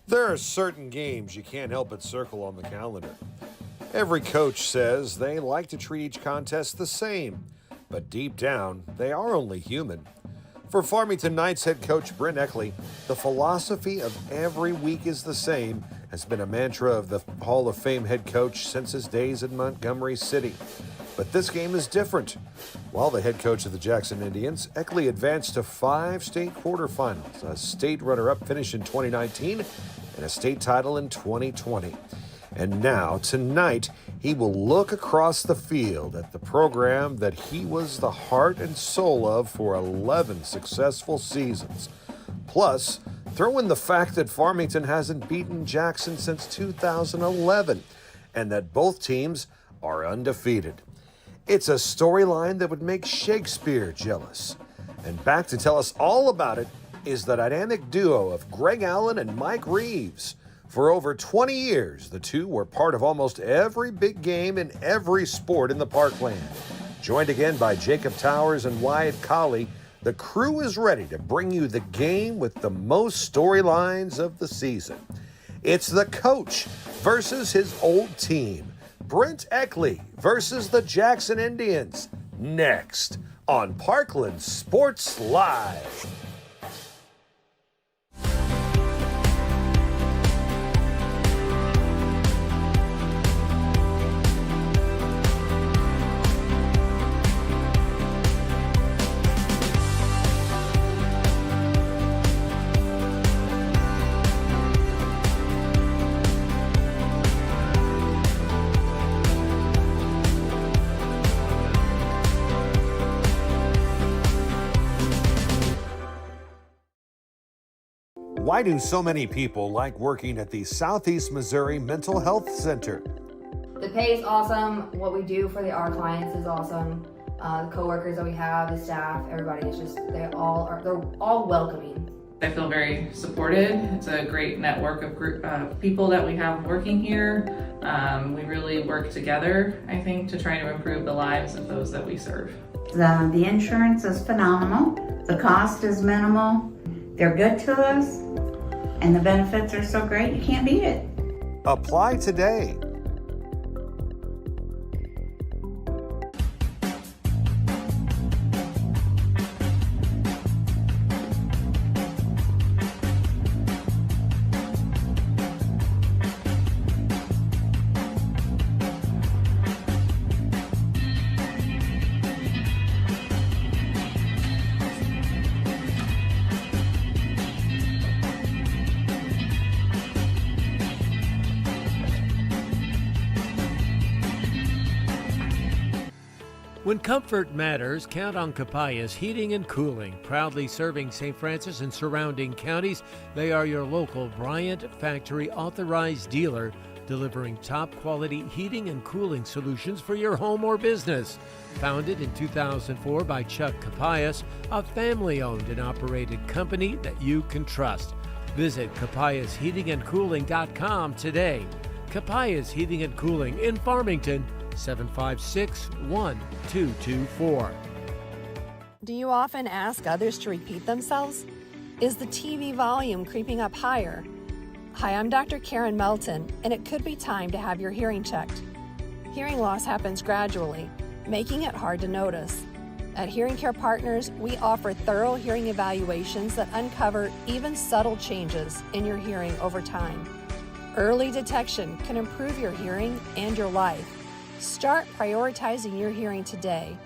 There are certain games you can't help but circle on the calendar. Every coach says they like to treat each contest the same, but deep down, they are only human. For Farmington Knights head coach Brent Eckley, the philosophy of every week is the same has been a mantra of the Hall of Fame head coach since his days in Montgomery City. But this game is different. While the head coach of the Jackson Indians, Eckley advanced to 5 state quarterfinals, a state runner-up finish in 2019, and a state title in 2020. And now, tonight, he will look across the field at the program that he was the heart and soul of for 11 successful seasons. Plus, throw in the fact that Farmington hasn't beaten Jackson since 2011, and that both teams are undefeated. It's a storyline that would make Shakespeare jealous. And back to tell us all about it is the dynamic duo of Greg Allen and Mike Reeves. For over 20 years, the two were part of almost every big game in every sport in the Parkland. Joined again by Jacob Towers and Wyatt Colley, the crew is ready to bring you the game with the most storylines of the season. It's the coach versus his old team. Brent Eckley versus the Jackson Indians. Next on Parkland Sports Live. Why do so many people like working at the Southeast Missouri Mental Health Center? The pay is awesome. What we do for our clients is awesome. The coworkers that we have, the staff, everybody is just, they're all welcoming. I feel very supported. It's a great network of people that we have working here. We really work together, I think, to try to improve the lives of those that we serve. The insurance is phenomenal. The cost is minimal. They're good to us, and the benefits are so great, you can't beat it. Apply today. When comfort matters, count on Capayas Heating and Cooling. Proudly serving St. Francis and surrounding counties, they are your local Bryant Factory authorized dealer, delivering top quality heating and cooling solutions for your home or business. Founded in 2004 by Chuck Capayas, a family-owned and operated company that you can trust. Visit capayasheatingandcooling.com today. Capayas Heating and Cooling in Farmington, 756-1224. Do you often ask others to repeat themselves? Is the TV volume creeping up higher? Hi, I'm Dr. Karen Melton, and it could be time to have your hearing checked. Hearing loss happens gradually, making it hard to notice. At Hearing Care Partners, we offer thorough hearing evaluations that uncover even subtle changes in your hearing over time. Early detection can improve your hearing and your life. Start prioritizing your hearing today.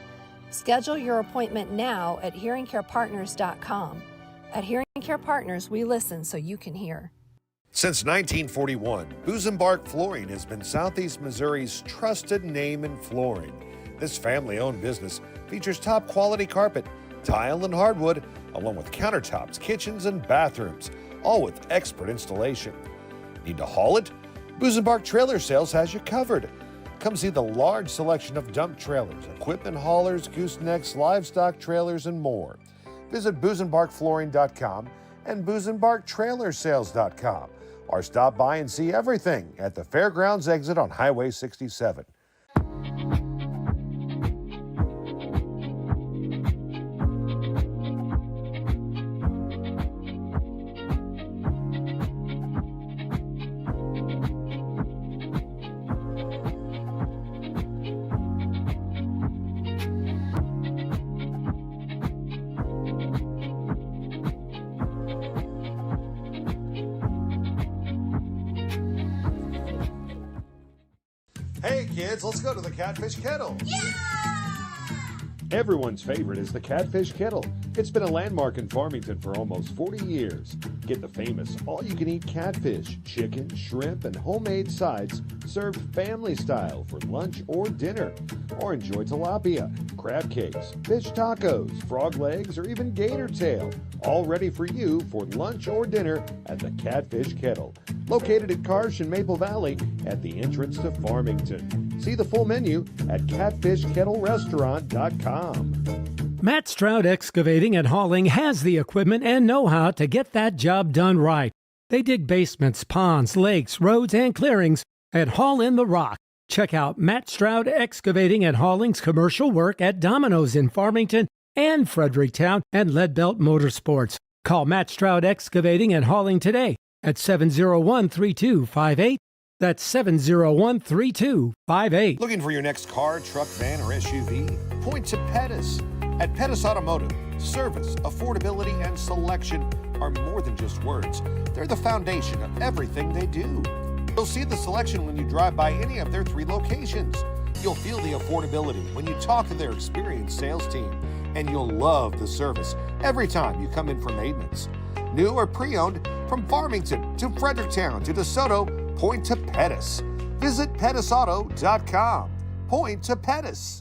Schedule your appointment now at hearingcarepartners.com. At Hearing Care Partners, we listen so you can hear. Since 1941, Busenbark Flooring has been Southeast Missouri's trusted name in flooring. This family-owned business features top quality carpet, tile, and hardwood, along with countertops, kitchens, and bathrooms, all with expert installation. Need to haul it? Busenbark Trailer Sales has you covered. Come see the large selection of dump trailers, equipment haulers, goosenecks, livestock trailers, and more. Visit busenbarkflooring.com and busenbarktrailersales.com, or stop by and see everything at the Fairgrounds exit on Highway 67. kids, let's go to the Catfish Kettle. Yeah! Everyone's favorite is the Catfish Kettle. It's been a landmark in Farmington for almost 40 years. Get the famous all-you-can-eat catfish, chicken, shrimp, and homemade sides served family style for lunch or dinner. Or enjoy tilapia, crab cakes, fish tacos, frog legs, or even gator tail. All ready for you for lunch or dinner at the Catfish Kettle. Located at Karsh in Maple Valley at the entrance to Farmington. See the full menu at catfishkettlerestaurant.com. Matt Stroud Excavating and Hauling has the equipment and know-how to get that job done right. They dig basements, ponds, lakes, roads, and clearings and haul in the rock. Check out Matt Stroud Excavating and Hauling's commercial work at Domino's in Farmington and Fredericktown and Leadbelt Motorsports. Call Matt Stroud Excavating and Hauling today at 701-3258. That's 701-3258. Looking for your next car, truck, van, or SUV? Point to Pettis. At Pettis Automotive, service, affordability, and selection are more than just words. They're the foundation of everything they do. You'll see the selection when you drive by any of their 3 locations. You'll feel the affordability when you talk to their experienced sales team. And you'll love the service every time you come in for maintenance. New or pre-owned, from Farmington to Fredericktown to DeSoto, point to Pettis. Visit pettisauto.com. Point to Pettis.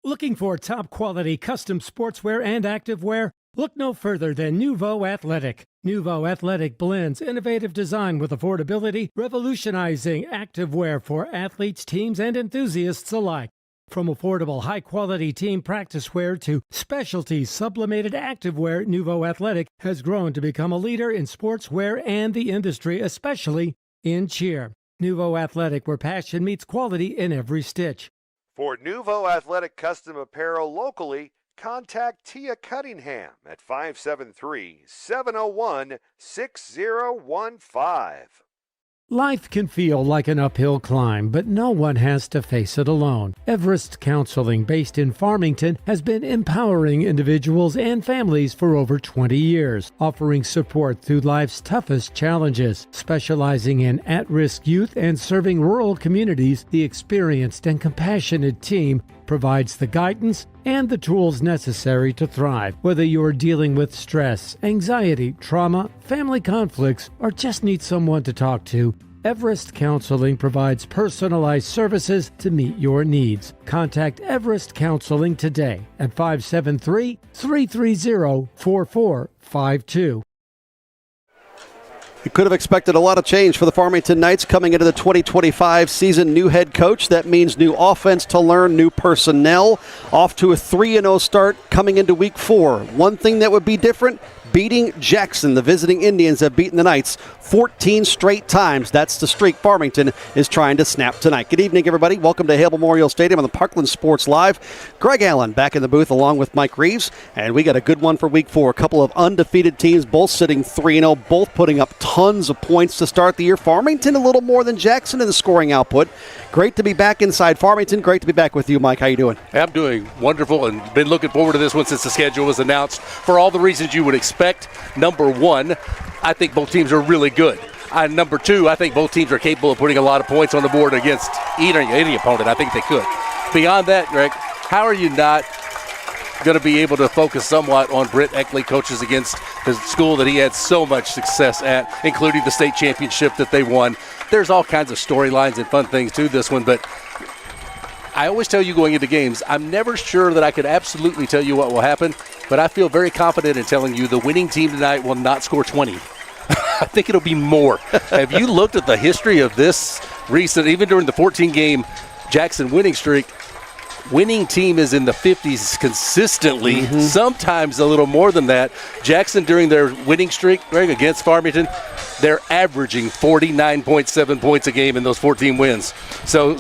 Looking for top quality custom sportswear and activewear? Look no further than Nouveau Athletic. Nouveau Athletic blends innovative design with affordability, revolutionizing activewear for athletes, teams, and enthusiasts alike. From affordable, high-quality team practice wear to specialty sublimated activewear, Nouveau Athletic has grown to become a leader in sportswear and the industry, especially in cheer. Nouveau Athletic, where passion meets quality in every stitch. For Nouveau Athletic custom apparel locally, contact Tia Cunningham at 573-701-6015. Life can feel like an uphill climb, but no one has to face it alone. Everest Counseling, based in Farmington, has been empowering individuals and families for over 20 years, offering support through life's toughest challenges. Specializing in at-risk youth and serving rural communities, the experienced and compassionate team provides the guidance and the tools necessary to thrive. Whether you're dealing with stress, anxiety, trauma, family conflicts, or just need someone to talk to, Everest Counseling provides personalized services to meet your needs. Contact Everest Counseling today at 573-330-4452. You could have expected a lot of change for the Farmington Knights coming into the 2025 season. New head coach. That means new offense to learn, new personnel. Off to a 3-0 start coming into week 4. One thing that would be different, beating Jackson. The visiting Indians have beaten the Knights 14 straight times. That's the streak Farmington is trying to snap tonight. Good evening, everybody. Welcome to Hale Memorial Stadium on the Parkland Sports Live. Greg Allen back in the booth along with Mike Reeves. And we got a good one for week 4. A couple of undefeated teams, both sitting 3-0, both putting up tons of points to start the year. Farmington a little more than Jackson in the scoring output. Great to be back inside Farmington. Great to be back with you, Mike. How you doing? I'm doing wonderful and been looking forward to this one since the schedule was announced for all the reasons you would expect. Number 1, I think both teams are really good. Number 2, I think both teams are capable of putting a lot of points on the board against any opponent. I think they could. Beyond that, Greg, how are you not going to be able to focus somewhat on Britt Eckley, coaches against the school that he had so much success at, including the state championship that they won? There's all kinds of storylines and fun things to this one, but I always tell you going into games, I'm never sure that I could absolutely tell you what will happen, but I feel very confident in telling you the winning team tonight will not score 20. I think it'll be more. Have you looked at the history of this recent, even during the 14-game Jackson winning streak, winning team is in the 50s consistently, sometimes a little more than that. Jackson, during their winning streak, Greg, against Farmington, they're averaging 49.7 points a game in those 14 wins. So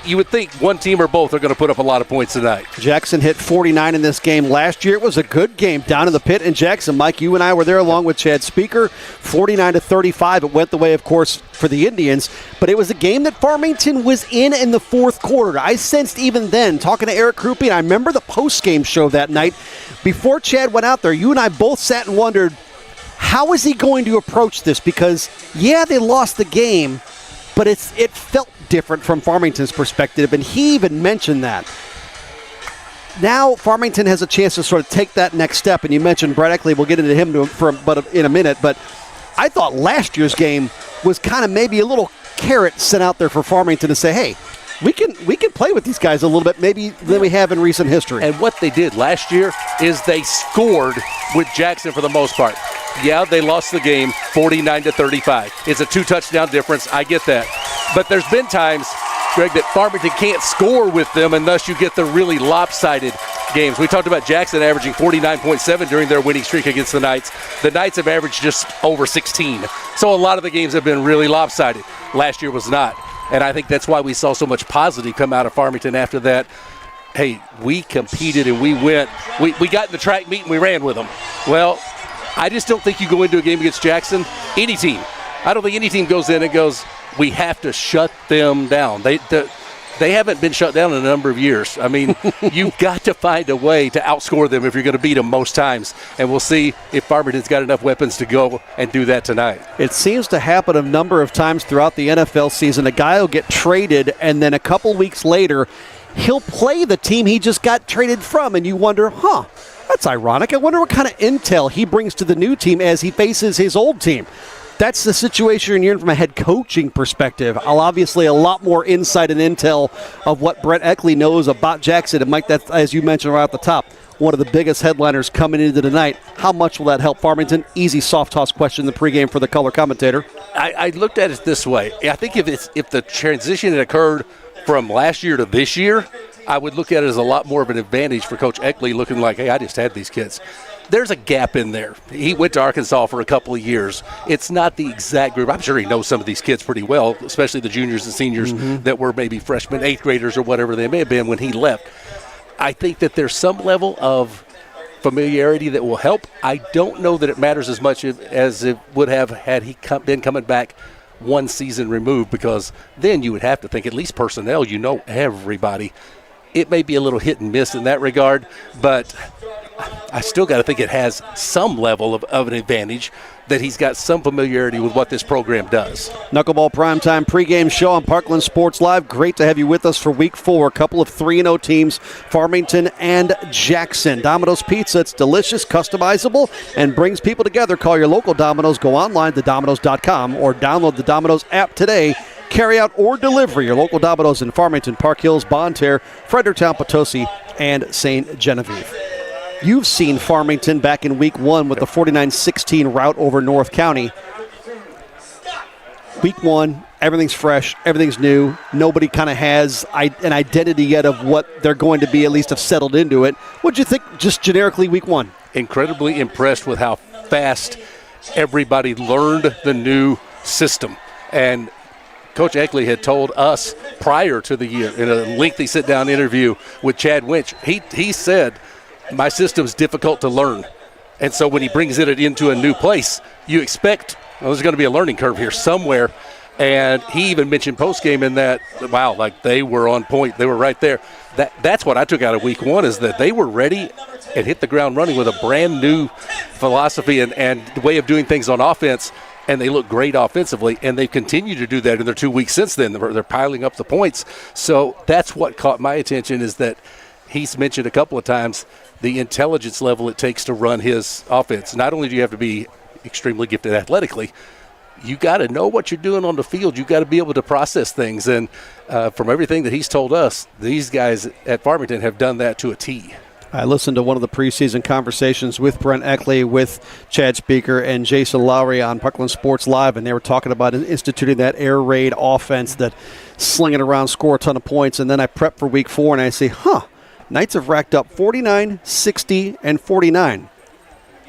you would think one team or both are going to put up a lot of points tonight. Jackson hit 49 in this game last year. It was a good game down in the pit in Jackson. Mike, you and I were there along with Chad Speaker. 49-35. It went the way, of course, for the Indians. But it was a game that Farmington was in the fourth quarter. I sensed even then, talking to Eric Krupe, and I remember the postgame show that night. Before Chad went out there, you and I both sat and wondered, how is he going to approach this? Because, yeah, they lost the game, but it felt different from Farmington's perspective, and he even mentioned that. Now Farmington has a chance to sort of take that next step, and you mentioned Brett Eckley. We'll get into him in a minute, but I thought last year's game was kind of maybe a little carrot sent out there for Farmington to say, hey, we can play with these guys a little bit maybe than we have in recent history. And what they did last year is they scored with Jackson for the most part. Yeah, they lost the game 49-35. It's a 2-touchdown difference. I get that. But there's been times, Greg, that Farmington can't score with them, and thus you get the really lopsided games. We talked about Jackson averaging 49.7 during their winning streak against the Knights. The Knights have averaged just over 16. So a lot of the games have been really lopsided. Last year was not. And I think that's why we saw so much positive come out of Farmington after that. Hey, we competed and we went. We got in the track meet and we ran with them. Well, I just don't think you go into a game against Jackson, any team. I don't think any team goes in and goes, we have to shut them down. They haven't been shut down in a number of years. I mean, you've got to find a way to outscore them if you're going to beat them most times. And we'll see if Farmington's got enough weapons to go and do that tonight. It seems to happen a number of times throughout the NFL season. A guy will get traded, and then a couple weeks later, he'll play the team he just got traded from. And you wonder, that's ironic. I wonder what kind of intel he brings to the new team as he faces his old team. That's the situation you're in from a head coaching perspective. Obviously, a lot more insight and intel of what Brett Eckley knows about Jackson. And Mike, that's, as you mentioned right at the top, one of the biggest headliners coming into tonight. How much will that help Farmington? Easy soft toss question in the pregame for the color commentator. I looked at it this way. I think if the transition had occurred from last year to this year, I would look at it as a lot more of an advantage for Coach Eckley, looking like, hey, I just had these kids. There's a gap in there. He went to Arkansas for a couple of years. It's not the exact group. I'm sure he knows some of these kids pretty well, especially the juniors and seniors that were maybe freshmen, 8th graders or whatever they may have been when he left. I think that there's some level of familiarity that will help. I don't know that it matters as much as it would have had he been coming back one season removed, because then you would have to think, at least personnel, you know everybody. It may be a little hit and miss in that regard, but I still got to think it has some level of an advantage that he's got some familiarity with what this program does. Knuckleball Primetime pregame show on Parkland Sports Live. Great to have you with us for Week 4. A couple of 3-0 teams, Farmington and Jackson. Domino's Pizza, it's delicious, customizable, and brings people together. Call your local Domino's. Go online to Domino's.com or download the Domino's app today. Carry out or delivery. Your local Domino's in Farmington, Park Hills, Bonne Terre, Fredericktown, Potosi, and St. Genevieve. You've seen Farmington back in Week 1 with the 49-16 rout over North County. Week 1, everything's fresh, everything's new. Nobody kind of has an identity yet of what they're going to be, at least have settled into it. What'd you think just generically Week 1? Incredibly impressed with how fast everybody learned the new system. And Coach Eckley had told us prior to the year in a lengthy sit-down interview with Chad Winch, he said, my system's difficult to learn. And so when he brings it into a new place, you expect, there's going to be a learning curve here somewhere. And he even mentioned postgame in that, wow, like they were on point. They were right there. That's what I took out of Week 1, is that they were ready and hit the ground running with a brand new philosophy and way of doing things on offense. And they look great offensively, and they've continued to do that in their 2 weeks since then. They're piling up the points. So that's what caught my attention, is that he's mentioned a couple of times the intelligence level it takes to run his offense. Not only do you have to be extremely gifted athletically, you got to know what you're doing on the field. You got to be able to process things. And from everything that he's told us, these guys at Farmington have done that to a T. I listened to one of the preseason conversations with Brent Eckley, with Chad Speaker, and Jason Lowry on Parkland Sports Live, and they were talking about instituting that air raid offense, that sling it around, score a ton of points. And then I prep for Week 4, and I say, Knights have racked up 49, 60, and 49.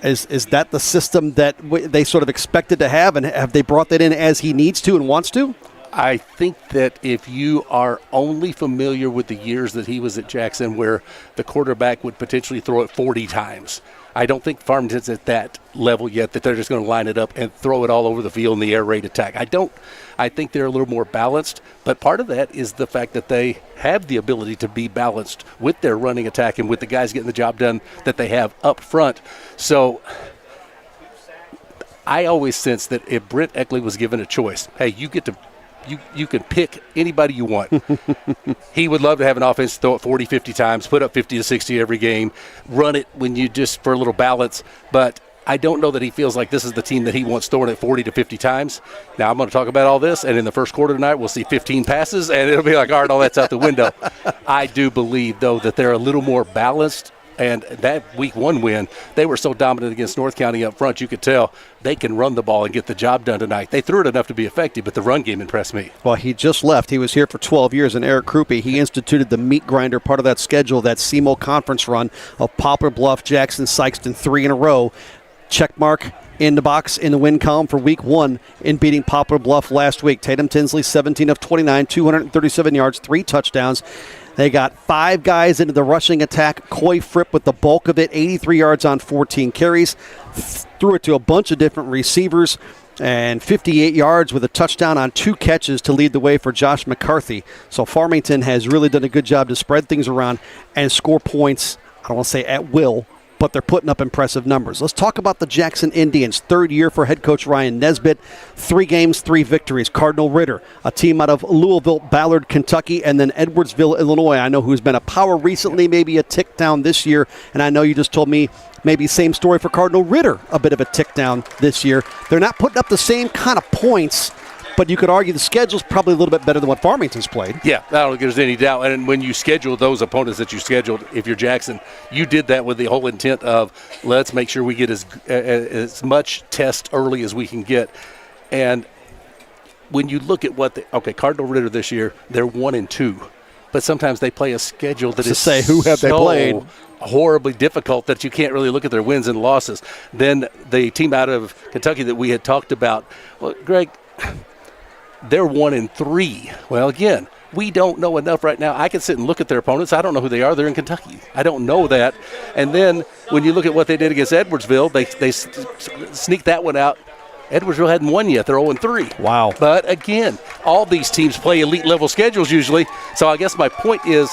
Is that the system that they sort of expected to have, and have they brought that in as he needs to and wants to? I think that if you are only familiar with the years that he was at Jackson, where the quarterback would potentially throw it 40 times, I don't think Farmington's at that level yet that they're just going to line it up and throw it all over the field in the air raid attack. I think they're a little more balanced, but part of that is the fact that they have the ability to be balanced with their running attack and with the guys getting the job done that they have up front. So I always sense that if Brent Eckley was given a choice, hey, you get you can pick anybody you want. He would love to have an offense throw it 40, 50 times, put up 50 to 60 every game, run it when you just for a little balance. But I don't know that he feels like this is the team that he wants throwing it 40 to 50 times. Now, I'm going to talk about all this, and in the first quarter tonight, we'll see 15 passes, and it'll be like, all right, all that's out the window. I do believe, though, that they're a little more balanced. And that week 1 win, they were so dominant against North County up front, you could tell they can run the ball and get the job done tonight. They threw it enough to be effective, but the run game impressed me. Well, he just left. He was here for 12 years, and Eric Krupe, he instituted the meat grinder part of that schedule, that SEMO conference run of Poplar Bluff, Jackson, Sykeston, 3 in a row. Check mark in the box in the win column for week 1 in beating Poplar Bluff last week. Tatum Tinsley, 17 of 29, 237 yards, 3 touchdowns. They got 5 guys into the rushing attack. Coy Fripp with the bulk of it, 83 yards on 14 carries. Threw it to a bunch of different receivers and 58 yards with a touchdown on 2 catches to lead the way for Josh McCarthy. So Farmington has really done a good job to spread things around and score points, I don't want to say at will, but they're putting up impressive numbers. Let's talk about the Jackson Indians. 3rd year for head coach Ryan Nesbitt. 3 games, 3 victories. Cardinal Ritter, a team out of Louisville, Ballard, Kentucky, and then Edwardsville, Illinois. I know who's been a power recently, maybe a tick down this year, and I know you just told me maybe same story for Cardinal Ritter, a bit of a tick down this year. They're not putting up the same kind of points, but you could argue the schedule's probably a little bit better than what Farmington's played. Yeah, I don't think there's any doubt. And when you schedule those opponents that you scheduled, if you're Jackson, you did that with the whole intent of let's make sure we get as much test early as we can get. And when you look at Cardinal Ritter this year, they're 1-2. But sometimes they play a schedule that is who have they played? Horribly difficult that you can't really look at their wins and losses. Then the team out of Kentucky that we had talked about, well, Greg, they're 1-3. Well, again, we don't know enough right now. I can sit and look at their opponents. I don't know who they are. They're in Kentucky. I don't know that. And then when you look at what they did against Edwardsville, they sneaked that one out. Edwardsville hadn't won yet. They're 0-3. Wow. But, again, all these teams play elite-level schedules usually. So I guess my point is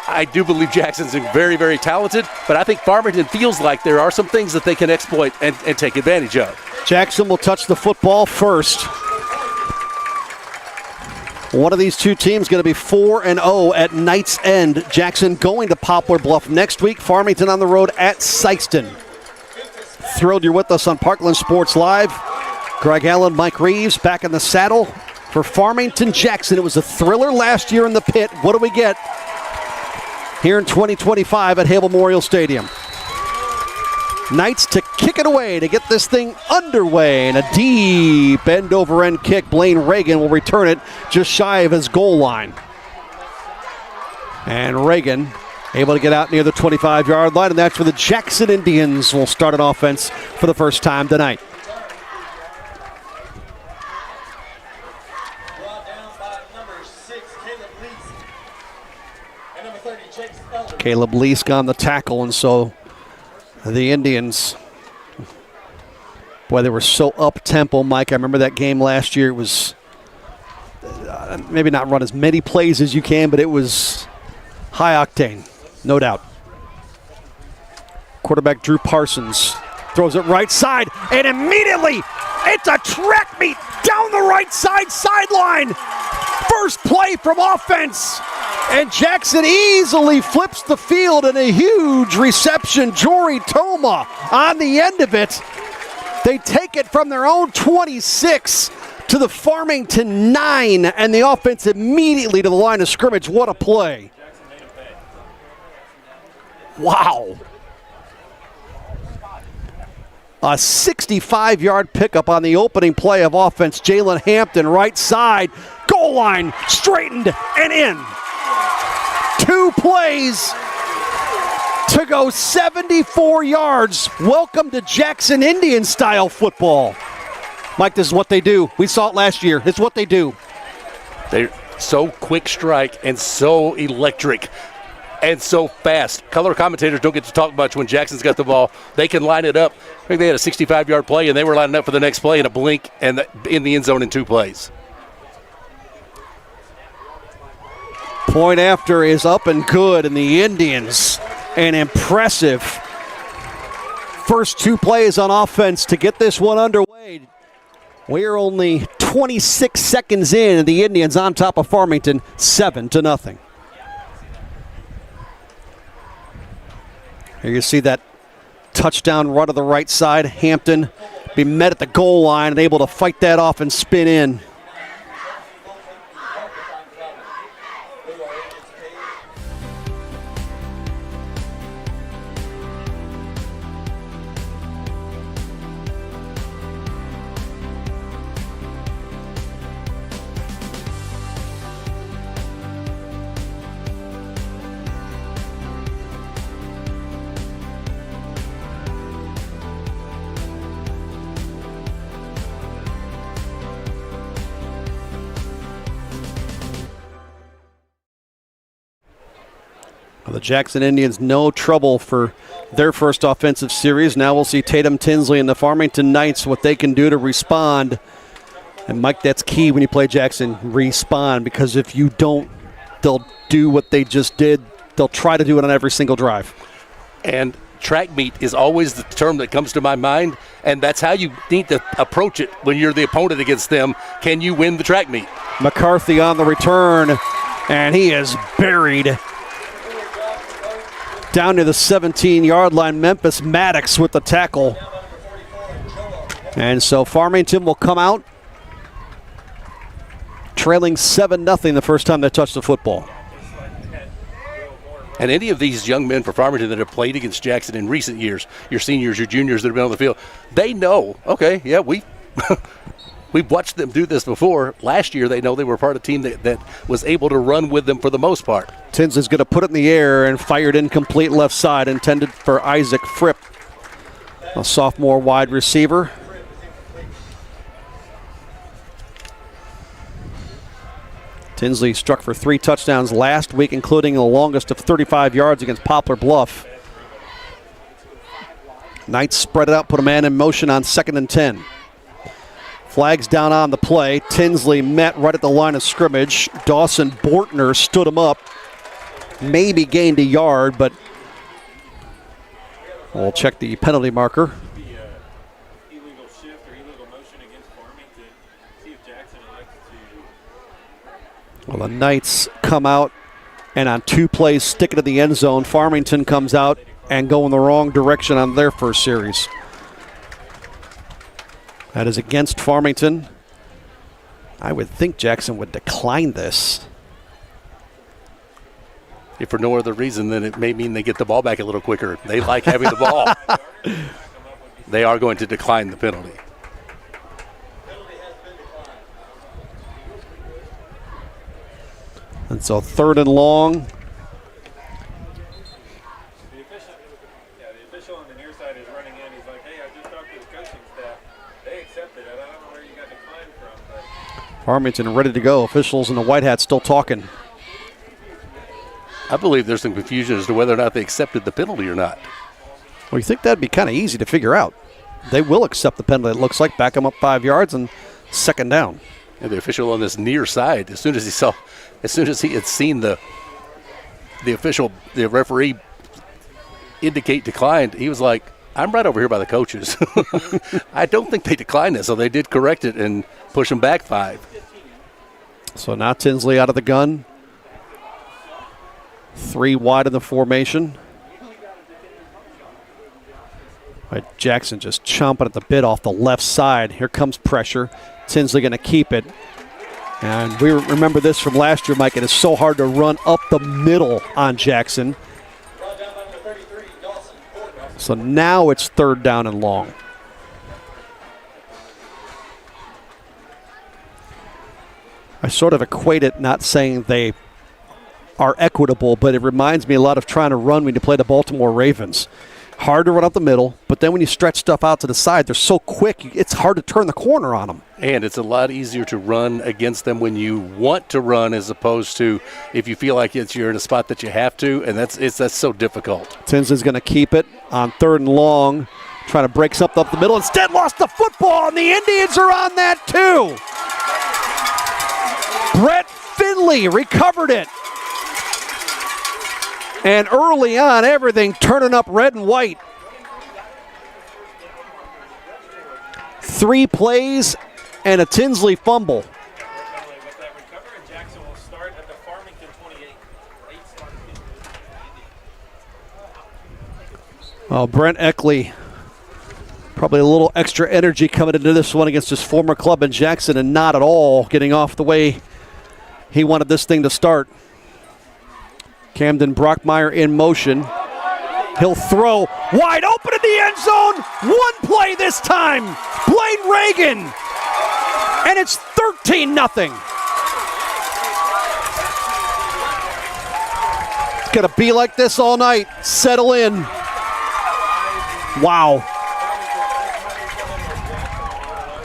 I do believe Jackson's very, very talented, but I think Farmington feels like there are some things that they can exploit and take advantage of. Jackson will touch the football first. One of these 2 teams going to be 4-0 at Knights End. Jackson going to Poplar Bluff next week. Farmington on the road at Sykeston. Thrilled you're with us on Parkland Sports Live. Greg Allen, Mike Reeves back in the saddle for Farmington Jackson. It was a thriller last year in the pit. What do we get here in 2025 at Hale Memorial Stadium? Knights to kick it away to get this thing underway. And a deep end-over-end kick. Blaine Reagan will return it just shy of his goal line. And Reagan able to get out near the 25-yard line, and that's for the Jackson Indians. Will start an offense for the first time tonight. Caleb Leask on the tackle, and so the Indians, boy, they were so up-tempo, Mike. I remember that game last year. It was maybe not run as many plays as you can, but it was high octane, no doubt. Quarterback Drew Parsons throws it right side, and immediately it's a track meet down the right side sideline. First play from offense. And Jackson easily flips the field in a huge reception. Jory Toma on the end of it. They take it from their own 26 to the Farmington 9, and the offense immediately to the line of scrimmage. What a play. Wow. A 65-yard pickup on the opening play of offense. Jaylon Hampton, right side, goal line, straightened and in. 2 plays to go 74 yards. Welcome to Jackson Indian style football. Mike, this is what they do. We saw it last year. It's what they do. They're so quick strike and so electric and so fast. Color commentators don't get to talk much when Jackson's got the ball. They can line it up. I think they had a 65-yard play, and they were lining up for the next play in a blink and in the end zone in 2 plays. Point after is up and good, and the Indians, an impressive first 2 plays on offense to get this one underway. We are only 26 seconds in, and the Indians on top of Farmington, 7-0. Here you see that touchdown run to the right side. Hampton be met at the goal line and able to fight that off and spin in. The Jackson Indians, no trouble for their first offensive series. Now we'll see Tatum Tinsley and the Farmington Knights, what they can do to respond. And Mike, that's key when you play Jackson, respond, because if you don't, they'll do what they just did. They'll try to do it on every single drive. And track meet is always the term that comes to my mind, and that's how you need to approach it when you're the opponent against them. Can you win the track meet? McCarthy on the return, and he is buried down to the 17-yard line. Memphis Maddox with the tackle. And so Farmington will come out trailing 7-0 the first time they touched the football. And any of these young men for Farmington that have played against Jackson in recent years, your seniors, your juniors that have been on the field, they know, okay, yeah, we've watched them do this before. Last year, they know they were part of a team that was able to run with them for the most part. Tinsley's going to put it in the air and fired incomplete left side, intended for Isaac Fripp, a sophomore wide receiver. Tinsley struck for 3 touchdowns last week, including the longest of 35 yards against Poplar Bluff. Knights spread it out, put a man in motion on 2nd and 10. Flags down on the play. Tinsley met right at the line of scrimmage. Dawson Bortner stood him up. Maybe gained a yard, but we'll check the penalty marker. Illegal shift or illegal motion against Farmington. See if Jackson elects to. Well, the Knights come out and on 2 plays stick it to the end zone. Farmington comes out and go in the wrong direction on their first series. That is against Farmington. I would think Jackson would decline this. If for no other reason, then it may mean they get the ball back a little quicker. They like having the ball. They are going to decline the penalty. And so 3rd and long. The official on the near side is running in. He's like, hey, I just talked to the coaching staff. They accepted it. I don't know where you got declined from. But Farmington ready to go. Officials in the white hats still talking. I believe there's some confusion as to whether or not they accepted the penalty or not. Well, you think that'd be kind of easy to figure out. They will accept the penalty, it looks like. Back them up 5 yards and 2nd down. And the official on this near side, as soon as he had seen the referee indicate declined, he was like, I'm right over here by the coaches. I don't think they declined it, so they did correct it and push them back 5. So now Tinsley out of the gun. 3 wide in the formation. Right, Jackson just chomping at the bit off the left side. Here comes pressure. Tinsley going to keep it. And we remember this from last year, Mike. It is so hard to run up the middle on Jackson. So now it's 3rd down and long. I sort of equate it, not saying they are equitable, but it reminds me a lot of trying to run when you play the Baltimore Ravens. Hard to run up the middle, but then when you stretch stuff out to the side, they're so quick, it's hard to turn the corner on them. And it's a lot easier to run against them when you want to run as opposed to if you feel like you're in a spot that you have to, and that's so difficult. Tinsley's going to keep it on 3rd and long, trying to break something up the middle. Instead lost the football, and the Indians are on that too. Brett Finley recovered it. And early on, everything turning up red and white. 3 plays, and a Tinsley fumble. With that recovery, Jackson will start at the Farmington 28. 8 starts. Well, Brent Eckley, probably a little extra energy coming into this one against his former club in Jackson, and not at all getting off the way he wanted this thing to start. Camden Brockmeyer in motion. He'll throw wide open in the end zone. One play this time. Blaine Reagan. And it's 13-0. It's going to be like this all night. Settle in. Wow.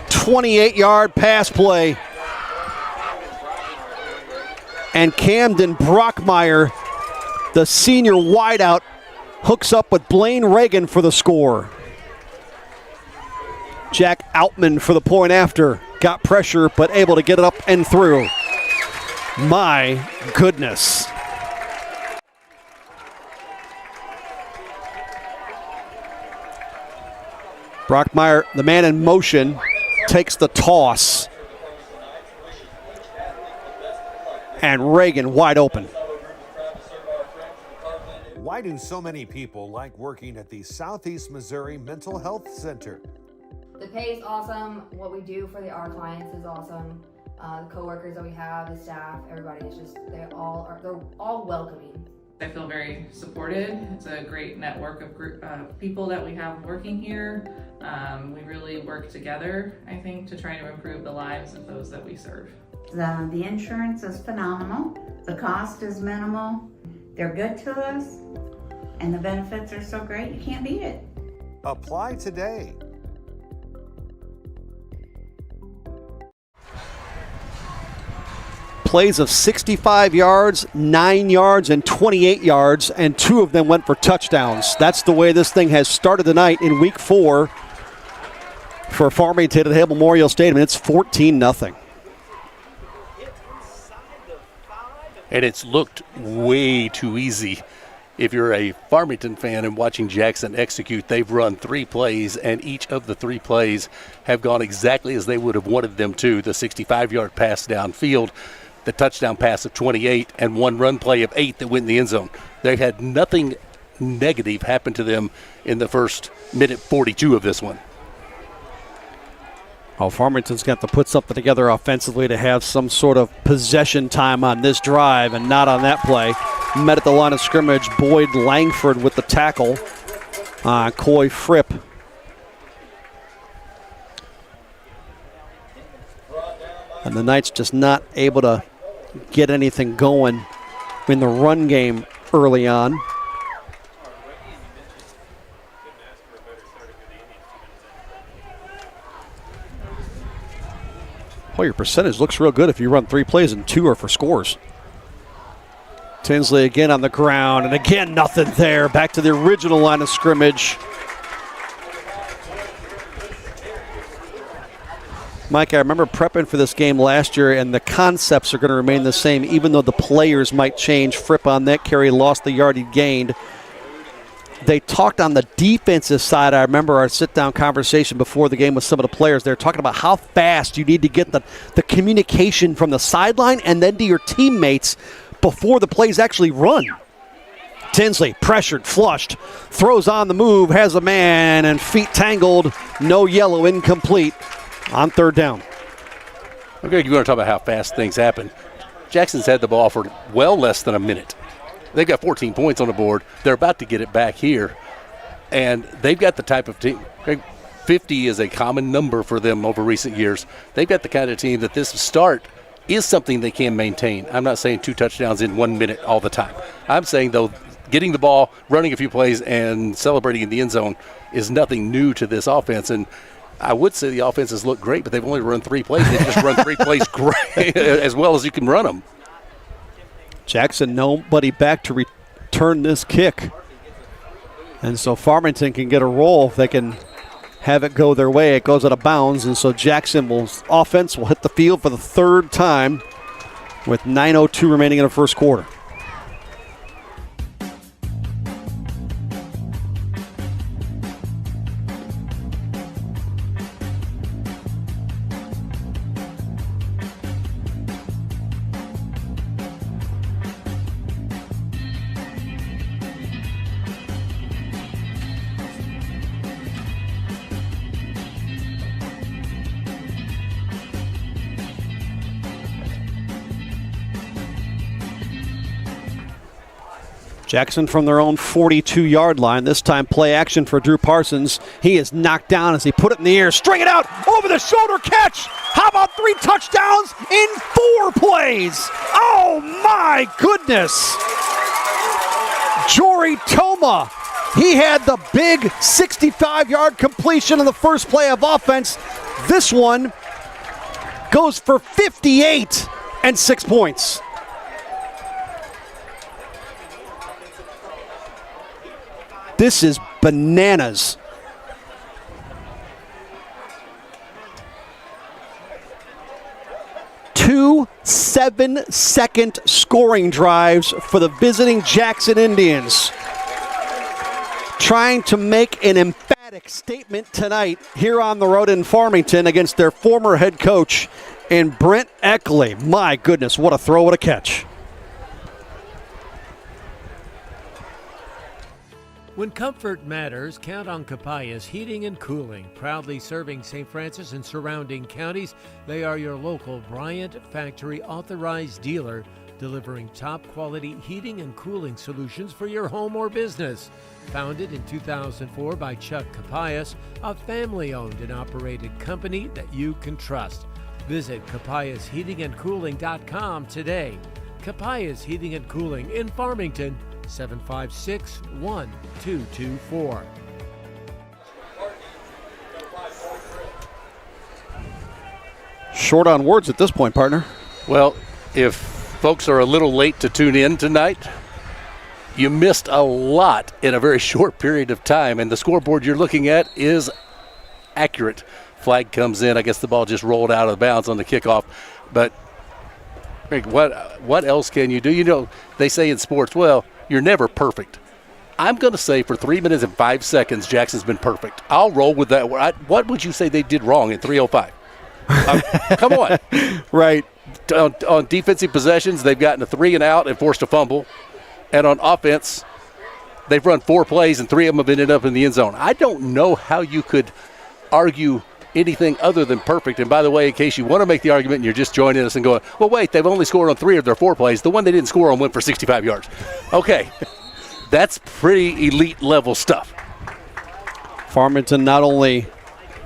28-yard pass play. And Camden Brockmeyer, the senior wideout, hooks up with Blaine Reagan for the score. Jack Outman for the point after. Got pressure, but able to get it up and through. My goodness. Brockmeyer, the man in motion, takes the toss. And Reagan wide open. Why do so many people like working at the Southeast Missouri Mental Health Center? The pay is awesome. What we do for our clients is awesome. The coworkers that we have, the staff, everybody is just, they're all welcoming. I feel very supported. It's a great network of people that we have working here. We really work together, I think, to try to improve the lives of those that we serve. The insurance is phenomenal. The cost is minimal. They're good to us. And the benefits are so great, you can't beat it. Apply today. Plays of 65 yards, 9 yards, and 28 yards, and 2 of them went for touchdowns. That's the way this thing has started tonight in week 4 for Farmington at Hale Memorial Stadium. It's 14-0. And it's looked way too easy. If you're a Farmington fan and watching Jackson execute, they've run 3 plays, and each of the 3 plays have gone exactly as they would have wanted them to. The 65-yard pass downfield, the touchdown pass of 28, and 1 run play of 8 that went in the end zone. They've had nothing negative happen to them in the first minute 42 of this one. Oh, Farmington's got to put something together offensively to have some sort of possession time on this drive, and not on that play. Met at the line of scrimmage, Boyd Langford with the tackle. Coy Fripp. And the Knights just not able to get anything going in the run game early on. Well, your percentage looks real good if you run 3 plays and 2 are for scores. Tinsley again on the ground, and again nothing there. Back to the original line of scrimmage. Mike, I remember prepping for this game last year, and the concepts are going to remain the same, even though the players might change. Fripp on that carry lost the yard he gained. They talked on the defensive side. I remember our sit-down conversation before the game with some of the players. They're talking about how fast you need to get the communication from the sideline and then to your teammates before the plays actually run. Tinsley, pressured, flushed, throws on the move, has a man, and feet tangled. No yellow, incomplete on 3rd down. Okay, you want to talk about how fast things happen. Jackson's had the ball for well less than a minute. They've got 14 points on the board. They're about to get it back here. And they've got the type of team. 50 is a common number for them over recent years. They've got the kind of team that this start is something they can maintain. I'm not saying 2 touchdowns in 1 minute all the time. I'm saying, though, getting the ball, running a few plays, and celebrating in the end zone is nothing new to this offense. And I would say the offenses look great, but they've only run 3 plays. They just run 3 plays great, as well as you can run them. Jackson, nobody back to return this kick. And so Farmington can get a roll if they can have it go their way. It goes out of bounds, and so Jackson offense will hit the field for the 3rd time with 9:02 remaining in the first quarter. Jackson from their own 42-yard line. This time play action for Drew Parsons. He is knocked down as he put it in the air. String it out, over the shoulder catch. How about 3 touchdowns in 4 plays? Oh my goodness. Jory Toma, he had the big 65-yard completion in the first play of offense. This one goes for 58 and 6 points. This is bananas. Two 7-second scoring drives for the visiting Jackson Indians. Trying to make an emphatic statement tonight here on the road in Farmington against their former head coach in Brent Eckley. My goodness, what a throw, what a catch. When comfort matters, count on Capayas Heating and Cooling. Proudly serving St. Francis and surrounding counties, they are your local Bryant Factory authorized dealer, delivering top quality heating and cooling solutions for your home or business. Founded in 2004 by Chuck Capayas, a family-owned and operated company that you can trust. Visit capayasheatingandcooling.com today. Capayas Heating and Cooling in Farmington, 756-1224. Short on words at this point, partner. Well, if folks are a little late to tune in tonight, you missed a lot in a very short period of time, and the scoreboard you're looking at is accurate. Flag comes in. I guess the ball just rolled out of bounds on the kickoff. But what else can you do? You know, they say in sports, well, you're never perfect. I'm going to say for 3 minutes and 5 seconds, Jackson's been perfect. I'll roll with that. What would you say they did wrong in 3:05? Come on. Right. On defensive possessions, they've gotten a 3 and out and forced a fumble. And on offense, they've run 4 plays and 3 of them have ended up in the end zone. I don't know how you could argue anything other than perfect. And by the way, in case you want to make the argument and you're just joining us and going, well, wait, they've only scored on 3 of their 4 plays. The one they didn't score on went for 65 yards. Okay, that's pretty elite level stuff. Farmington not only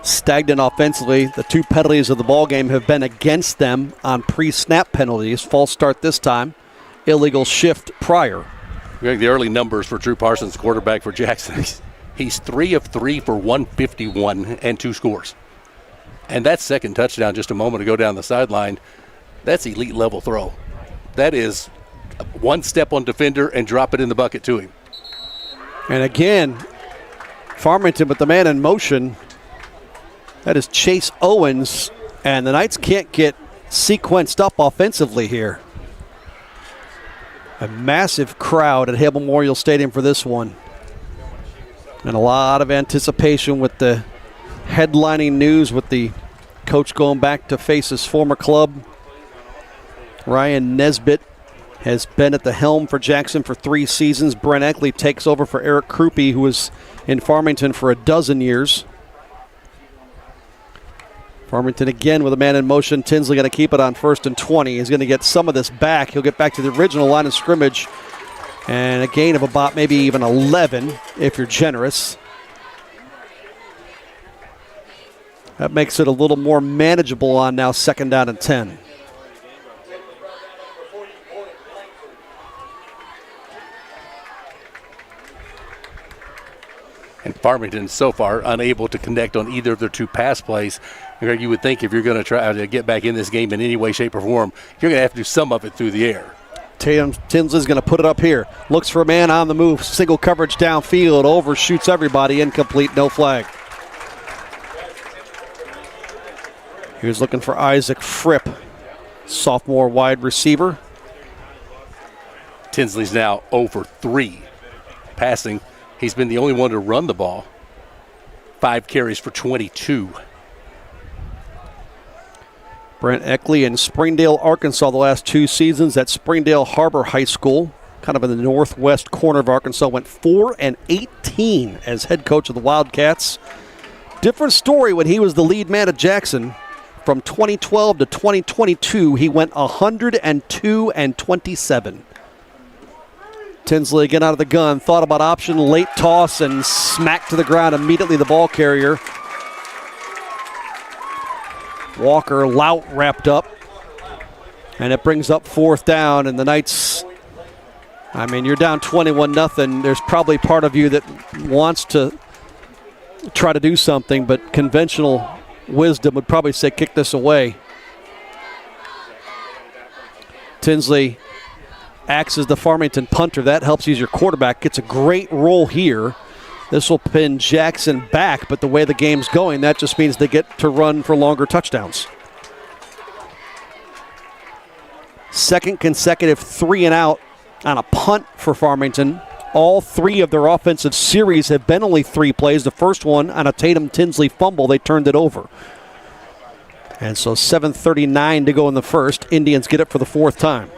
stagnant offensively, the 2 penalties of the ball game have been against them on pre-snap penalties. False start this time, illegal shift prior. The early numbers for Drew Parsons, quarterback for Jackson. He's 3 of 3 for 151 and 2 scores. And that second touchdown just a moment ago down the sideline, that's elite level throw. That is 1 step on defender and drop it in the bucket to him. And again, Farmington with the man in motion. That is Chase Owens. And the Knights can't get sequenced up offensively here. A massive crowd at Hale Memorial Stadium for this one. And a lot of anticipation with the headlining news with the coach going back to face his former club. Ryan Nesbitt has been at the helm for Jackson for 3 seasons. Brent Eckley takes over for Eric Krupe, who was in Farmington for a dozen years. Farmington again with a man in motion. Tinsley going to keep it on 1st and 20. He's going to get some of this back. He'll get back to the original line of scrimmage. And a gain of about maybe even 11 if you're generous. That makes it a little more manageable on now 2nd down and 10. And Farmington so far unable to connect on either of their 2 pass plays. You would think if you're going to try to get back in this game in any way, shape, or form, you're going to have to do some of it through the air. Tinsley's going to put it up here. Looks for a man on the move. Single coverage downfield. Overshoots everybody. Incomplete. No flag. Here's looking for Isaac Fripp, sophomore wide receiver. Tinsley's now 0 for 3 passing. He's been the only one to run the ball. 5 carries for 22. Brent Eckley in Springdale, Arkansas the last 2 seasons at Springdale Harbor High School, kind of in the northwest corner of Arkansas, went 4-18 as head coach of the Wildcats. Different story when he was the lead man at Jackson. From 2012 to 2022, he went 102-27. Tinsley again out of the gun. Thought about option, late toss, and smacked to the ground immediately the ball carrier. Walker Lout wrapped up. And it brings up 4th down, and the Knights, I mean, you're down 21-0. There's probably part of you that wants to try to do something, but conventional wisdom would probably say kick this away. Tinsley acts as the Farmington punter. That helps use your quarterback. Gets a great roll here. This will pin Jackson back, but the way the game's going, that just means they get to run for longer touchdowns. Second consecutive 3-and-out on a punt for Farmington. All 3 of their offensive series have been only 3 plays. The first one on a Tatum-Tinsley fumble, they turned it over. And so 7:39 to go in the first. Indians get it for the 4th time.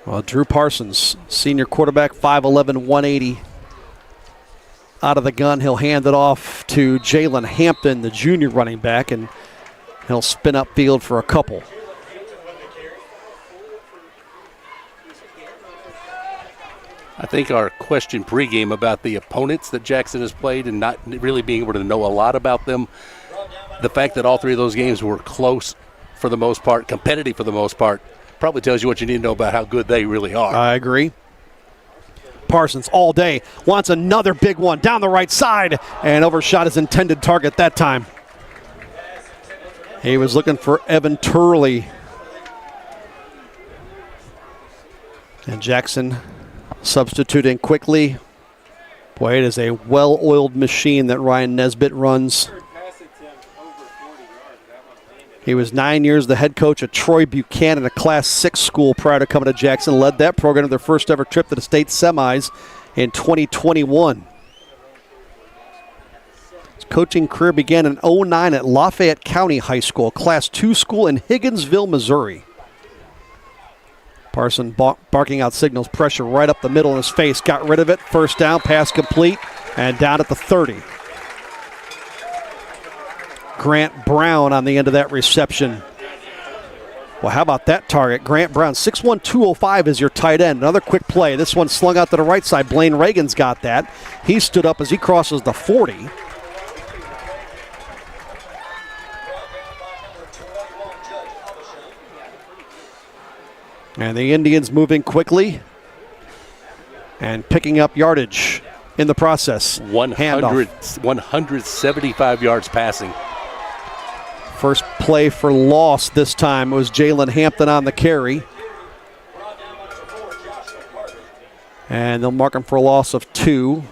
Well, Drew Parsons, senior quarterback, 5'11", 180. Out of the gun, he'll hand it off to Jaylon Hampton, the junior running back, and he'll spin upfield for a couple. I think our question pregame about the opponents that Jackson has played and not really being able to know a lot about them, the fact that all 3 of those games were close for the most part, competitive for the most part, probably tells you what you need to know about how good they really are. I agree. Parsons all day wants another big one down the right side and overshot his intended target that time. He was looking for Evan Turley. And Jackson substituting quickly. Boy, it is a well-oiled machine that Ryan Nesbitt runs. He was 9 years the head coach at Troy Buchanan, a Class 6 school prior to coming to Jackson. Led that program to their first ever trip to the state semis in 2021. His coaching career began in 2009 at Lafayette County High School, a Class 2 school in Higginsville, Missouri. Parson barking out signals, pressure right up the middle in his face. Got rid of it, first down, pass complete, and down at the 30. Grant Brown on the end of that reception. Well, how about that target? Grant Brown, 6'1", 205 is your tight end. Another quick play. This one slung out to the right side. Blaine Reagan's got that. He stood up as he crosses the 40. And the Indians moving quickly and picking up yardage in the process. 175 yards passing. First play for loss this time was Jaylon Hampton on the carry. And they'll mark him for a loss of 2.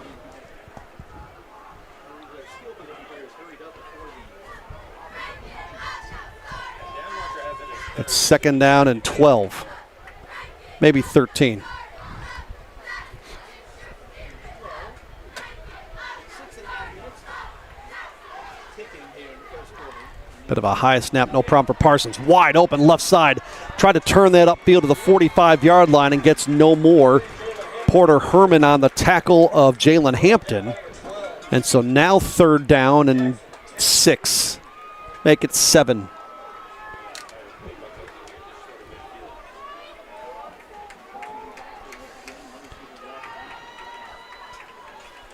It's 2nd down and 12. Maybe 13. Bit of a high snap, no problem for Parsons. Wide open left side. Tried to turn that upfield to the 45-yard line and gets no more. Porter Herman on the tackle of Jaylon Hampton. And so now 3rd down and 6. Make it 7.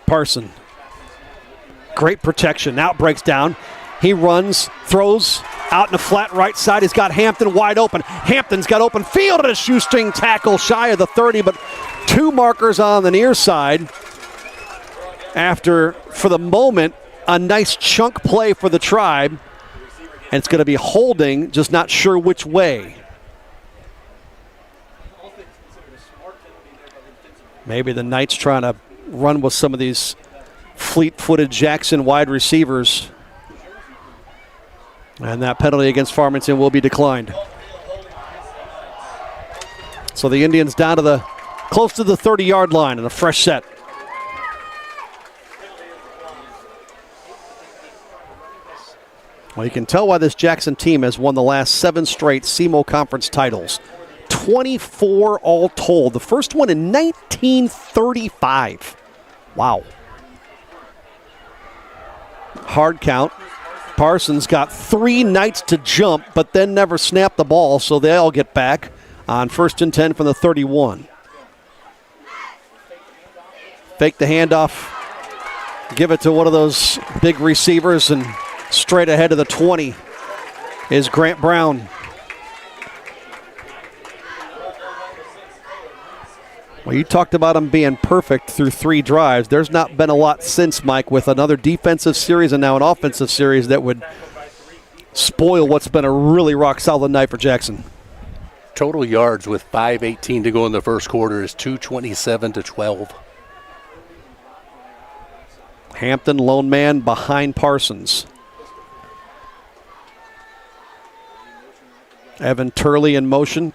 Parson. Great protection. Now it breaks down. He runs, throws out in the flat right side. He's got Hampton wide open. Hampton's got open field and a shoestring tackle shy of the 30, but 2 markers on the near side. After, for the moment, a nice chunk play for the Tribe. And it's going to be holding, just not sure which way. Maybe the Knights trying to run with some of these fleet-footed Jackson wide receivers. And that penalty against Farmington will be declined. So the Indians down to the close to the 30-yard line and a fresh set. Well, you can tell why this Jackson team has won the last 7 straight SEMO Conference titles. 24 all told. The first one in 1935. Wow. Hard count. Parsons got 3 Knights to jump, but then never snapped the ball, so they all get back on 1st and 10 from the 31. Fake the handoff, give it to one of those big receivers, and straight ahead of the 20 is Grant Brown. Well, you talked about him being perfect through 3 drives. There's not been a lot since, Mike, with another defensive series and now an offensive series that would spoil what's been a really rock-solid night for Jackson. Total yards with 5:18 to go in the first quarter is 227 to 12. Hampton, lone man behind Parsons. Evan Turley in motion,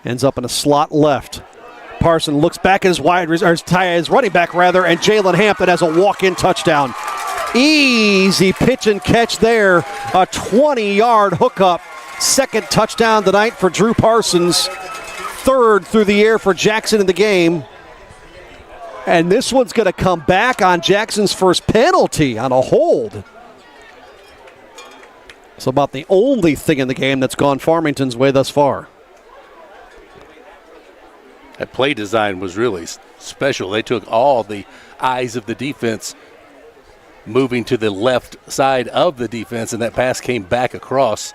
ends up in a slot left. Parson looks back at his his running back rather, and Jaylon Hampton has a walk-in touchdown. Easy pitch and catch there. A 20-yard hookup. Second touchdown tonight for Drew Parsons. Third through the air for Jackson in the game. And this one's going to come back on Jackson's first penalty on a hold. It's about the only thing in the game that's gone Farmington's way thus far. That play design was really special. They took all the eyes of the defense moving to the left side of the defense, and that pass came back across.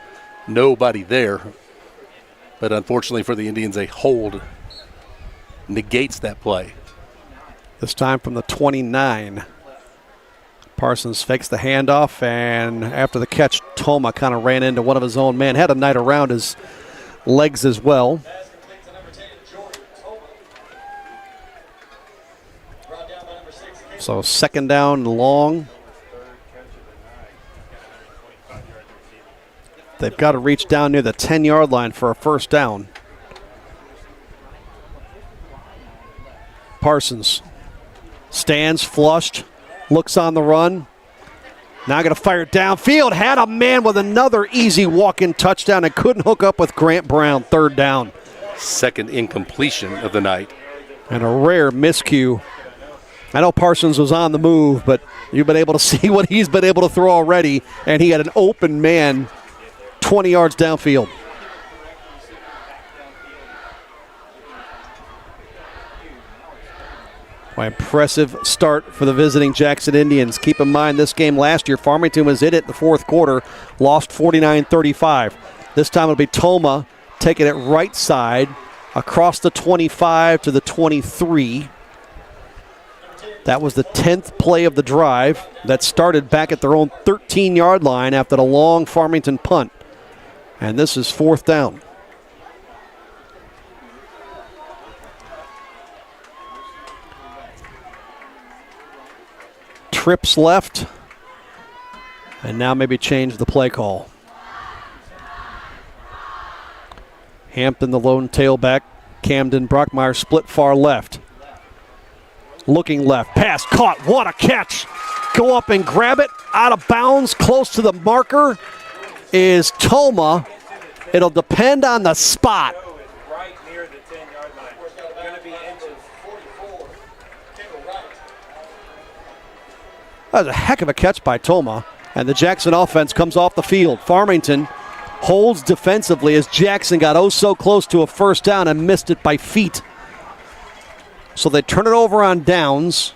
Nobody there. But unfortunately for the Indians, a hold negates that play. This time from the 29. Parsons fakes the handoff, and after the catch, Toma kind of ran into one of his own men. Had a night around his legs as well. So second down long. They've got to reach down near the 10-yard line for a first down. Parsons stands flushed, looks on the run. Now going to fire downfield. Had a man with another easy walk-in touchdown and couldn't hook up with Grant Brown. Third down. Second incompletion of the night. And a rare miscue. I know Parsons was on the move, but you've been able to see what he's been able to throw already, and he had an open man 20 yards downfield. Well, impressive start for the visiting Jackson Indians. Keep in mind, this game last year, Farmington was in it in the fourth quarter, lost 49-35. This time it'll be Toma taking it right side across the 25 to the 23. That was the 10th play of the drive that started back at their own 13-yard line after the long Farmington punt. And this is fourth down. Trips left. And now maybe change the play call. Hampton, the lone tailback. Camden Brockmeyer split far left. Looking left, pass caught, what a catch. Go up and grab it, out of bounds, close to the marker is Toma. It'll depend on the spot. Right near the 10-yard line. Going to be inches. That was a heck of a catch by Toma, and the Jackson offense comes off the field. Farmington holds defensively as Jackson got oh so close to a first down and missed it by feet. So they turn it over on downs.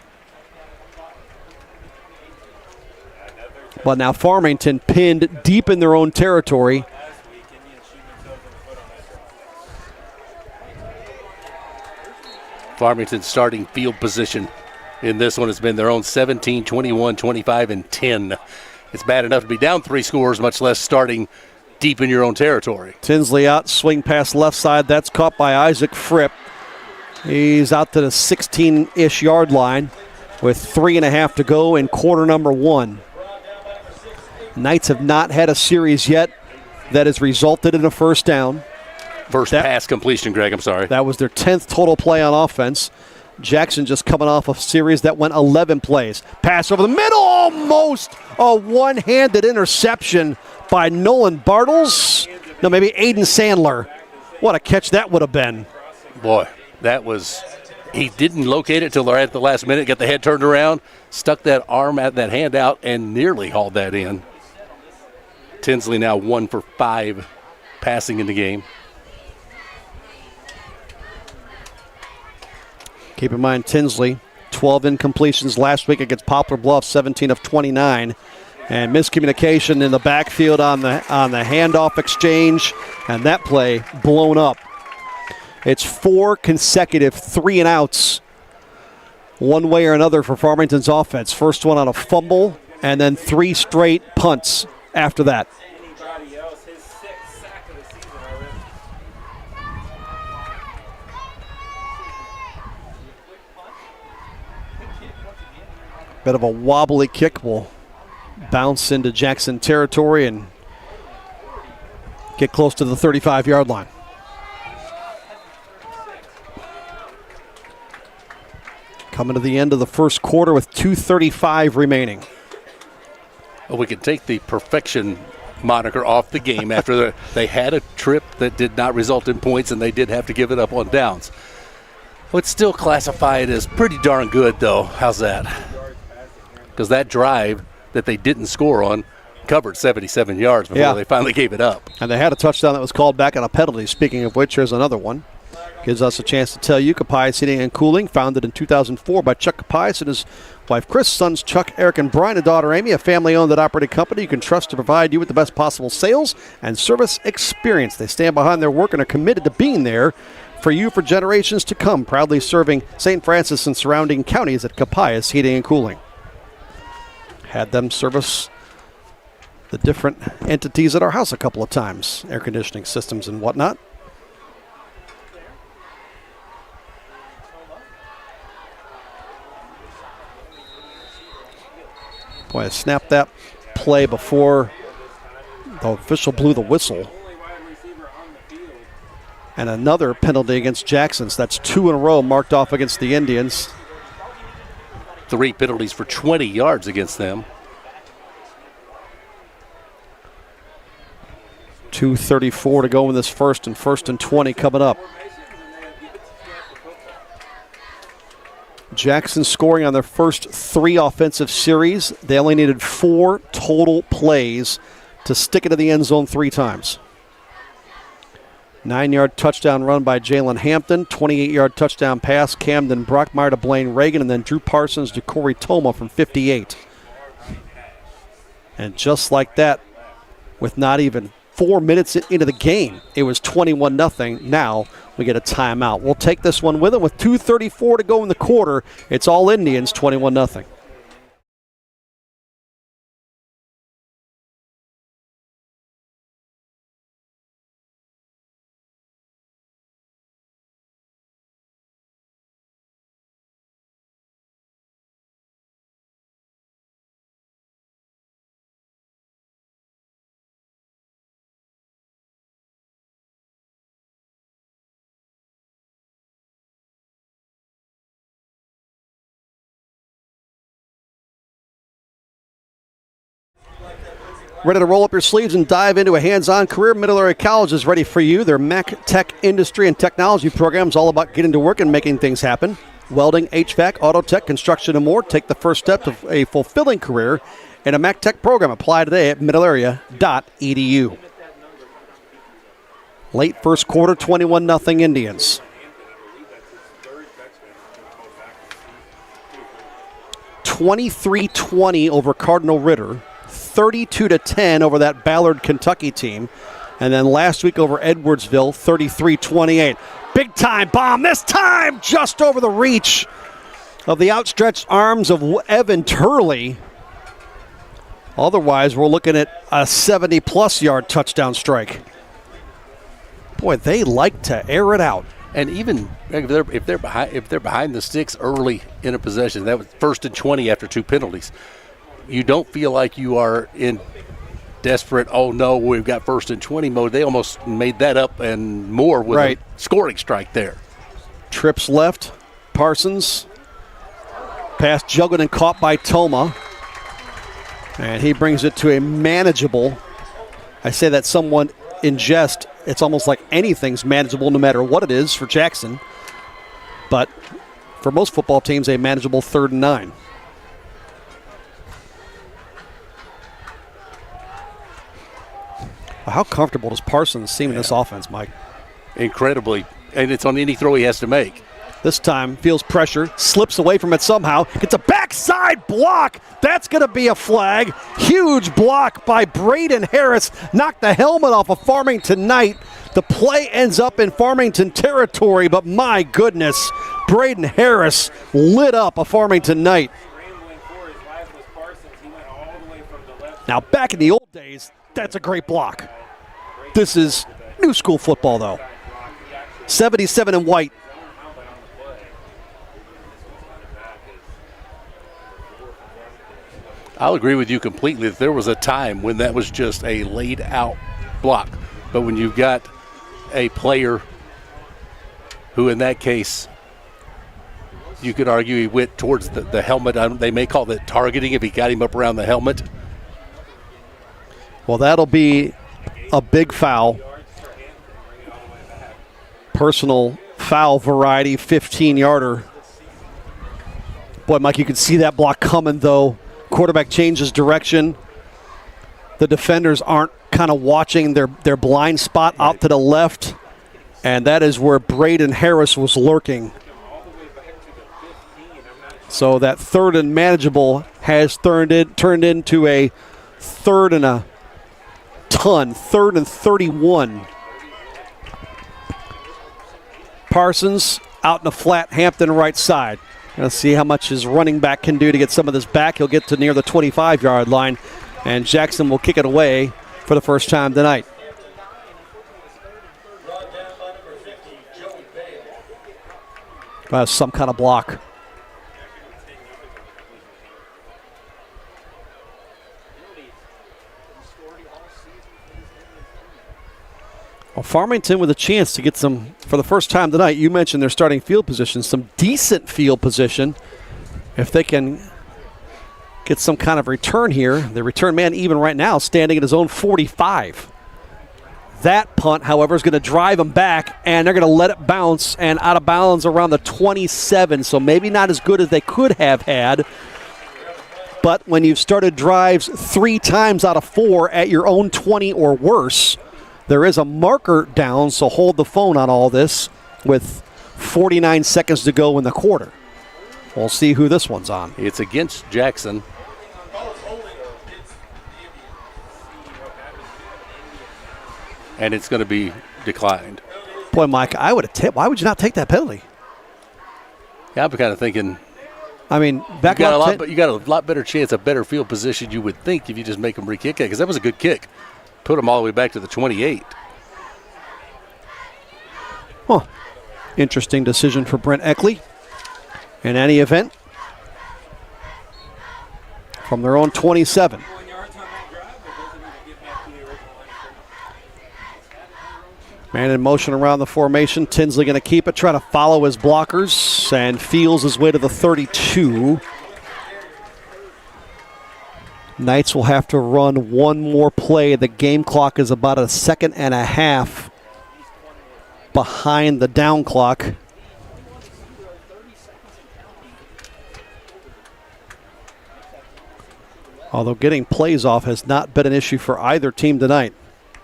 But now Farmington pinned deep in their own territory. Farmington's starting field position in this one has been their own 17, 21, 25, and 10. It's bad enough to be down 3 scores, much less starting deep in your own territory. Tinsley out, swing pass left side. That's caught by Isaac Fripp. He's out to the 16-ish yard line with 3.5 to go in quarter number 1. Knights have not had a series yet that has resulted in a first down. First pass completion, Greg, I'm sorry. That was their 10th total play on offense. Jackson just coming off a series that went 11 plays. Pass over the middle, almost a one-handed interception by Nolan Bartles. No, maybe Aiden Sandler. What a catch that would have been. Boy. That was, he didn't locate it till right at the last minute, got the head turned around, stuck that arm at that hand out, and nearly hauled that in. Tinsley now 1 for 5 passing in the game. Keep in mind, Tinsley, 12 incompletions last week against Poplar Bluff, 17 of 29. And miscommunication in the backfield on the handoff exchange, and that play blown up. It's 4 consecutive 3-and-outs, one way or another for Farmington's offense. First one on a fumble, and then 3 straight punts after that. Anybody else, his 6th sack of the season already. Bit of a wobbly kick will bounce into Jackson territory and get close to the 35-yard line. Coming to the end of the first quarter with 2:35 remaining. Well, we can take the perfection moniker off the game after they had a trip that did not result in points, and they did have to give it up on downs. Would still classify it as pretty darn good, though. How's that? Because that drive that they didn't score on covered 77 yards before they finally gave it up. And they had a touchdown that was called back on a penalty. Speaking of which, here's another one. Gives us a chance to tell you Cappias Heating and Cooling, founded in 2004 by Chuck Cappias and his wife Chris, sons Chuck, Eric, and Brian, and daughter Amy, a family-owned and operated company you can trust to provide you with the best possible sales and service experience. They stand behind their work and are committed to being there for you for generations to come, proudly serving St. Francis and surrounding counties at Cappias Heating and Cooling. Had them service the different entities at our house a couple of times, air conditioning systems and whatnot. Boy, I snapped that play before the official blew the whistle. And another penalty against Jackson. So that's 2 in a row marked off against the Indians. 3 penalties for 20 yards against them. 2:34 to go in this first and 20 coming up. Jackson scoring on their first 3 offensive series. They only needed 4 total plays to stick it to the end zone 3 times. 9-yard touchdown run by Jaylon Hampton, 28-yard touchdown pass, Camden Brockmeyer to Blaine Reagan, and then Drew Parsons to Corey Toma from 58. And just like that, with not even 4 minutes into the game, it was 21-0. Now we get a timeout. We'll take this one with them with 2:34 to go in the quarter. It's all Indians, 21-0. Ready to roll up your sleeves and dive into a hands-on career? Middle Area College is ready for you. Their Mac Tech Industry and Technology program is all about getting to work and making things happen. Welding, HVAC, auto tech, construction, and more. Take the first step to a fulfilling career in a Mac Tech program. Apply today at middlearea.edu. Late first quarter, 21-0 Indians. 23-20 over Cardinal Ritter. 32-10 over that Ballard, Kentucky team. And then last week over Edwardsville, 33-28. Big time bomb, this time just over the reach of the outstretched arms of Evan Turley. Otherwise, we're looking at a 70-plus yard touchdown strike. Boy, they like to air it out. And even if they're behind the sticks early in a possession, that was 1st and 20 after 2 penalties. You don't feel like you are in desperate, oh no, we've got 1st and 20 mode. They almost made that up and more with a scoring strike there. Trips left, Parsons. Pass juggled and caught by Toma. And he brings it to a manageable. I say that somewhat in jest. It's almost like anything's manageable no matter what it is for Jackson. But for most football teams, a manageable 3rd and 9. How comfortable does Parsons seem in this offense, Mike? Incredibly. And it's on any throw he has to make. This time feels pressure, slips away from it somehow, gets a backside block. That's going to be a flag. Huge block by Brayden Harris. Knocked the helmet off of Farmington Knight. The play ends up in Farmington territory, but my goodness, Brayden Harris lit up a Farmington Knight. Now, back in the old days, that's a great block. This is new school football, though. 77 in white. I'll agree with you completely that there was a time when that was just a laid out block. But when you've got a player who, in that case, you could argue he went towards the helmet. They may call that targeting if he got him up around the helmet. Well, that'll be a big foul. Personal foul variety, 15-yarder. Boy, Mike, you can see that block coming, though. Quarterback changes direction. The defenders aren't kind of watching their blind spot out to the left, and that is where Brayden Harris was lurking. So that third and manageable has turned into a third and a ton, 3rd and 31. Parsons out in the flat, Hampton right side. Let's see how much his running back can do to get some of this back. He'll get to near the 25-yard line, and Jackson will kick it away for the first time tonight. Some kind of block. Well, Farmington with a chance to get some, for the first time tonight, you mentioned their starting field position, some decent field position. If they can get some kind of return here, the return man even right now standing at his own 45. That punt, however, is going to drive them back, and they're going to let it bounce and out of bounds around the 27, so maybe not as good as they could have had. But when you've started drives 3 times out of 4 at your own 20 or worse, there is a marker down, so hold the phone on all this with 49 seconds to go in the quarter. We'll see who this one's on. It's against Jackson. And it's going to be declined. Boy, Mike, I would have why would you not take that penalty? Yeah, I'm kind of thinking. I mean, back you got a lot better chance, a better field position, you would think, if you just make them re-kick it, because that was a good kick. Put them all the way back to the 28. Huh. Interesting decision for Brent Eckley. In any event, from their own 27. Man in motion around the formation. Tinsley going to keep it, try to follow his blockers, and feels his way to the 32. Knights will have to run one more play. The game clock is about 1.5 seconds behind the down clock. Although getting plays off has not been an issue for either team tonight.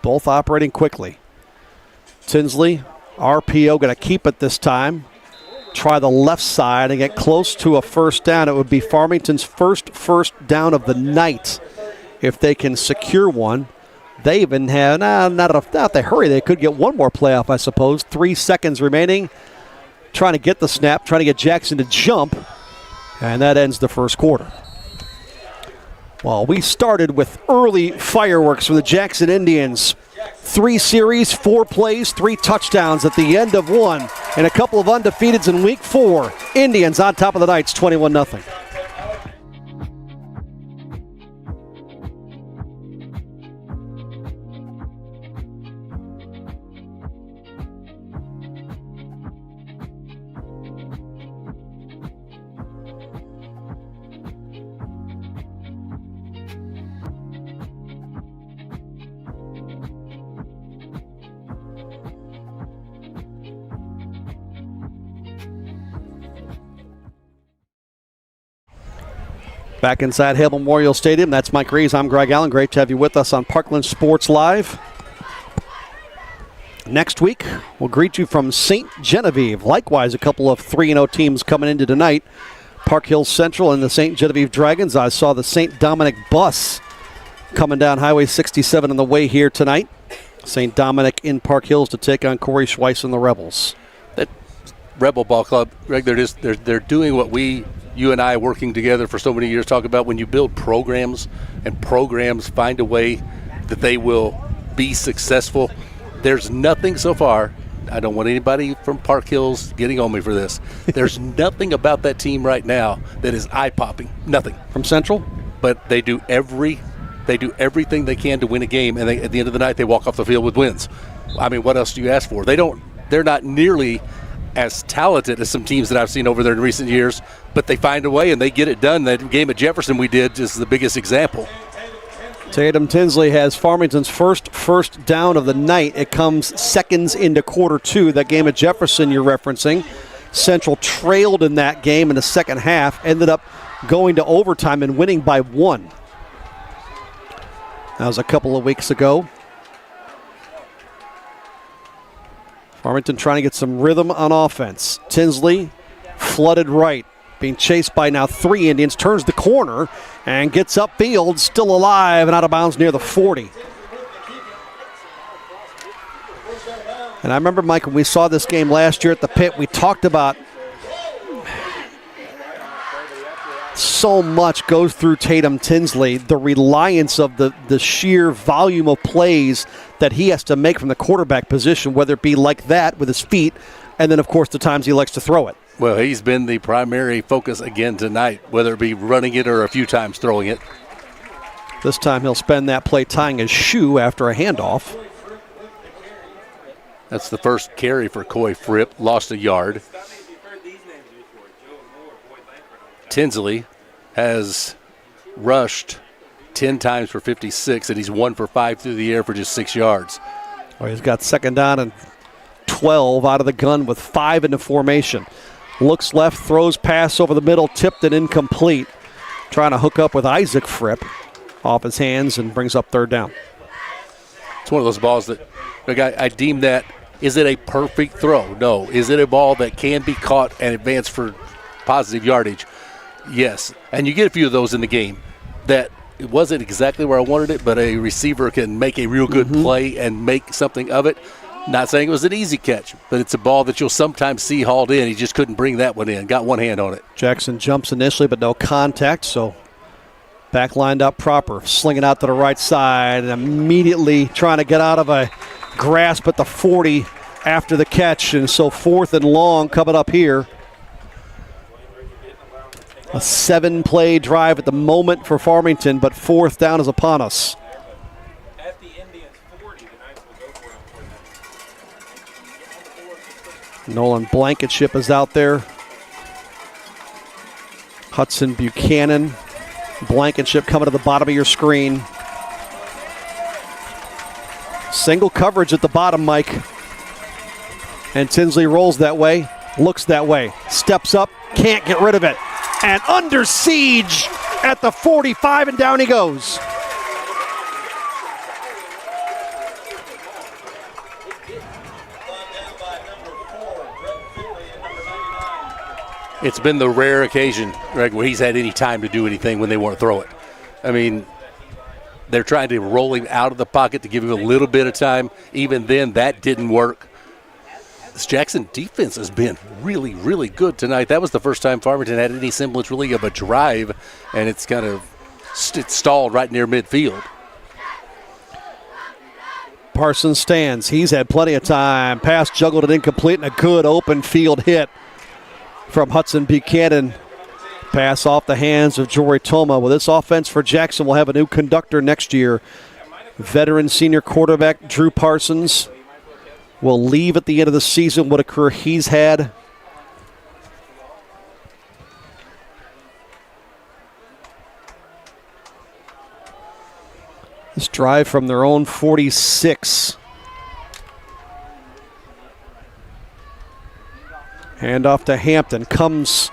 Both operating quickly. Tinsley, RPO, going to keep it this time. Try the left side and get close to a first down. It would be Farmington's first down of the night if they can secure one. They even have, not they hurry. They could get one more playoff, I suppose. 3 seconds remaining. Trying to get the snap, trying to get Jackson to jump. And that ends the first quarter. Well, we started with early fireworks from the Jackson Indians. 3 series, 4 plays, 3 touchdowns at the end of one, and a couple of undefeateds in week 4. Indians on top of the Knights, 21-0. Back inside Hale Memorial Stadium, that's Mike Reeves. I'm Greg Allen. Great to have you with us on Parkland Sports Live. Next week, we'll greet you from St. Genevieve. Likewise, a couple of 3-0 teams coming into tonight. Park Hills Central and the St. Genevieve Dragons. I saw the St. Dominic bus coming down Highway 67 on the way here tonight. St. Dominic in Park Hills to take on Corey Schweiss and the Rebels. That Rebel Ball Club, Greg, they're doing what you and I working together for so many years talk about. When you build programs and programs find a way that they will be successful, there's nothing so far. I don't want anybody from Park Hills getting on me for this. There's nothing about that team right now that is eye-popping. Nothing. From Central? But they do everything they can to win a game, and at the end of the night, they walk off the field with wins. I mean, what else do you ask for? They're not nearly as talented as some teams that I've seen over there in recent years, but they find a way and they get it done. That game at Jefferson we did is the biggest example. Tatum Tinsley has Farmington's first down of the night. It comes seconds into quarter two. That game at Jefferson you're referencing. Central trailed in that game in the second half, ended up going to overtime and winning by 1. That was a couple of weeks ago. Farmington trying to get some rhythm on offense. Tinsley flooded right, being chased by now 3 Indians, turns the corner and gets upfield, still alive and out of bounds near the 40. And I remember, Mike, when we saw this game last year at the pit, we talked about so much goes through Tatum Tinsley, the reliance of the sheer volume of plays that he has to make from the quarterback position, whether it be like that with his feet, and then, of course, the times he likes to throw it. Well, he's been the primary focus again tonight, whether it be running it or a few times throwing it. This time he'll spend that play tying his shoe after a handoff. That's the first carry for Coy Fripp, lost a yard. Tinsley has rushed 10 times for 56, and he's 1 for 5 through the air for just 6 yards. Well, he's got second down and 12 out of the gun with 5 into formation. Looks left, throws pass over the middle, tipped and incomplete. Trying to hook up with Isaac Fripp off his hands and brings up third down. It's one of those balls that I deem that, is it a perfect throw? No. Is it a ball that can be caught and advanced for positive yardage? Yes. And you get a few of those in the game that it wasn't exactly where I wanted it, but a receiver can make a real good play and make something of it. Not saying it was an easy catch, but it's a ball that you'll sometimes see hauled in. He just couldn't bring that one in. Got one hand on it. Jackson jumps initially, but no contact, so back lined up proper. Slinging out to the right side and immediately trying to get out of a grasp at the 40 after the catch. And so 4th and long coming up here. A 7-play drive at the moment for Farmington, but 4th down is upon us. At the Indians 40, the Knights will go for it. Nolan Blankenship is out there. Hudson Buchanan. Blankenship coming to the bottom of your screen. Single coverage at the bottom, Mike. And Tinsley rolls that way, looks that way, steps up, can't get rid of it. And under siege at the 45, and down he goes. It's been the rare occasion, Greg, where he's had any time to do anything when they want to throw it. I mean, they're trying to roll him out of the pocket to give him a little bit of time. Even then, that didn't work. This Jackson defense has been really, really good tonight. That was the first time Farmington had any semblance really of a drive, and it's kind of stalled right near midfield. Parsons stands. He's had plenty of time. Pass juggled and incomplete, and a good open field hit from Hudson Buchanan. Pass off the hands of Jory Toma. Well, this offense for Jackson will have a new conductor next year. Veteran senior quarterback Drew Parsons will leave at the end of the season. What a career he's had. This drive from their own 46. Hand off to Hampton. Comes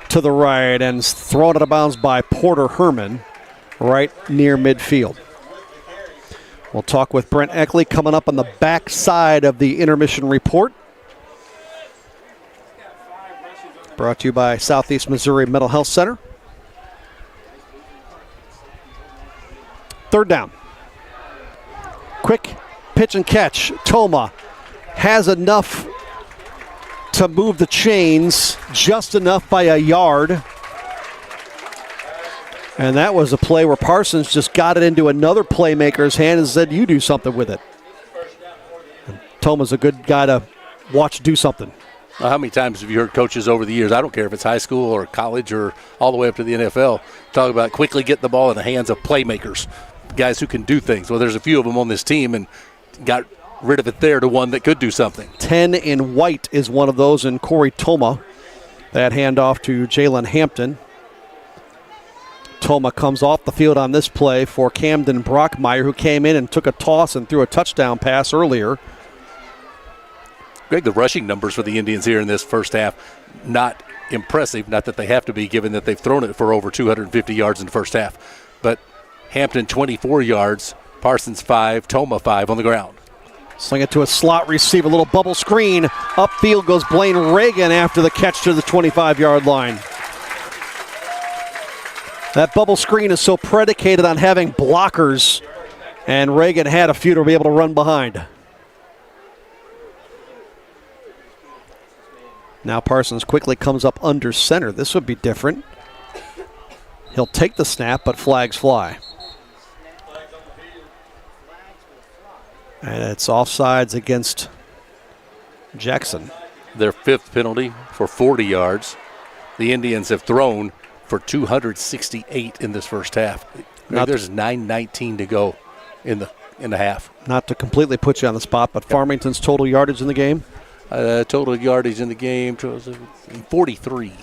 to the right and thrown out of bounds by Porter Herman right near midfield. We'll talk with Brent Eckley coming up on the back side of the intermission report. Brought to you by Southeast Missouri Mental Health Center. Third down. Quick pitch and catch. Toma has enough to move the chains, just enough by a yard. And that was a play where Parsons just got it into another playmaker's hand and said, you do something with it. And Toma's a good guy to watch do something. Now, how many times have you heard coaches over the years, I don't care if it's high school or college or all the way up to the NFL, talk about quickly getting the ball in the hands of playmakers, guys who can do things. Well, there's a few of them on this team and got rid of it there to one that could do something. 10 in white is one of those in Corey Toma. That handoff to Jaylon Hampton. Toma comes off the field on this play for Camden Brockmeyer, who came in and took a toss and threw a touchdown pass earlier. Greg, the rushing numbers for the Indians here in this first half, not impressive. Not that they have to be, given that they've thrown it for over 250 yards in the first half. But Hampton 24 yards, Parsons 5, Toma 5 on the ground. Sling it to a slot receiver, a little bubble screen. Upfield goes Blaine Reagan after the catch to the 25-yard line. That bubble screen is so predicated on having blockers, and Reagan had a few to be able to run behind. Now Parsons quickly comes up under center. This would be different. He'll take the snap, but flags fly. And it's offsides against Jackson. Their fifth penalty for 40 yards. The Indians have thrown for 268 in this first half. There's 9:19 to go in the half. Not to completely put you on the spot, but Farmington's total yardage in the game? Total yardage in the game, 43.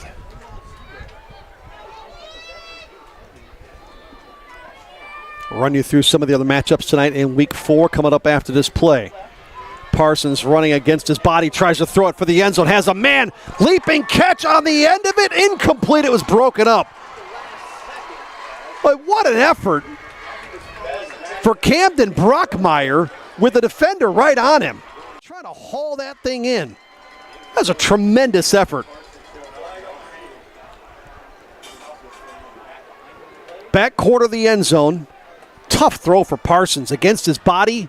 Run you through some of the other matchups tonight in week 4 coming up after this play. Parsons running against his body, tries to throw it for the end zone, has a man, leaping catch on the end of it, incomplete, it was broken up. But what an effort for Camden Brockmeyer with the defender right on him. Trying to haul that thing in. That's a tremendous effort. Back quarter of the end zone. Tough throw for Parsons against his body.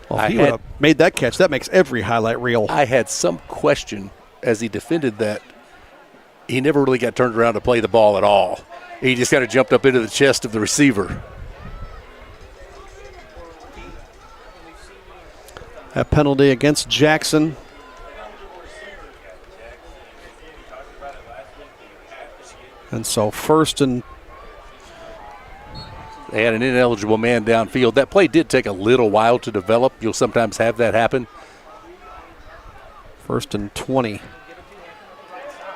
Well, if he would have made that catch, that makes every highlight reel. I had some question as he defended that. He never really got turned around to play the ball at all. He just kind of jumped up into the chest of the receiver. That penalty against Jackson. And so first and... They had an ineligible man downfield. That play did take a little while to develop. You'll sometimes have that happen. First and 20.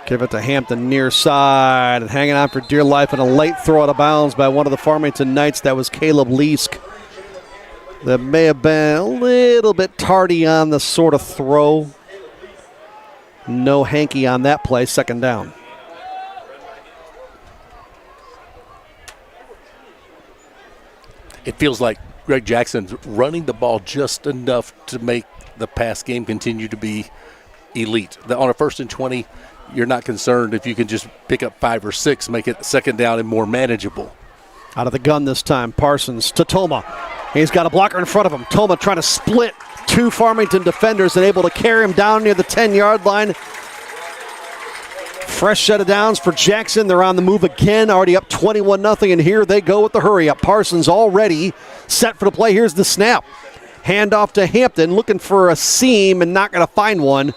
Give it to Hampton near side and hanging on for dear life, and a late throw out of bounds by one of the Farmington Knights. That was Caleb Leask. That may have been a little bit tardy on the sort of throw. No hanky on that play, second down. It feels like Greg Jackson's running the ball just enough to make the pass game continue to be elite. On a first and 20, you're not concerned if you can just pick up 5 or 6, make it second down and more manageable. Out of the gun this time, Parsons to Toma. He's got a blocker in front of him. Toma trying to split 2 Farmington defenders and able to carry him down near the 10-yard line. Fresh set of downs for Jackson. They're on the move again, already up 21-0, and here they go with the hurry-up. Parsons already set for the play. Here's the snap. Handoff to Hampton, looking for a seam and not going to find one,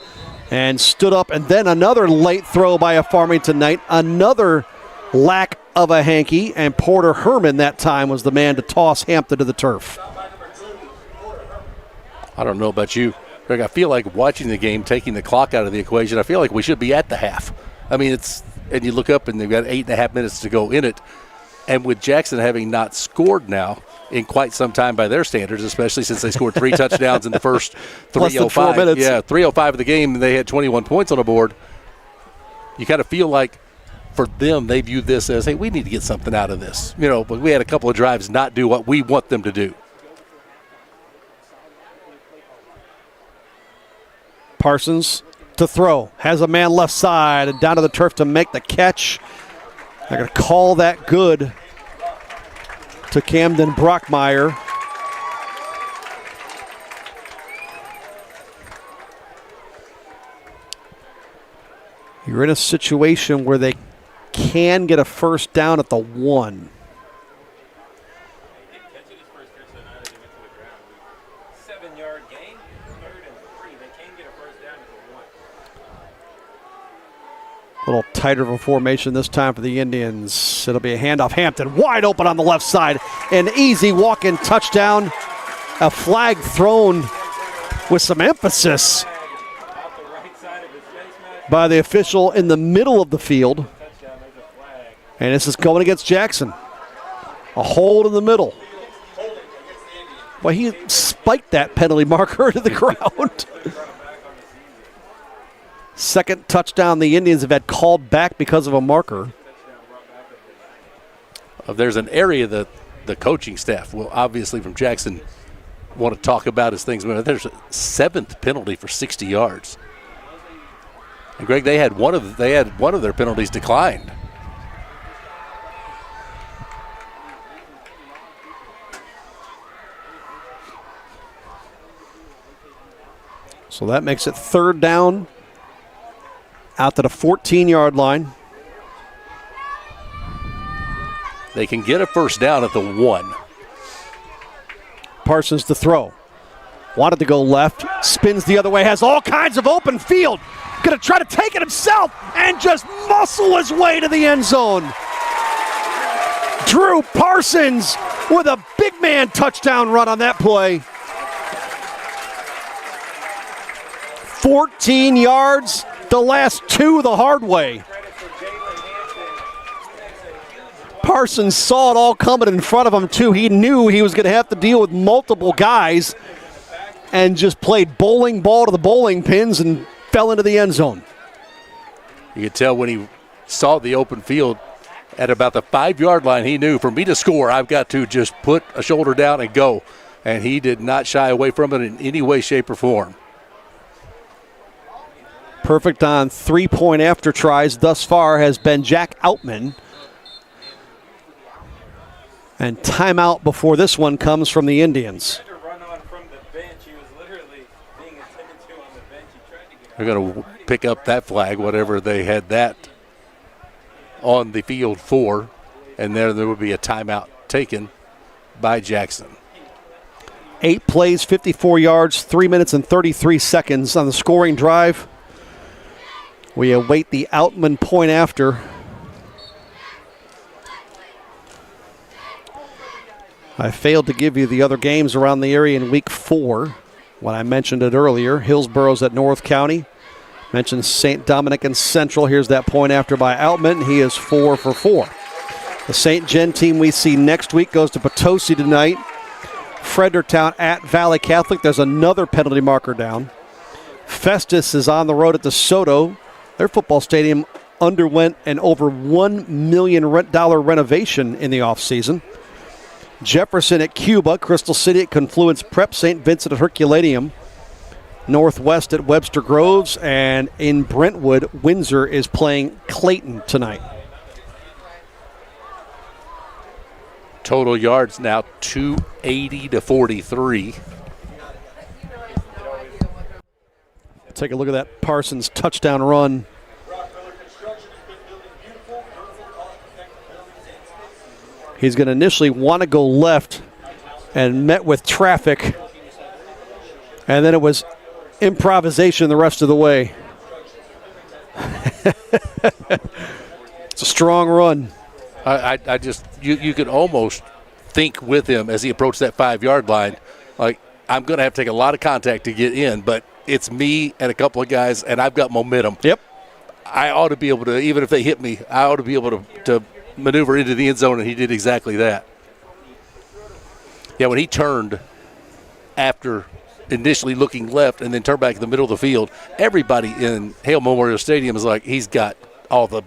and stood up. And then another late throw by a Farmington Knight. Another lack of a hanky, and Porter Herman that time was the man to toss Hampton to the turf. I don't know about you, Greg. I feel like watching the game, taking the clock out of the equation, I feel like we should be at the half. I mean, and you look up and they've got 8.5 minutes to go in it. And with Jackson having not scored now in quite some time by their standards, especially since they scored 3 touchdowns in the first 3:05 minutes. Yeah, 3:05 of the game, and they had 21 points on the board. You kind of feel like for them, they view this as, hey, we need to get something out of this. But we had a couple of drives not do what we want them to do. Parsons to throw. Has a man left side and down to the turf to make the catch. They're going to call that good to Camden Brockmeyer. You're in a situation where they can get a first down at the 1. Catching his first catch of the night as he went to the ground. 7-yard gain, 3rd and 3. They can get a first down at the 1. A little tighter of a formation this time for the Indians. It'll be a handoff. Hampton wide open on the left side. An easy walk-in touchdown. A flag thrown with some emphasis by the official in the middle of the field. And this is going against Jackson. A hold in the middle. Well, he spiked that penalty marker to the ground. Second touchdown the Indians have had called back because of a marker. There's an area that the coaching staff will obviously from Jackson want to talk about as things move. There's a 7th penalty for 60 yards. And Greg, they had one of their penalties declined. So that makes it 3rd down out to the 14-yard line. They can get a first down at the 1. Parsons to throw. Wanted to go left. Spins the other way. Has all kinds of open field. Going to try to take it himself and just muscle his way to the end zone. Drew Parsons with a big man touchdown run on that play. 14 yards. The last 2 the hard way. Parsons saw it all coming in front of him, too. He knew he was going to have to deal with multiple guys and just played bowling ball to the bowling pins and fell into the end zone. You could tell when he saw the open field at about the 5-yard line, he knew for me to score, I've got to just put a shoulder down and go. And he did not shy away from it in any way, shape, or form. Perfect on 3-point after tries thus far has been Jack Outman. And timeout before this one comes from the Indians. They're going to pick up that flag, whatever they had that on the field for, and there will be a timeout taken by Jackson. 8 plays, 54 yards, 3 minutes and 33 seconds on the scoring drive. We await the Outman point after. I failed to give you the other games around the area in week 4 when I mentioned it earlier. Hillsboro's at North County. Mentioned St. Dominic and Central. Here's that point after by Outman. He is 4 for 4. The St. Gen team we see next week goes to Potosi tonight. Fredericktown at Valley Catholic. There's another penalty marker down. Festus is on the road at DeSoto. Their football stadium underwent an over $1 million renovation in the offseason. Jefferson at Cuba, Crystal City at Confluence Prep, St. Vincent at Herculaneum, Northwest at Webster Groves, and in Brentwood, Windsor is playing Clayton tonight. Total yards now 280 to 43. Take a look at that Parsons touchdown run. He's going to initially want to go left and met with traffic. And then it was improvisation the rest of the way. It's a strong run. I just, you could almost think with him as he approached that 5-yard line, like, I'm going to have to take a lot of contact to get in, but it's me and a couple of guys, and I've got momentum. Yep. I ought to be able to, even if they hit me, I ought to be able to maneuver into the end zone, and he did exactly that. Yeah, when he turned after initially looking left and then turned back in the middle of the field, everybody in Hale Memorial Stadium is like, he's got all the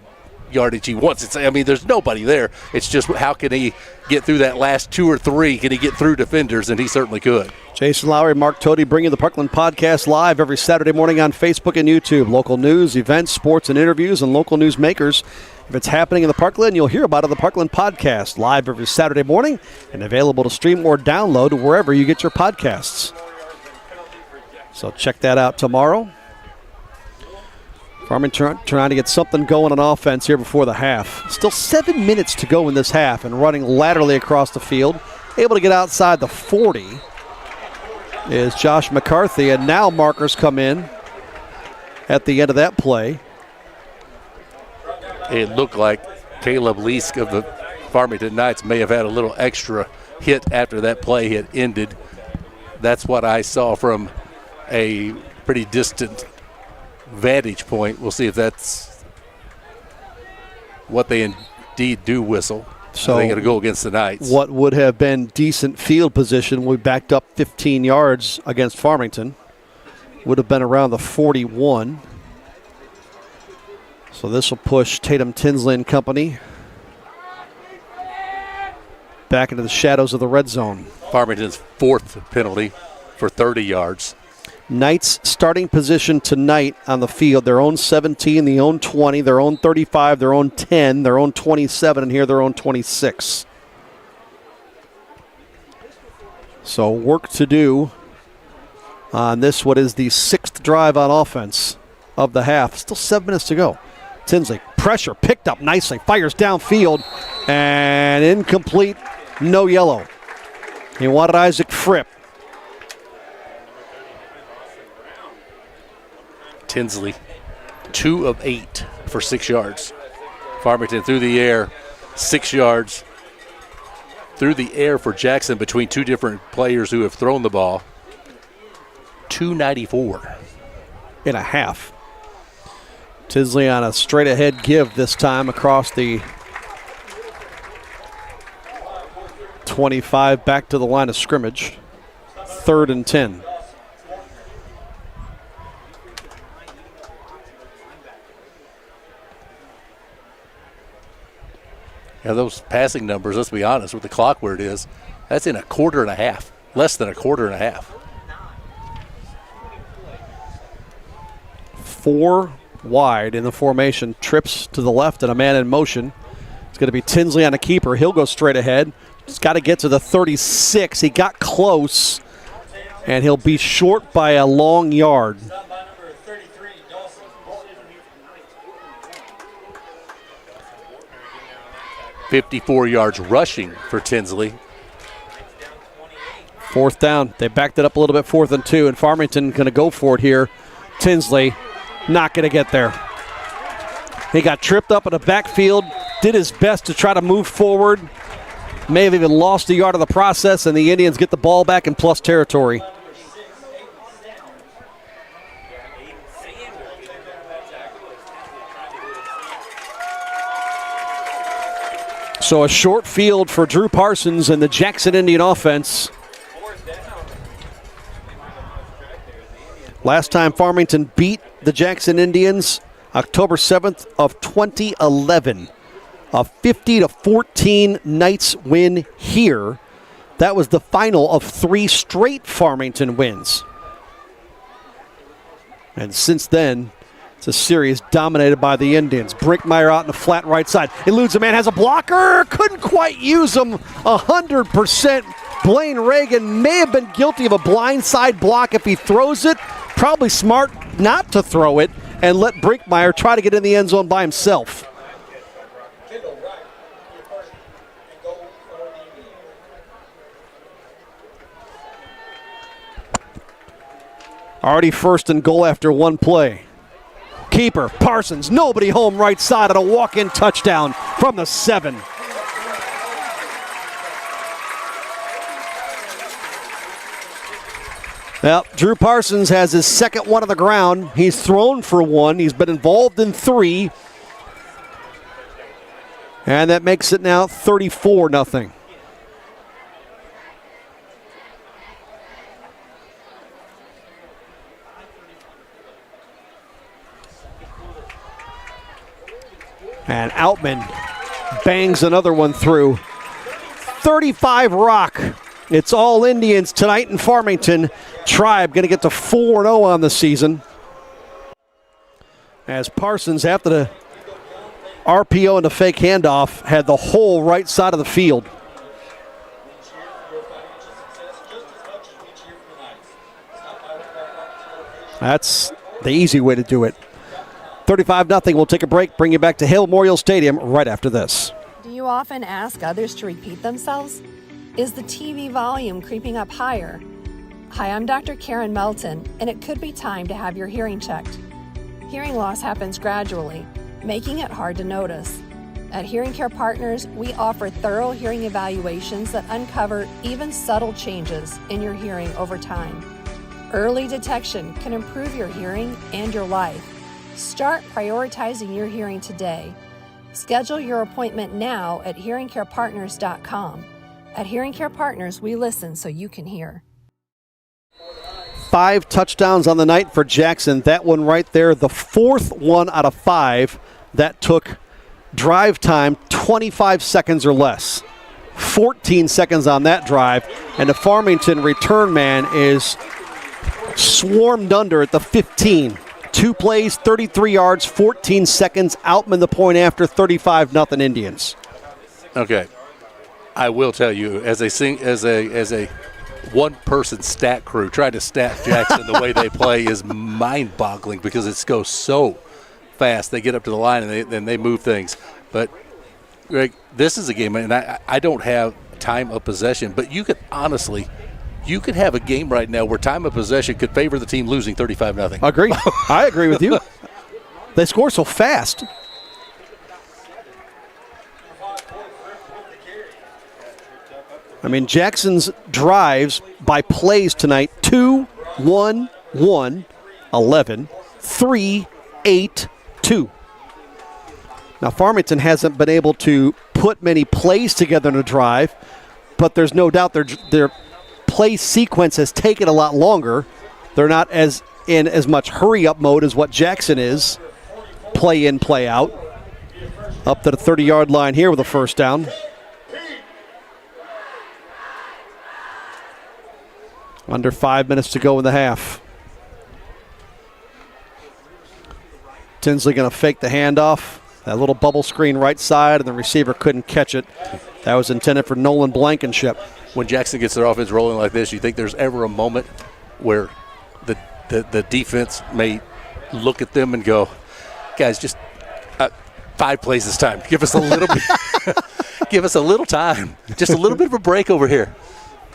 yardage he wants. I mean, there's nobody there. It's just how can he get through that last 2 or 3? Can he get through defenders? And he certainly could. Jason Lowry, Mark Toady bringing the Parkland Podcast live every Saturday morning on Facebook and YouTube. Local news, events, sports, and interviews, and local news makers. If it's happening in the Parkland, you'll hear about it on the Parkland Podcast, live every Saturday morning and available to stream or download wherever you get your podcasts. So check that out tomorrow. Farmington trying to get something going on offense here before the half. Still 7 minutes to go in this half and running laterally across the field. Able to get outside the 40 is Josh McCarthy, and now markers come in at the end of that play. It looked like Caleb Leask of the Farmington Knights may have had a little extra hit after that play had ended. That's what I saw from a pretty distant vantage point. We'll see if that's what they indeed do whistle. So they're going to go against the Knights. What would have been decent field position, we backed up 15 yards against Farmington, would have been around the 41. So this will push Tatum Tinsley and company back into the shadows of the red zone. Farmington's 4th penalty for 30 yards. Knights starting position tonight on the field, their own 17, their own 20, their own 35, their own 10, their own 27, and here their own 26. So work to do on this, what is the 6th drive on offense of the half. Still 7 minutes to go. Tinsley, pressure, picked up nicely, fires downfield, and incomplete, no yellow. He wanted Isaac Fripp. Tinsley, 2 of 8 for 6 yards. Farmington through the air, 6 yards. Through the air for Jackson between 2 different players who have thrown the ball. 294. In a half. Tinsley on a straight ahead give this time across the 25 back to the line of scrimmage. 3rd and 10. Yeah, those passing numbers, let's be honest, with the clock where it is, that's in a quarter and a half. Less than a quarter and a half. 4 wide in the formation. Trips to the left and a man in motion. It's going to be Tinsley on a keeper. He'll go straight ahead. He's got to get to the 36. He got close, and he'll be short by a long yard. $54 yards rushing for Tinsley. 4th down. They backed it up a little bit, 4th and 2, and Farmington going to go for it here. Tinsley not going to get there. He got tripped up in the backfield, did his best to try to move forward. May have even lost a yard of the process, and the Indians get the ball back in plus territory. So a short field for Drew Parsons and the Jackson Indian offense. Last time Farmington beat the Jackson Indians, October 7th of 2011. A 50-14 Knights win here. That was the final of 3 straight Farmington wins. And since then, it's a series dominated by the Indians. Brinkmeyer out in the flat right side. Eludes a man, has a blocker. Couldn't quite use him 100%. Blaine Reagan may have been guilty of a blindside block if he throws it. Probably smart not to throw it and let Brinkmeyer try to get in the end zone by himself. Already 1st and goal after 1 play. Keeper, Parsons, nobody home right side on a walk-in touchdown from the 7. Well, Drew Parsons has his 2nd one on the ground. He's thrown for 1. He's been involved in 3. And that makes it now 34-0. And Outman bangs another one through. 35 Rock. It's all Indians tonight in Farmington. Tribe going to get to 4-0 on the season. As Parsons, after the RPO and the fake handoff, had the whole right side of the field. That's the easy way to do it. 35-0. We'll take a break, bring you back to Hale Memorial Stadium right after this. Do you often ask others to repeat themselves? Is the TV volume creeping up higher? Hi, I'm Dr. Karen Melton, and it could be time to have your hearing checked. Hearing loss happens gradually, making it hard to notice. At Hearing Care Partners, we offer thorough hearing evaluations that uncover even subtle changes in your hearing over time. Early detection can improve your hearing and your life. Start prioritizing your hearing today. Schedule your appointment now at hearingcarepartners.com. At Hearing Care Partners, we listen so you can hear. 5 touchdowns on the night for Jackson. That one right there, the 4th one out of 5 that took drive time 25 seconds or less. 14 seconds on that drive, and the Farmington return man is swarmed under at the 15. 2 plays, 33 yards, 14 seconds. Outman the point after, 35-0 Indians. Okay, I will tell you, as a one-person stat crew, trying to stat Jackson the way they play is mind-boggling because it goes so fast. They get up to the line and then they move things. But Greg, this is a game, and I don't have time of possession, but you could honestly. You could have a game right now where time of possession could favor the team losing 35-0. Agreed. I agree with you. They score so fast. I mean, Jackson's drives by plays tonight, 2, 1, 1, 11, 3, 8, 2. Now, Farmington hasn't been able to put many plays together in a drive, but there's no doubt their play sequence has taken a lot longer. They're not in as much hurry-up mode as what Jackson is. Play in, play out. Up to the 30-yard line here with a first down. Under 5 minutes to go in the half. Tinsley going to fake the handoff. That little bubble screen right side, and the receiver couldn't catch it. That was intended for Nolan Blankenship. When Jackson gets their offense rolling like this, you think there's ever a moment where the defense may look at them and go, guys, just 5 plays this time. Give us a little bit. Give us a little time. Just a little bit of a break over here.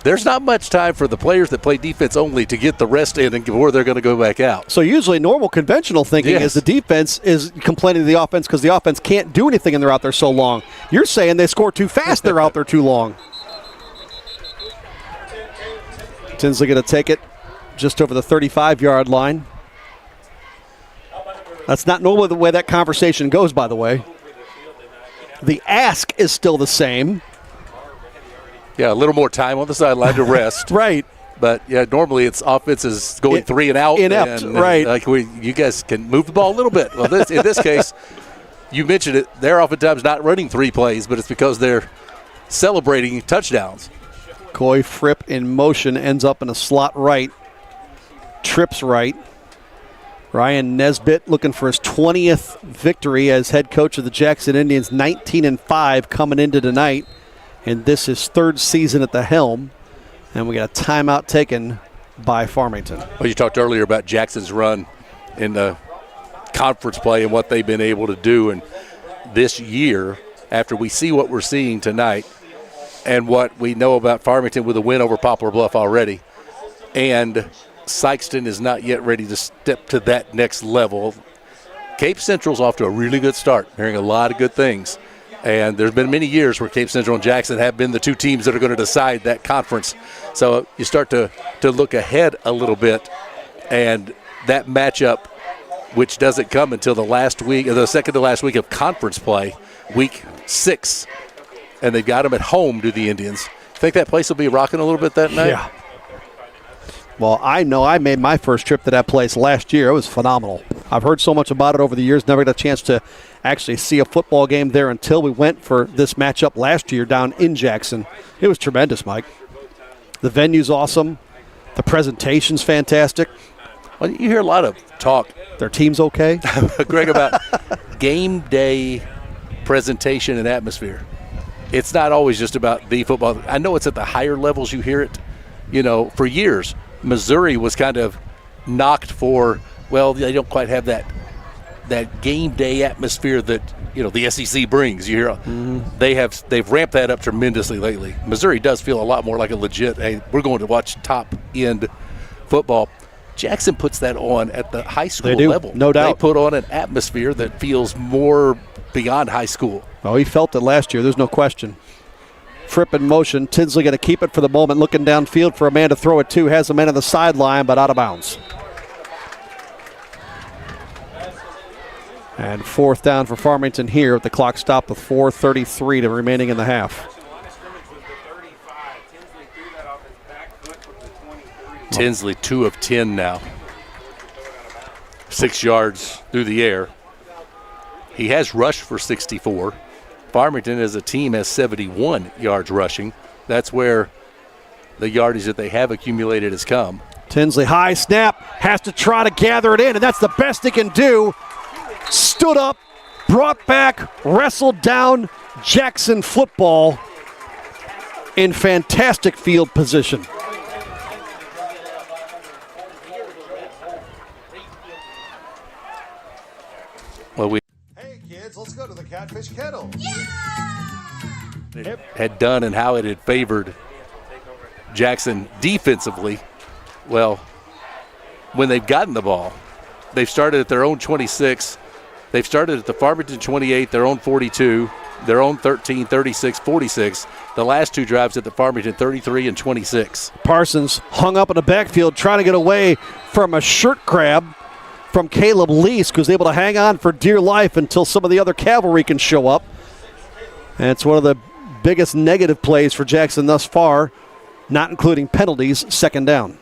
There's not much time for the players that play defense only to get the rest in and before they're going to go back out. So usually normal conventional thinking is the defense is complaining to the offense because the offense can't do anything and they're out there so long. You're saying they score too fast, they're out there too long. Tinsley going to take it just over the 35-yard line. That's not normally the way that conversation goes, by the way. The ask is still the same. Yeah, a little more time on the sideline to rest. Right. But, yeah, normally it's offenses going 3 and out. Inept, right. Like you guys can move the ball a little bit. Well, in this case, you mentioned it, they're oftentimes not running 3 plays, but it's because they're celebrating touchdowns. Coy Fripp in motion ends up in a slot right. Trips right. Ryan Nesbitt looking for his 20th victory as head coach of the Jackson Indians, 19-5 coming into tonight. And this is 3rd season at the helm. And we got a timeout taken by Farmington. Well, you talked earlier about Jackson's run in the conference play and what they've been able to do. And this year, after we see what we're seeing tonight and what we know about Farmington with a win over Poplar Bluff already, and Sykeston is not yet ready to step to that next level. Cape Central's off to a really good start, hearing a lot of good things. And there's been many years where Cape Central and Jackson have been the 2 teams that are going to decide that conference. So you start to look ahead a little bit. And that matchup, which doesn't come until the last week, or the second to last week of conference play, week 6. And they've got them at home to the Indians. Think that place will be rocking a little bit that night? Yeah. Well, I know I made my first trip to that place last year. It was phenomenal. I've heard so much about it over the years, never got a chance to actually see a football game there until we went for this matchup last year down in Jackson. It was tremendous, Mike. The venue's awesome. The presentation's fantastic. Well, you hear a lot of talk. Their team's okay. Greg, about game day presentation and atmosphere. It's not always just about the football. I know it's at the higher levels you hear it. You know, for years, Missouri was kind of knocked for, well, they don't quite have that game day atmosphere that, you know, the SEC brings. You hear they've ramped that up tremendously lately. Missouri does feel a lot more like a legit, hey, we're going to watch top end football. Jackson puts that on at the high school level. No doubt. They put on an atmosphere that feels more beyond high school. Oh, he felt it last year. There's no question. Fripp in motion. Tinsley going to keep it for the moment, looking downfield for a man to throw it to. Has a man on the sideline, but out of bounds. And fourth down for Farmington here with the clock stopped with 4:33 to remaining in the half. Tinsley 2 of 10 now. 6 yards through the air. He has rushed for 64. Farmington as a team has 71 yards rushing. That's where the yardage that they have accumulated has come. Tinsley, high snap, has to try to gather it in, and that's the best he can do. Stood up, brought back, wrestled down Jackson football in fantastic field position. Well, Hey kids, let's go to the Catfish Kettle. it had done and how it had favored Jackson defensively. Well, when they've gotten the ball, they've started at their own 26. They've started at the Farmington 28, their own 42, their own 13, 36, 46. The last 2 drives at the Farmington 33 and 26. Parsons hung up in the backfield trying to get away from a shirt grab from Caleb Leask, who's able to hang on for dear life until some of the other cavalry can show up. And it's one of the biggest negative plays for Jackson thus far, not including penalties, second down.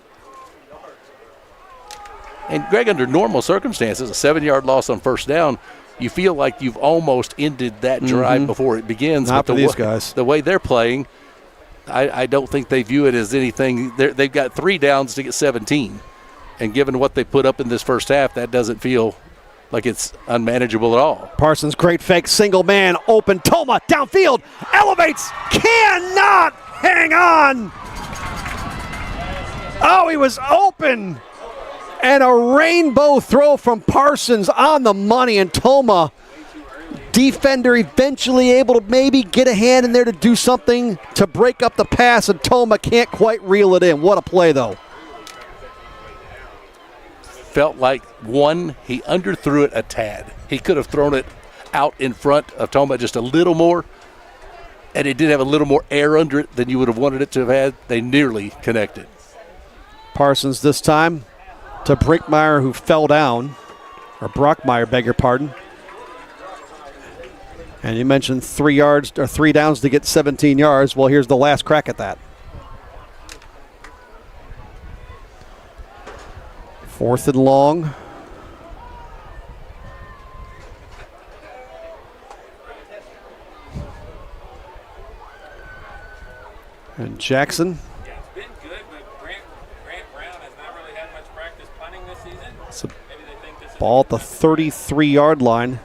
And Greg, under normal circumstances, a 7-yard loss on first down, you feel like you've almost ended that drive before it begins. Not for these guys. The way they're playing, I don't think they view it as anything. They've got 3 downs to get 17. And given what they put up in this first half, that doesn't feel like it's unmanageable at all. Parsons, great fake, single man, open. Toma, downfield, elevates, cannot hang on. Oh, he was open. And a rainbow throw from Parsons on the money, and Toma, defender eventually able to maybe get a hand in there to do something to break up the pass, and Toma can't quite reel it in. What a play, though. Felt like, one, he underthrew it a tad. He could have thrown it out in front of Toma just a little more, and it did have a little more air under it than you would have wanted it to have had. They nearly connected. Parsons this time to Brinkmeyer, who fell down, or Brockmeyer, beg your pardon. And you mentioned 3 downs to get 17 yards. Well, here's the last crack at that. 4th and long. And Jackson. Yeah, it's been good, but Grant Brown has not really had much practice punting this season. It's a Maybe they think this is ball at the 33-yard line.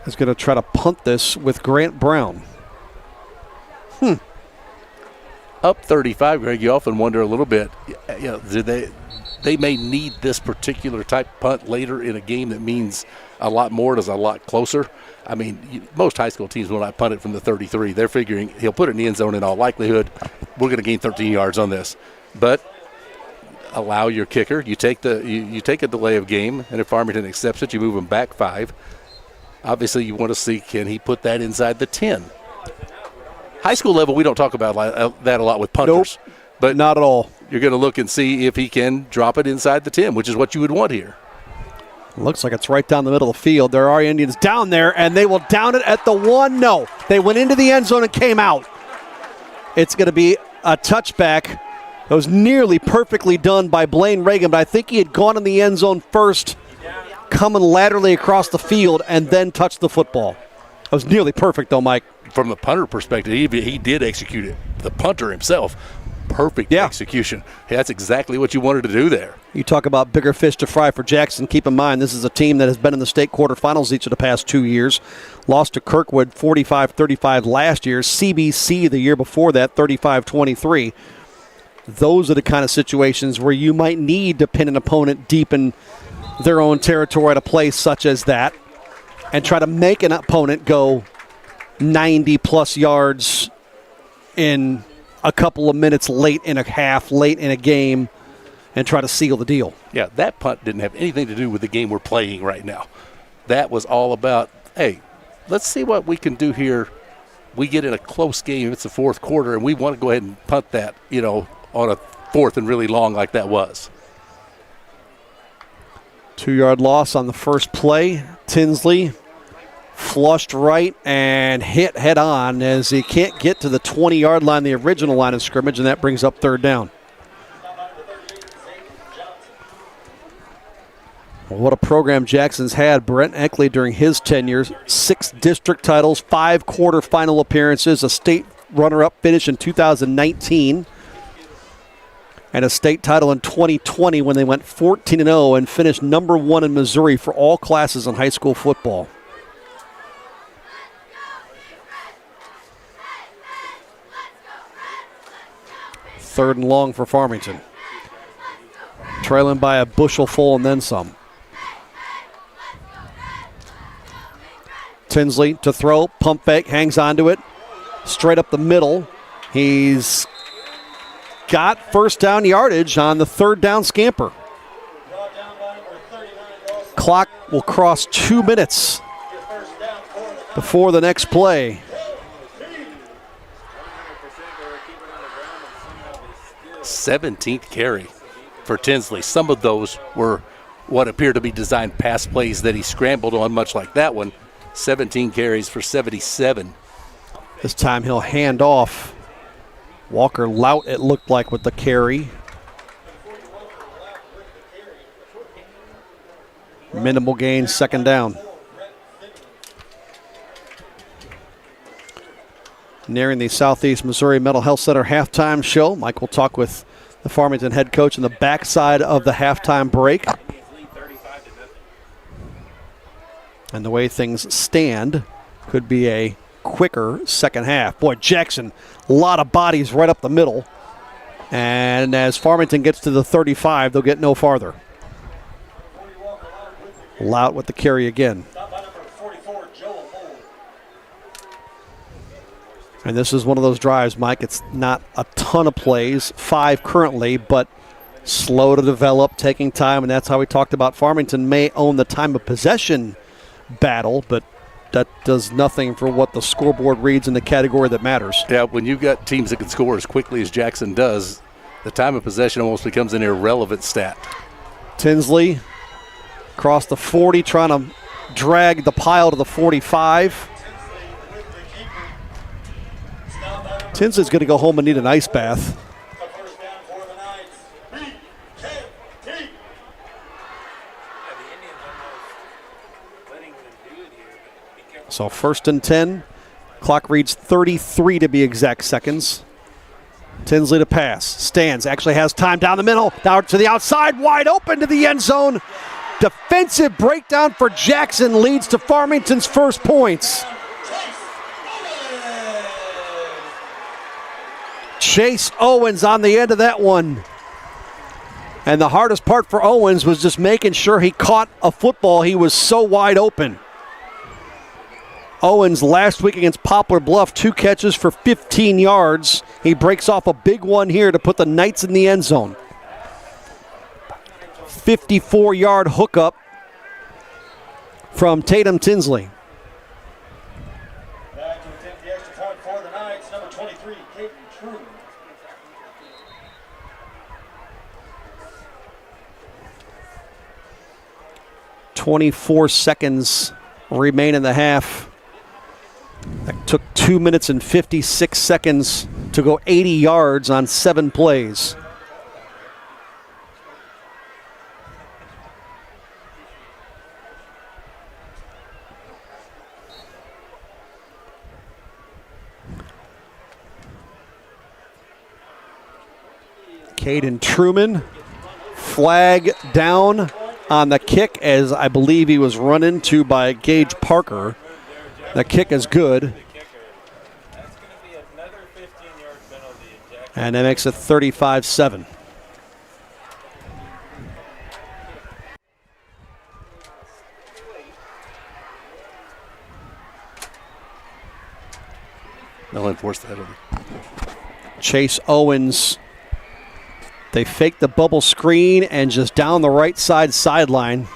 Is going to try to punt this with Grant Brown. Up 35, Greg, you often wonder a little bit, you know, they may need this particular type punt later in a game that means a lot more, does a lot closer. I mean, most high school teams will not punt it from the 33. They're figuring he'll put it in the end zone in all likelihood. We're going to gain 13 yards on this. But allow your kicker. You take you take a delay of game, and if Farmington accepts it, you move him back 5. Obviously, you want to see, can he put that inside the 10? High school level, we don't talk about that a lot with punters. Nope, but not at all. You're going to look and see if he can drop it inside the 10, which is what you would want here. Looks like it's right down the middle of the field. There are Indians down there, and they will down it at the 1. No, they went into the end zone and came out. It's going to be a touchback. That was nearly perfectly done by Blaine Reagan, but I think he had gone in the end zone first. coming laterally across the field and then touched the football. It was nearly perfect, though, Mike. From the punter perspective, he did execute it. The punter himself, perfect execution. Hey, that's exactly what you wanted to do there. You talk about bigger fish to fry for Jackson. Keep in mind, this is a team that has been in the state quarterfinals each of the past 2 years. Lost to Kirkwood 45-35 last year. CBC the year before that, 35-23. Those are the kind of situations where you might need to pin an opponent deep in their own territory at a place such as that and try to make an opponent go 90-plus yards in a couple of minutes late in a half, late in a game, and try to seal the deal. Yeah, that punt didn't have anything to do with the game we're playing right now. That was all about, hey, let's see what we can do here. We get in a close game. It's the fourth quarter, and we want to go ahead and punt that, on a fourth and really long like that was. 2-yard loss on the first play. Tinsley flushed right and hit head on as he can't get to the 20-yard line, the original line of scrimmage, and that brings up third down. Well, what a program Jackson's had. Brent Eckley during his tenure, 6 district titles, 5 quarterfinal appearances, a state runner-up finish in 2019, and a state title in 2020 when they went 14-0 and finished number 1 in Missouri for all classes in high school football. Third and long for Farmington. Trailing by a bushel full and then some. Tinsley to throw, pump fake, hangs onto it. Straight up the middle. He's got first down yardage on the third down scamper. Clock will cross 2 minutes before the next play. 17th carry for Tinsley. Some of those were what appear to be designed pass plays that he scrambled on, much like that one. 17 carries for 77. This time he'll hand off. Walker Lout, it looked like, with the carry. Minimal gain, second down. Nearing the Southeast Missouri Mental Health Center halftime show. Mike will talk with the Farmington head coach on the backside of the halftime break. And the way things stand, could be a quicker second half. Boy, Jackson, a lot of bodies right up the middle. And as Farmington gets to the 35, they'll get no farther. Lout with the carry again. And this is one of those drives, Mike. It's not a ton of plays, 5 currently, but slow to develop, taking time, and that's how we talked about Farmington may own the time of possession battle, but that does nothing for what the scoreboard reads in the category that matters. Yeah, when you've got teams that can score as quickly as Jackson does, the time of possession almost becomes an irrelevant stat. Tinsley across the 40, trying to drag the pile to the 45. Tinsley's going to go home and need an ice bath. So 1st and 10. Clock reads 33 to be exact seconds. Tinsley to pass. Stands, actually has time down the middle. Down to the outside, wide open to the end zone. Defensive breakdown for Jackson leads to Farmington's first points. Chase Owens on the end of that one. And the hardest part for Owens was just making sure he caught a football. He was so wide open. Owens last week against Poplar Bluff, 2 catches for 15 yards. He breaks off a big one here to put the Knights in the end zone. 54-yard hookup from Tatum Tinsley. Back to attempt the extra point for the Knights, number 23, Caden True. 24 seconds remain in the half. That took 2 minutes and 56 seconds to go 80 yards on 7 plays. Caden Truman, flag down on the kick, as I believe he was run into by Gage Parker. The kick is good. And that makes it 35-7. They'll enforce that. Chase Owens, they fake the bubble screen and just down the right side sideline.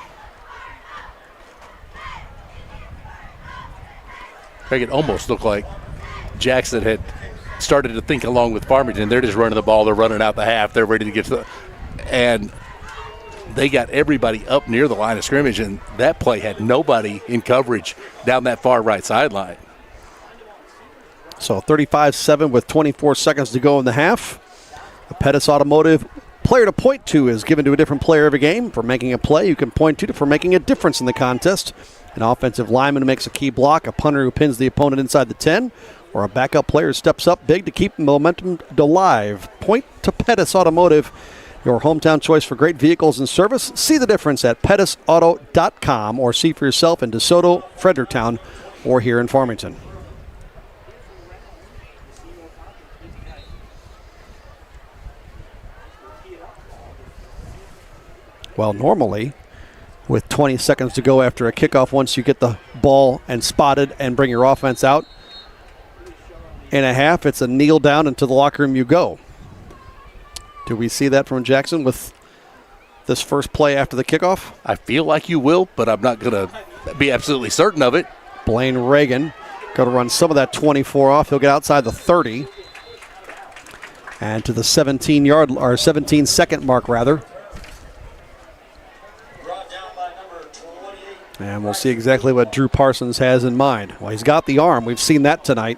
It almost looked like Jackson had started to think along with Farmington. They're just running the ball. They're running out the half. They're ready to get to the – and they got everybody up near the line of scrimmage, and that play had nobody in coverage down that far right sideline. So 35-7 with 24 seconds to go in the half. The Pettis Automotive player to point to is given to a different player every game. For making a play, you can point to for making a difference in the contest. An offensive lineman who makes a key block, a punter who pins the opponent inside the 10, or a backup player who steps up big to keep momentum alive. Point to Pettis Automotive, your hometown choice for great vehicles and service. See the difference at pettisauto.com or see for yourself in DeSoto, Fredericktown, or here in Farmington. Well, normally, with 20 seconds to go after a kickoff, once you get the ball and spotted and bring your offense out in a half, it's a kneel down and to the locker room you go. Do we see that from Jackson with this first play after the kickoff? I feel like you will, but I'm not going to be absolutely certain of it. Blaine Reagan going to run some of that 24 off. He'll get outside the 30 and to the 17-second mark, rather. And we'll see exactly what Drew Parsons has in mind. Well, he's got the arm. We've seen that tonight.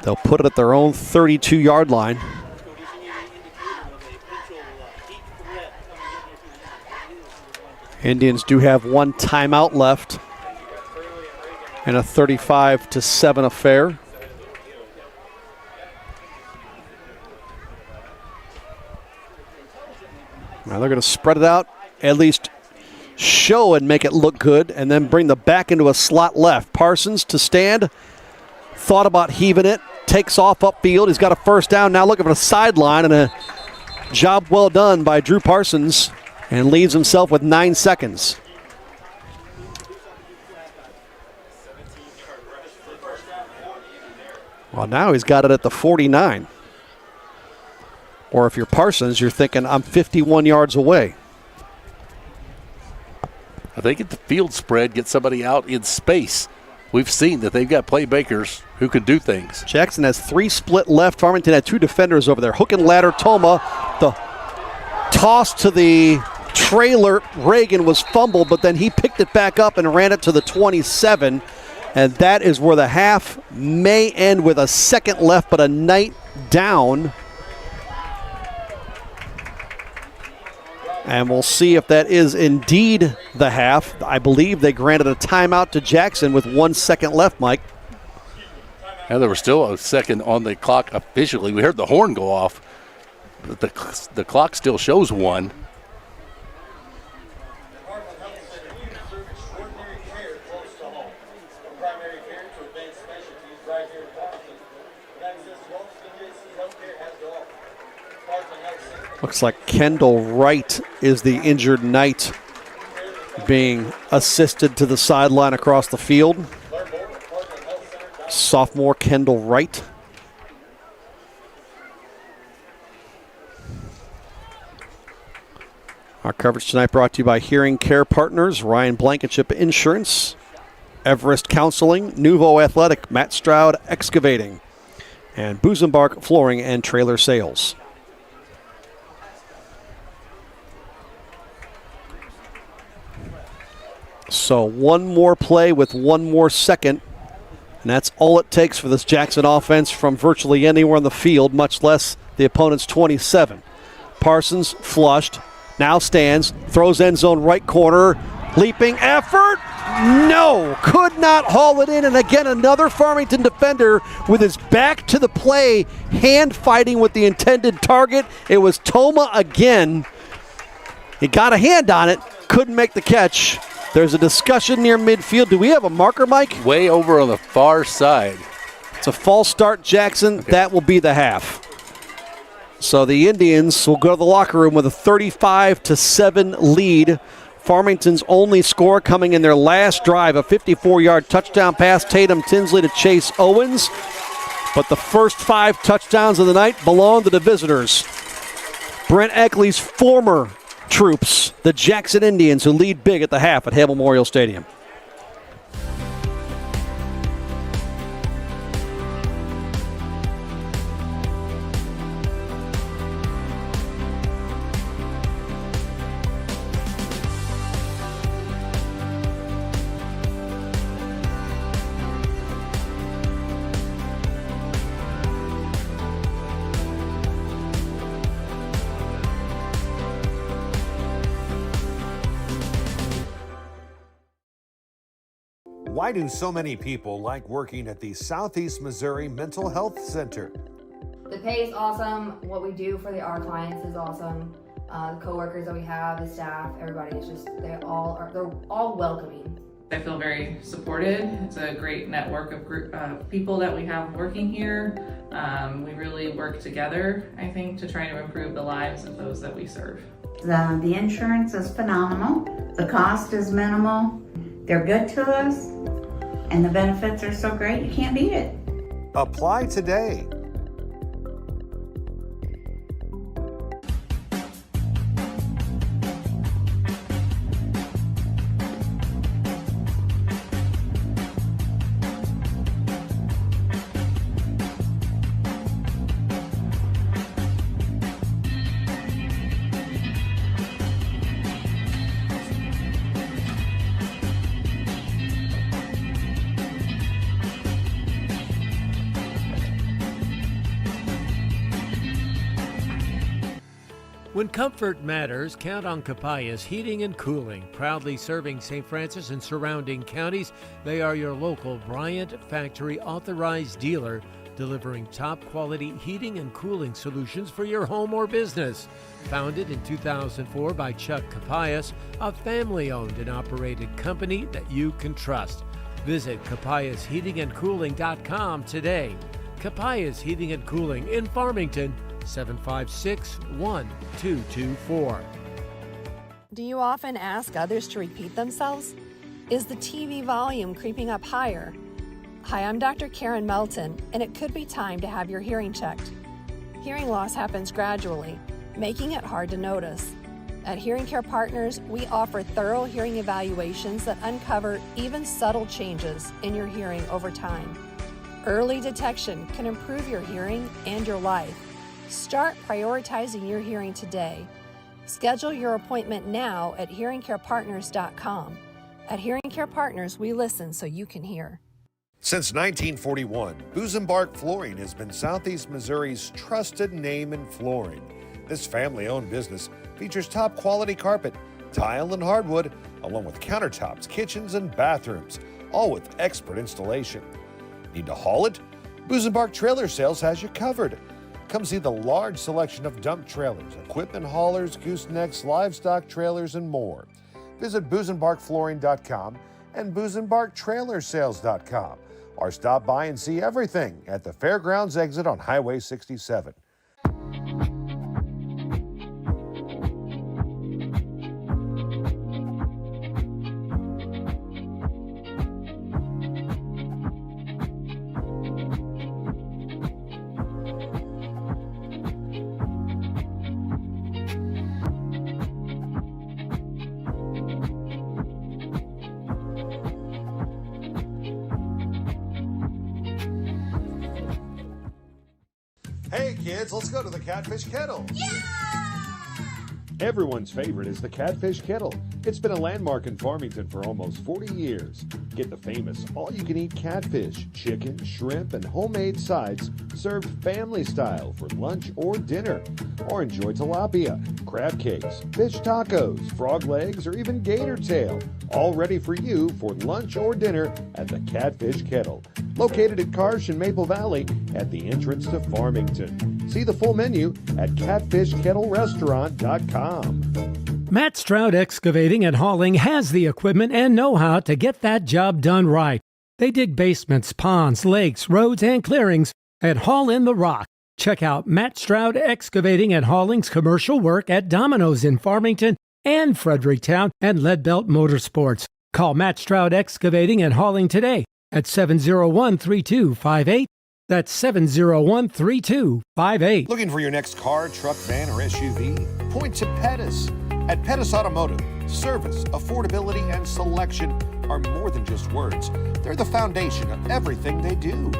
They'll put it at their own 32-yard line. Indians do have one timeout left in a 35-7 affair. Now they're going to spread it out, at least show and make it look good, and then bring the back into a slot left. Parsons to stand, thought about heaving it, takes off upfield. He's got a first down, now looking for a sideline, and a job well done by Drew Parsons, and leaves himself with 9 seconds. Well, now he's got it at the 49. Or if you're Parsons, you're thinking, I'm 51 yards away. I think at the field spread, get somebody out in space. We've seen that they've got playmakers who can do things. Jackson has 3 split left. Farmington had 2 defenders over there. Hook and ladder, Toma. The toss to the trailer. Reagan was fumbled, but then he picked it back up and ran it to the 27. And that is where the half may end with a second left, but a Knight down. And we'll see if that is indeed the half. I believe they granted a timeout to Jackson with 1 second left, Mike. And there was still a second on the clock officially. We heard the horn go off, but the clock still shows 1. Looks like Kendall Wright is the injured Knight being assisted to the sideline across the field. Sophomore Kendall Wright. Our coverage tonight brought to you by Hearing Care Partners, Ryan Blankenship Insurance, Everest Counseling, Nuvo Athletic, Matt Stroud Excavating, and Busenbark Flooring and Trailer Sales. So one more play with 1 more second, and that's all it takes for this Jackson offense from virtually anywhere on the field, much less the opponent's 27. Parsons flushed, now stands, throws end zone right corner, leaping effort, No, could not haul it in. And again, another Farmington defender with his back to the play, hand fighting with the intended target. It was Toma again. He got a hand on it, couldn't make the catch. There's a discussion near midfield. Do we have a marker, Mike? Way over on the far side. It's a false start, Jackson. Okay. That will be the half. So the Indians will go to the locker room with a 35-7 lead. Farmington's only score coming in their last drive, a 54-yard touchdown pass, Tatum Tinsley to Chase Owens. But the first 5 touchdowns of the night belong to the visitors. Brent Eckley's former troops, the Jackson Indians, who lead big at the half at Hale Memorial Stadium. Why do so many people like working at the Southeast Missouri Mental Health Center? The pay is awesome. What we do for our clients is awesome. The coworkers that we have, the staff, everybody is just, they're all welcoming. I feel very supported. It's a great network of people that we have working here. We really work together, I think, to try to improve the lives of those that we serve. The insurance is phenomenal. The cost is minimal. They're good to us, and the benefits are so great, you can't beat it. Apply today. When comfort matters, count on Capayas Heating and Cooling. Proudly serving St. Francis and surrounding counties, they are your local Bryant Factory authorized dealer, delivering top quality heating and cooling solutions for your home or business. Founded in 2004 by Chuck Capayas, a family-owned and operated company that you can trust. Visit capayasheatingandcooling.com today. Capayas Heating and Cooling in Farmington, 756-1224. Do you often ask others to repeat themselves? Is the TV volume creeping up higher? Hi, I'm Dr. Karen Melton, and it could be time to have your hearing checked. Hearing loss happens gradually, making it hard to notice. At Hearing Care Partners, we offer thorough hearing evaluations that uncover even subtle changes in your hearing over time. Early detection can improve your hearing and your life. Start prioritizing your hearing today. Schedule your appointment now at hearingcarepartners.com. At Hearing Care Partners, we listen so you can hear. Since 1941, Busenbark Flooring has been Southeast Missouri's trusted name in flooring. This family-owned business features top quality carpet, tile, and hardwood, along with countertops, kitchens, and bathrooms, all with expert installation. Need to haul it? Busenbark Trailer Sales has you covered. Come see the large selection of dump trailers, equipment haulers, goosenecks, livestock trailers, and more. Visit busenbarkflooring.com and busenbarktrailersales.com, or stop by and see everything at the Fairgrounds exit on Highway 67. Hey kids, let's go to the Catfish kettle. Yeah! Everyone's favorite is the Catfish Kettle. It's been a landmark in Farmington for almost 40 years. Get the famous all-you-can-eat catfish, chicken, shrimp, and homemade sides served family style for lunch or dinner. Or enjoy tilapia, crab cakes, fish tacos, frog legs, or even gator tail. All ready for you for lunch or dinner at the Catfish Kettle. Located at Karsh and Maple Valley at the entrance to Farmington. See the full menu at catfishkettlerestaurant.com. Matt Stroud Excavating and Hauling has the equipment and know-how to get that job done right. They dig basements, ponds, lakes, roads, and clearings and haul in the rock. Check out Matt Stroud Excavating and Hauling's commercial work at Domino's in Farmington and Fredericktown and Leadbelt Motorsports. Call Matt Stroud Excavating and Hauling today at 701-3258. That's 701-3258. Looking for your next car, truck, van, or SUV? Point to Pettis. At Pettis Automotive, service, affordability, and selection are more than just words. They're the foundation of everything they do.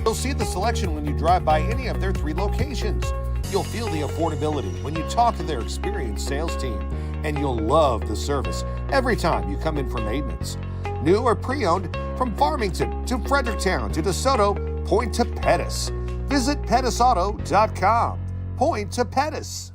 You'll see the selection when you drive by any of their 3 locations. You'll feel the affordability when you talk to their experienced sales team. And you'll love the service every time you come in for maintenance. New or pre-owned, from Farmington to Fredericktown to DeSoto, point to Pettis. Visit pettisauto.com. Point to Pettis.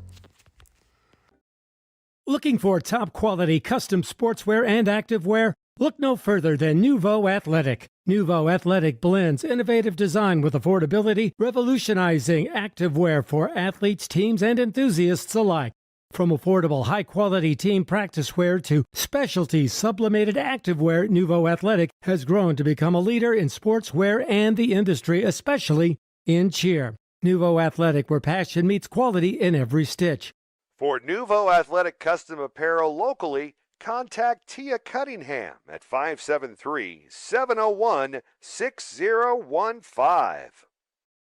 Looking for top quality custom sportswear and activewear? Look no further than Nouveau Athletic. Nouveau Athletic blends innovative design with affordability, revolutionizing activewear for athletes, teams, and enthusiasts alike. From affordable, high-quality team practice wear to specialty sublimated activewear, Nouveau Athletic has grown to become a leader in sportswear and the industry, especially in cheer. Nouveau Athletic, where passion meets quality in every stitch. For Nouveau Athletic custom apparel locally, contact Tia Cunningham at 573-701-6015.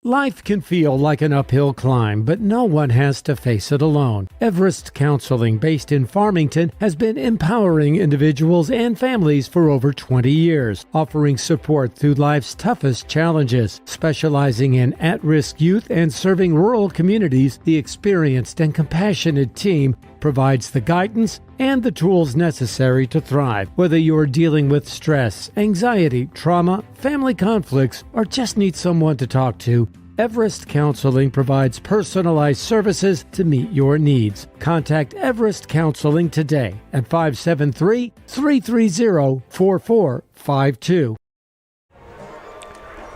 Life can feel like an uphill climb, but no one has to face it alone. Everest Counseling, based in Farmington, has been empowering individuals and families for over 20 years, offering support through life's toughest challenges. Specializing in at-risk youth and serving rural communities, the experienced and compassionate team provides the guidance and the tools necessary to thrive. Whether you're dealing with stress, anxiety, trauma, family conflicts, or just need someone to talk to, Everest Counseling provides personalized services to meet your needs. Contact Everest Counseling today at 573-330-4452.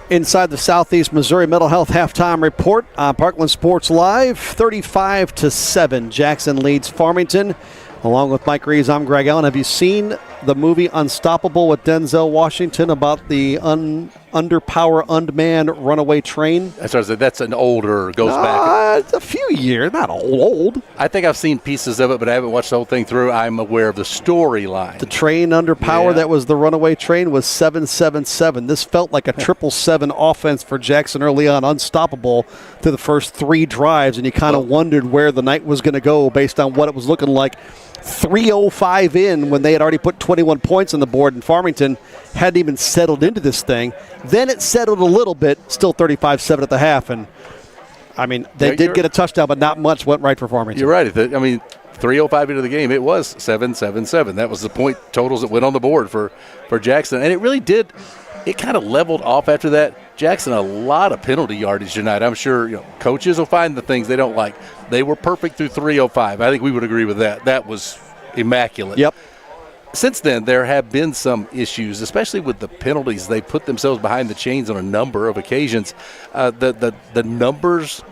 Inside the Southeast Missouri Mental Health Halftime Report on Parkland Sports Live, 35-7. Jackson leads Farmington. Along with Mike Reeves, I'm Greg Allen. Have you seen the movie Unstoppable with Denzel Washington about the underpower, unmanned runaway train? That's an older, goes back. It's a few years, not old. I think I've seen pieces of it, but I haven't watched the whole thing through. I'm aware of the storyline. The train underpower that was the runaway train was 777. This felt like a 777 offense for Jackson early on, unstoppable through the first 3 drives, and you kind of wondered where the night was going to go based on what it was looking like. 3:05 in when they had already put 21 points on the board, and Farmington hadn't even settled into this thing. Then it settled a little bit, still 35-7 at the half. And, I mean, they did get a touchdown, but not much went right for Farmington. You're right. I mean, 3:05 into the game, it was 7-7-7. That was the point totals that went on the board for Jackson. And it really did. It kind of leveled off after that. Jackson, a lot of penalty yardage tonight. I'm sure coaches will find the things they don't like. They were perfect through 3:05. I think we would agree with that. That was immaculate. Yep. Since then, there have been some issues, especially with the penalties. They put themselves behind the chains on a number of occasions. The numbers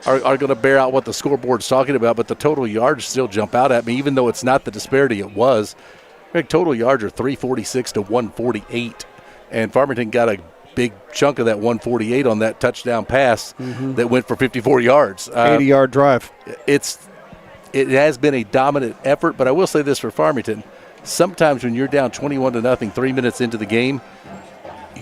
are going to bear out what the scoreboard's talking about, but the total yards still jump out at me, even though it's not the disparity it was. Total yards are 346 to 148, and Farmington got a big chunk of that 148 on that touchdown pass that went for 54 yards. 80-yard drive. It has been a dominant effort, but I will say this for Farmington. Sometimes when you're down 21-0 3 minutes into the game,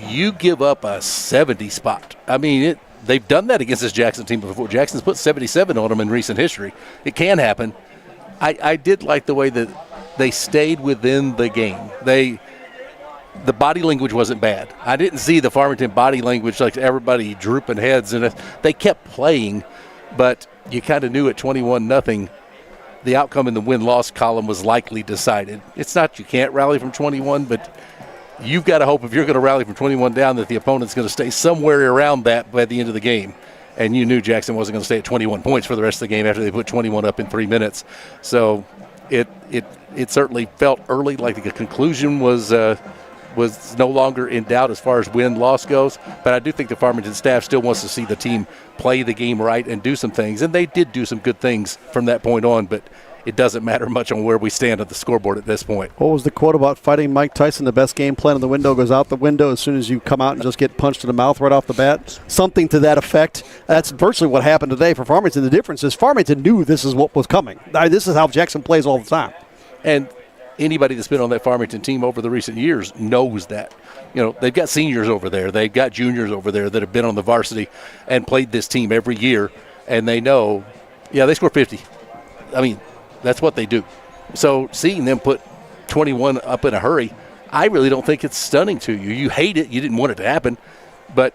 you give up a 70 spot. I mean, they've done that against this Jackson team before. Jackson's put 77 on them in recent history. It can happen. I did like the way that they stayed within the game. The body language wasn't bad. I didn't see the Farmington body language like everybody drooping heads, and they kept playing, but you kind of knew at 21-0 the outcome in the win-loss column was likely decided. It's not you can't rally from 21, but you've got to hope if you're going to rally from 21 down that the opponent's going to stay somewhere around that by the end of the game. And you knew Jackson wasn't going to stay at 21 points for the rest of the game after they put 21 up in 3 minutes. So it certainly felt early like the conclusion was no longer in doubt as far as win-loss goes. But I do think the Farmington staff still wants to see the team play the game right and do some things. And they did do some good things from that point on, but it doesn't matter much on where we stand at the scoreboard at this point. What was the quote about fighting Mike Tyson? The best game plan in the window goes out the window as soon as you come out and just get punched in the mouth right off the bat. Something to that effect. That's virtually what happened today for Farmington. The difference is Farmington knew this is what was coming. This is how Jackson plays all the time. And anybody that's been on that Farmington team over the recent years knows that. They've got seniors over there. They've got juniors over there that have been on the varsity and played this team every year. And they know, they score 50. I mean, that's what they do. So seeing them put 21 up in a hurry, I really don't think it's stunning to you. You hate it. You didn't want it to happen. But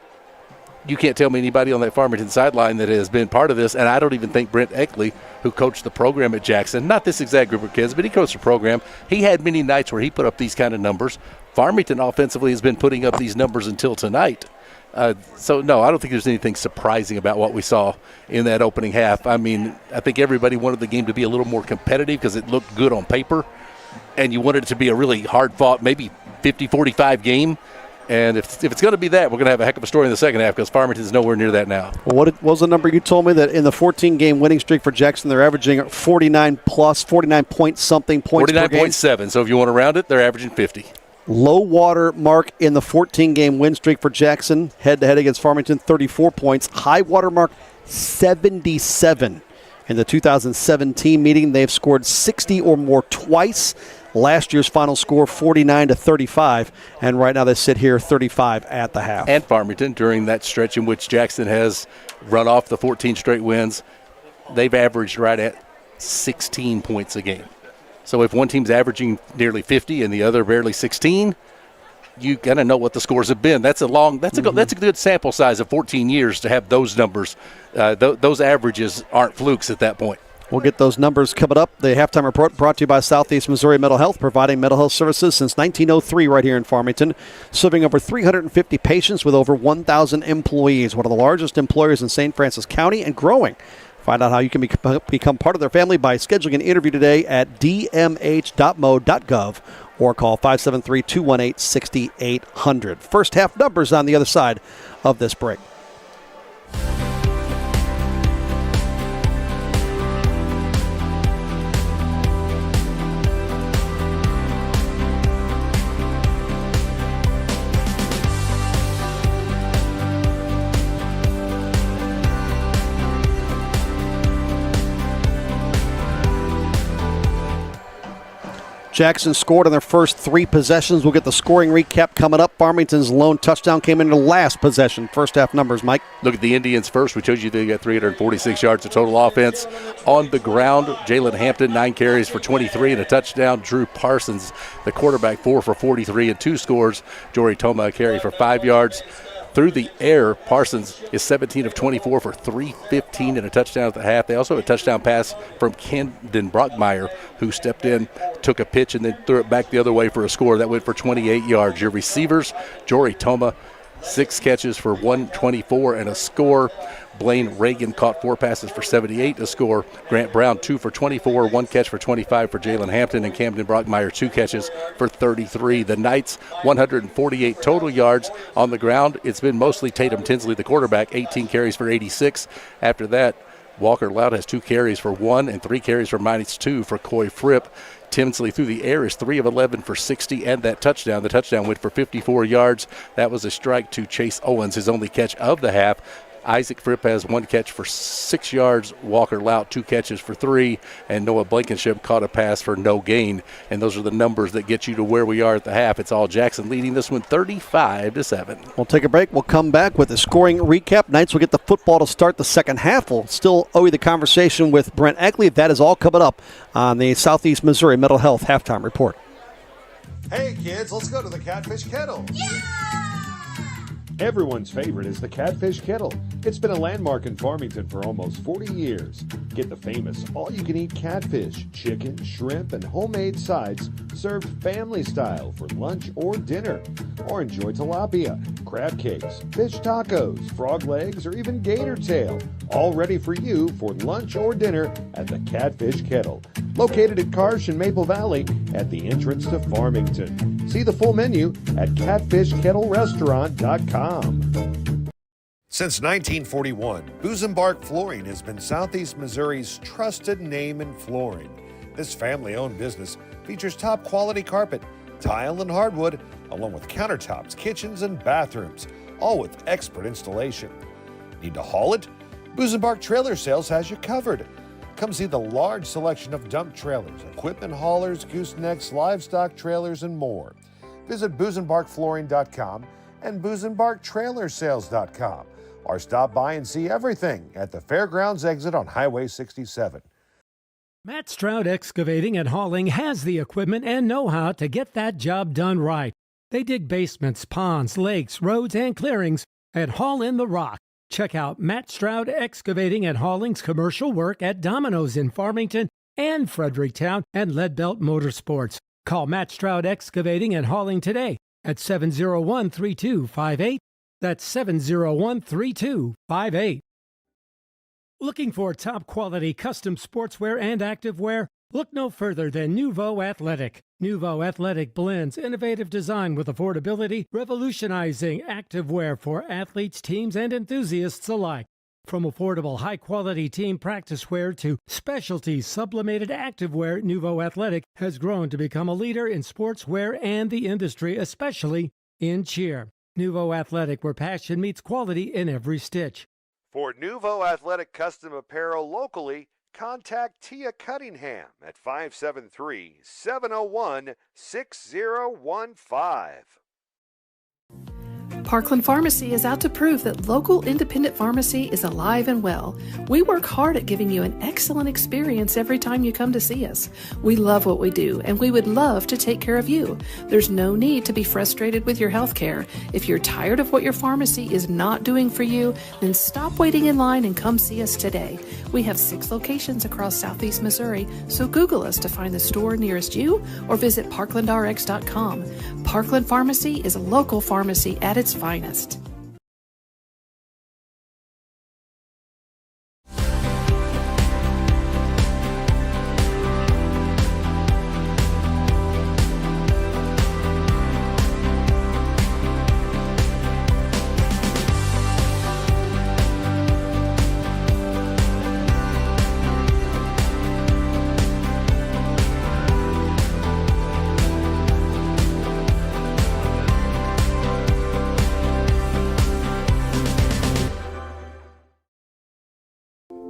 you can't tell me anybody on that Farmington sideline that has been part of this. And I don't even think Brent Eckley, who coached the program at Jackson, not this exact group of kids, but he coached the program. He had many nights where he put up these kind of numbers. Farmington offensively has been putting up these numbers until tonight. So, no, I don't think there's anything surprising about what we saw in that opening half. I mean, I think everybody wanted the game to be a little more competitive because it looked good on paper, and you wanted it to be a really hard-fought, maybe 50-45 game. And if it's going to be that, we're going to have a heck of a story in the second half because Farmington's nowhere near that now. Well, what was the number you told me that in the 14-game winning streak for Jackson, they're averaging 49-point-something points per game? 49.7. So if you want to round it, they're averaging 50. Low water mark in the 14-game win streak for Jackson, head-to-head against Farmington, 34 points. High water mark, 77. In the 2017 meeting, they've scored 60 or more twice. Last year's final score, 49-35, and right now they sit here 35 at the half. And Farmington, during that stretch in which Jackson has run off the 14 straight wins, they've averaged right at 16 points a game. So if one team's averaging nearly 50 and the other barely 16, you gotta know what the scores have been. That's a good sample size of 14 years to have those numbers. Those averages aren't flukes at that point. We'll get those numbers coming up. The halftime report brought to you by Southeast Missouri Mental Health, providing mental health services since 1903 right here in Farmington, serving over 350 patients with over 1,000 employees, one of the largest employers in St. Francis County and growing. Find out how you can become part of their family by scheduling an interview today at dmh.mo.gov or call 573-218-6800. First half numbers on the other side of this break. Jackson scored on their first 3 possessions. We'll get the scoring recap coming up. Farmington's lone touchdown came in the last possession. First half numbers, Mike. Look at the Indians first. We told you they got 346 yards of total offense. On the ground, Jaylon Hampton, 9 carries for 23 and a touchdown. Drew Parsons, the quarterback, 4 for 43 and 2 scores. Jory Toma, a carry for 5 yards. Through the air, Parsons is 17 of 24 for 315 and a touchdown at the half. They also have a touchdown pass from Camden Brockmeyer, who stepped in, took a pitch, and then threw it back the other way for a score. That went for 28 yards. Your receivers, Jory Toma, 6 catches for 124 and a score. Blaine Reagan caught 4 passes for 78 to score. Grant Brown 2 for 24, 1 catch for 25 for Jaylon Hampton, and Camden Brockmeyer 2 catches for 33. The Knights 148 total yards on the ground. It's been mostly Tatum Tinsley, the quarterback, 18 carries for 86. After that, Walker Loud has 2 carries for 1 and 3 carries for -2 for Coy Fripp. Tinsley through the air is 3 of 11 for 60 and that touchdown. The touchdown went for 54 yards. That was a strike to Chase Owens, his only catch of the half. Isaac Fripp has 1 catch for 6 yards. Walker Lout 2 catches for 3, and Noah Blankenship caught a pass for no gain. And those are the numbers that get you to where we are at the half. It's all Jackson leading this one 35-7. We'll take a break. We'll come back with a scoring recap. Knights will get the football to start the second half. We'll still owe you the conversation with Brent Eckley. That is all coming up on the Southeast Missouri Mental Health Halftime Report. Hey kids, let's go to the Catfish Kettle. Yeah! Everyone's favorite is the Catfish Kettle. It's been a landmark in Farmington for almost 40 years. Get the famous all-you-can-eat catfish, chicken, shrimp, and homemade sides served family style for lunch or dinner. Or enjoy tilapia, crab cakes, fish tacos, frog legs, or even gator tail, all ready for you for lunch or dinner at the Catfish Kettle, located at Karsh and Maple Valley at the entrance to Farmington. See the full menu at catfishkettlerestaurant.com. Since 1941, Busenbark Flooring has been Southeast Missouri's trusted name in flooring. This family-owned business features top-quality carpet, tile, and hardwood, along with countertops, kitchens, and bathrooms, all with expert installation. Need to haul it? Busenbark Trailer Sales has you covered. Come see the large selection of dump trailers, equipment haulers, goosenecks, livestock trailers, and more. Visit busenbarkflooring.com and busenbarktrailersales.com. Or stop by and see everything at the Fairgrounds exit on Highway 67. Matt Stroud Excavating and Hauling has the equipment and know-how to get that job done right. They dig basements, ponds, lakes, roads, and clearings and haul in the rock. Check out Matt Stroud Excavating and Hauling's commercial work at Domino's in Farmington and Fredericktown and Leadbelt Motorsports. Call Matt Stroud Excavating and Hauling today at 701-3258. That's 701-3258. Looking for top-quality custom sportswear and activewear? Look no further than Nouveau Athletic. Nouveau Athletic blends innovative design with affordability, revolutionizing activewear for athletes, teams, and enthusiasts alike. From affordable, high-quality team practice wear to specialty sublimated activewear, Nouveau Athletic has grown to become a leader in sportswear and the industry, especially in cheer. Nouveau Athletic, where passion meets quality in every stitch. For Nouveau Athletic custom apparel locally, contact Tia Cunningham at 573-701-6015. Parkland Pharmacy is out to prove that local independent pharmacy is alive and well. We work hard at giving you an excellent experience every time you come to see us. We love what we do, and we would love to take care of you. There's no need to be frustrated with your health care. If you're tired of what your pharmacy is not doing for you, then stop waiting in line and come see us today. We have 6 locations across Southeast Missouri, so Google us to find the store nearest you or visit parklandrx.com. Parkland Pharmacy is a local pharmacy at its finest.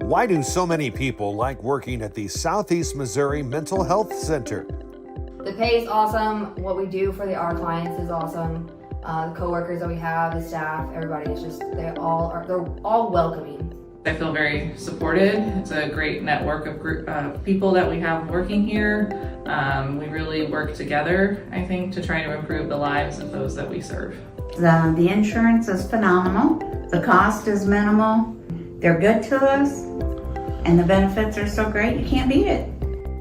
Why do so many people like working at the Southeast Missouri Mental Health Center? The pay is awesome. What we do for our clients is awesome. The coworkers that we have, the staff, everybody is just, they're all welcoming. I feel very supported. It's a great network of people that we have working here. We really work together, I think, to try to improve the lives of those that we serve. The insurance is phenomenal. The cost is minimal. They're good to us. And the benefits are so great, you can't beat it.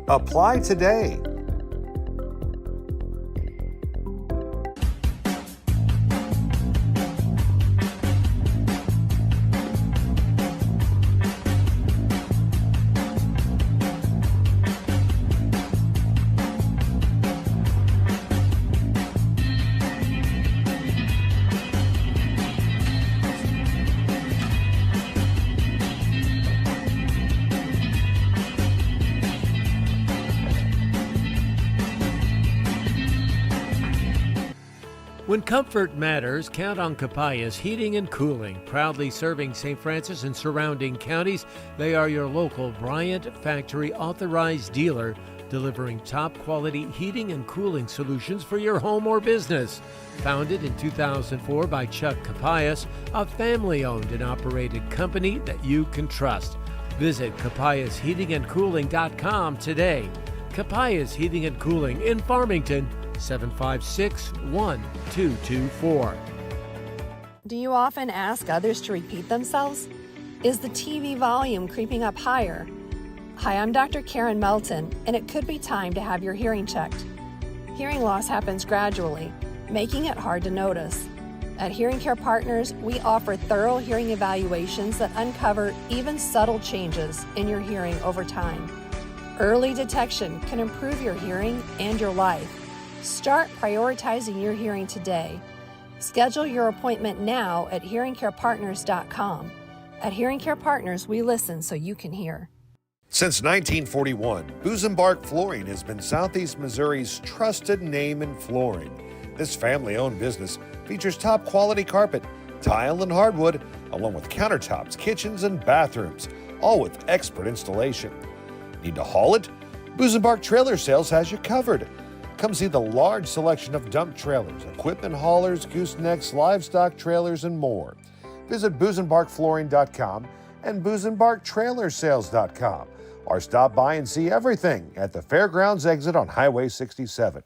Apply today. When comfort matters, count on Capayas Heating and Cooling. Proudly serving St. Francis and surrounding counties, they are your local Bryant Factory authorized dealer, delivering top-quality heating and cooling solutions for your home or business. Founded in 2004 by Chuck Capayas, a family-owned and operated company that you can trust. Visit capayasheatingandcooling.com today. Capayas Heating and Cooling in Farmington, 756-1224. Do you often ask others to repeat themselves? Is the TV volume creeping up higher? Hi, I'm Dr. Karen Melton, and it could be time to have your hearing checked. Hearing loss happens gradually, making it hard to notice. At Hearing Care Partners, we offer thorough hearing evaluations that uncover even subtle changes in your hearing over time. Early detection can improve your hearing and your life. Start prioritizing your hearing today. Schedule your appointment now at hearingcarepartners.com. At Hearing Care Partners, we listen so you can hear. Since 1941, Busenbark Flooring has been Southeast Missouri's trusted name in flooring. This family-owned business features top-quality carpet, tile, and hardwood, along with countertops, kitchens, and bathrooms, all with expert installation. Need to haul it? Busenbark Trailer Sales has you covered. Come see the large selection of dump trailers, equipment haulers, goosenecks, livestock trailers, and more. Visit busenbarkflooring.com and busenbarktrailersales.com, or stop by and see everything at the Fairgrounds exit on Highway 67.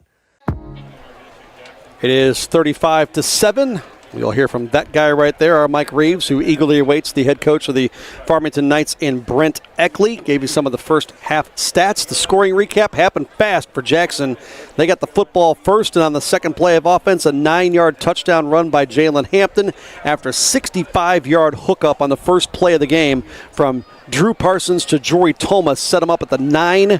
It is 35-7. We'll hear from that guy right there, our Mike Reeves, who eagerly awaits the head coach of the Farmington Knights in Brent Eckley. Gave you some of the first half stats. The scoring recap happened fast for Jackson. They got the football first, and on the second play of offense, a 9-yard touchdown run by Jaylon Hampton after a 65-yard hookup on the first play of the game from Drew Parsons to Jory Thomas. Set him up at the 9.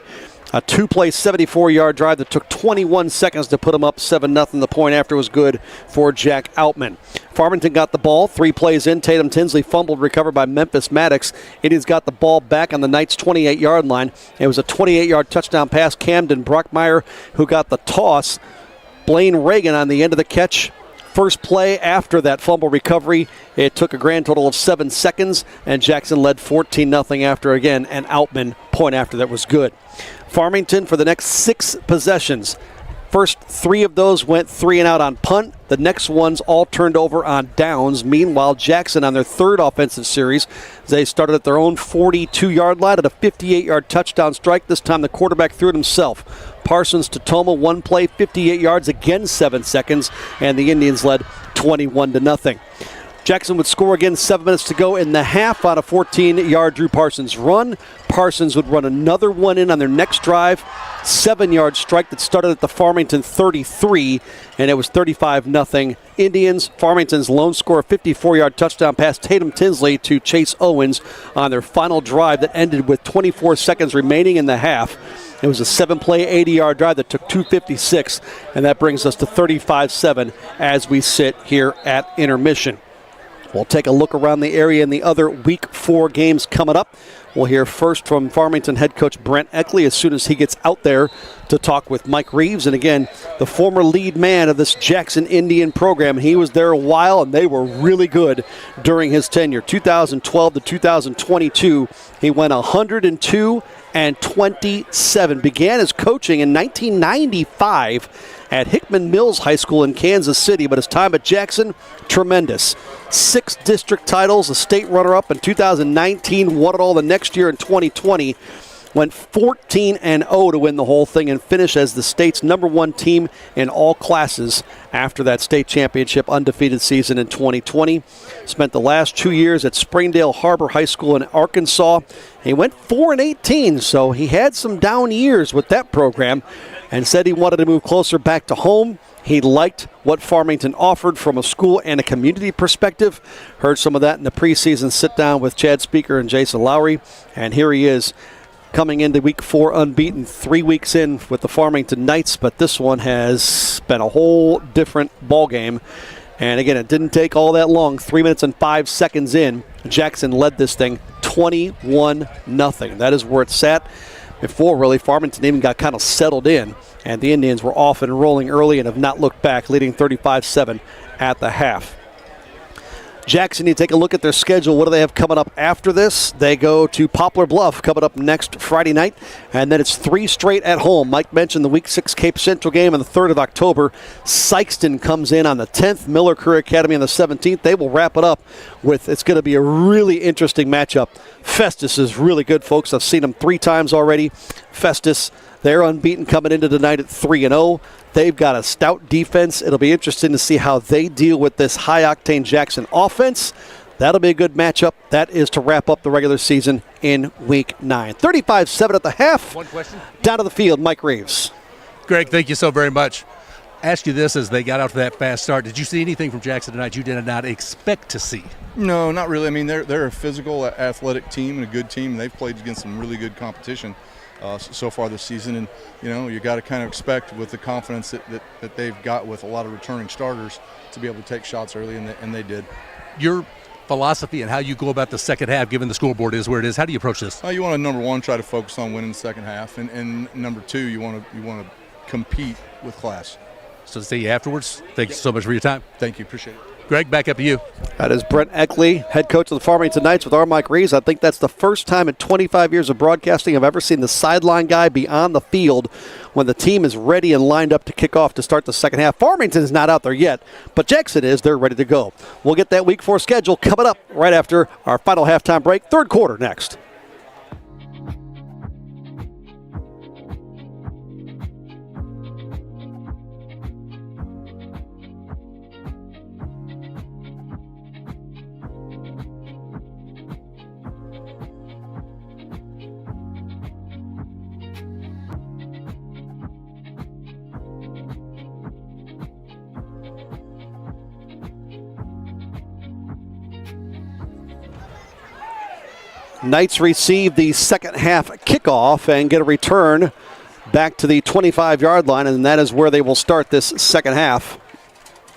A two-play 74-yard drive that took 21 seconds to put them up 7-0. The point after was good for Jack Outman. Farmington got the ball. 3 plays in. Tatum Tinsley fumbled, recovered by Memphis Maddox. Indians got the ball back on the Knights' 28-yard line. It was a 28-yard touchdown pass. Camden Brockmeyer, who got the toss. Blaine Reagan on the end of the catch. First play after that fumble recovery, it took a grand total of 7 seconds, and Jackson led 14-0 after, again, an Outman point after that was good. Farmington for the next 6 possessions. First 3 of those went 3 and out on punt. The next ones all turned over on downs. Meanwhile, Jackson on their third offensive series, they started at their own 42-yard line at a 58-yard touchdown strike. This time the quarterback threw it himself. Parsons to Toma, 1 play, 58 yards, again 7 seconds, and the Indians led 21-0. Jackson would score again, 7 minutes to go in the half on a 14-yard Drew Parsons run. Parsons would run another one in on their next drive. 7-yard strike that started at the Farmington 33, and it was 35-0 Indians. Farmington's lone score, 54-yard touchdown pass, Tatum Tinsley to Chase Owens on their final drive that ended with 24 seconds remaining in the half. It was a 7-play, 80-yard drive that took 2:56, and that brings us to 35-7 as we sit here at intermission. We'll take a look around the area in the other Week 4 games coming up. We'll hear first from Farmington head coach Brent Eckley as soon as he gets out there to talk with Mike Reeves. And again, the former lead man of this Jackson Indian program. He was there a while, and they were really good during his tenure. 2012 to 2022, he went 102-27. Began his coaching in 1995 at Hickman Mills High School in Kansas City, but his time at Jackson, tremendous. 6 district titles, a state runner-up in 2019, won it all the next year in 2020. Went 14-0 to win the whole thing and finish as the state's #1 team in all classes after that state championship undefeated season in 2020. Spent the last 2 years at Springdale Harbor High School in Arkansas. He went 4-18, so he had some down years with that program and said he wanted to move closer back to home. He liked what Farmington offered from a school and a community perspective. Heard some of that in the preseason sit-down with Chad Speaker and Jason Lowry, and here he is coming into Week 4 unbeaten, 3 weeks in with the Farmington Knights, but this one has been a whole different ball game. And again, it didn't take all that long. 3 minutes and 5 seconds in, Jackson led this thing 21-0. That is where it sat before, really. Farmington even got kind of settled in, and the Indians were off and rolling early and have not looked back, leading 35-7 at the half. Jackson, you take a look at their schedule. What do they have coming up after this? They go to Poplar Bluff coming up next Friday night, and then it's 3 straight at home. Mike mentioned the Week 6 Cape Central game on the 3rd of October. Sykeston comes in on the 10th, Miller Career Academy on the 17th. They will wrap it up with, it's going to be a really interesting matchup. Festus is really good, folks. I've seen them 3 times already. Festus They're unbeaten coming into tonight at 3-0. They've got a stout defense. It'll be interesting to see how they deal with this high-octane Jackson offense. That'll be a good matchup. That is to wrap up the regular season in Week 9. 35-7 at the half. One question. Down to the field, Mike Reeves. Greg, thank you so very much. Ask you this as they got out to that fast start. Did you see anything from Jackson tonight you did not expect to see? No, not really. I mean, they're a physical, athletic team and a good team. They've played against some really good competition so far this season. And, you got to kind of expect with the confidence that they've got with a lot of returning starters to be able to take shots early, and they did. Your philosophy and how you go about the second half, given the scoreboard is where it is, how do you approach this? You want to, number one, try to focus on winning the second half. And number two, you want to compete with class. So to see you afterwards, thanks so much for your time. Thank you. Appreciate it. Greg, back up to you. That is Brent Eckley, head coach of the Farmington Knights with our Mike Reeves. I think that's the first time in 25 years of broadcasting I've ever seen the sideline guy be on the field when the team is ready and lined up to kick off to start the second half. Farmington is not out there yet, but Jackson is. They're ready to go. We'll get that Week 4 schedule coming up right after our final halftime break. Third quarter next. Knights receive the second half kickoff and get a return back to the 25-yard line, and that is where they will start this second half.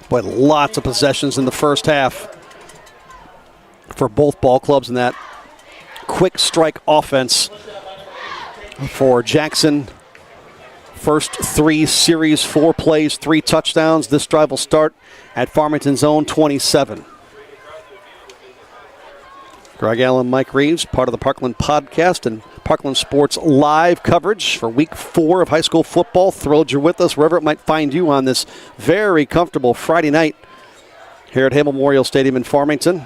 But lots of possessions in the first half for both ball clubs in that quick strike offense for Jackson. First 3 series, 4 plays, 3 touchdowns. This drive will start at Farmington's own 27. Greg Allen, Mike Reeves, part of the Parkland podcast and Parkland Sports live coverage for Week 4 of high school football. Thrilled you're with us wherever it might find you on this very comfortable Friday night here at Hale Memorial Stadium in Farmington.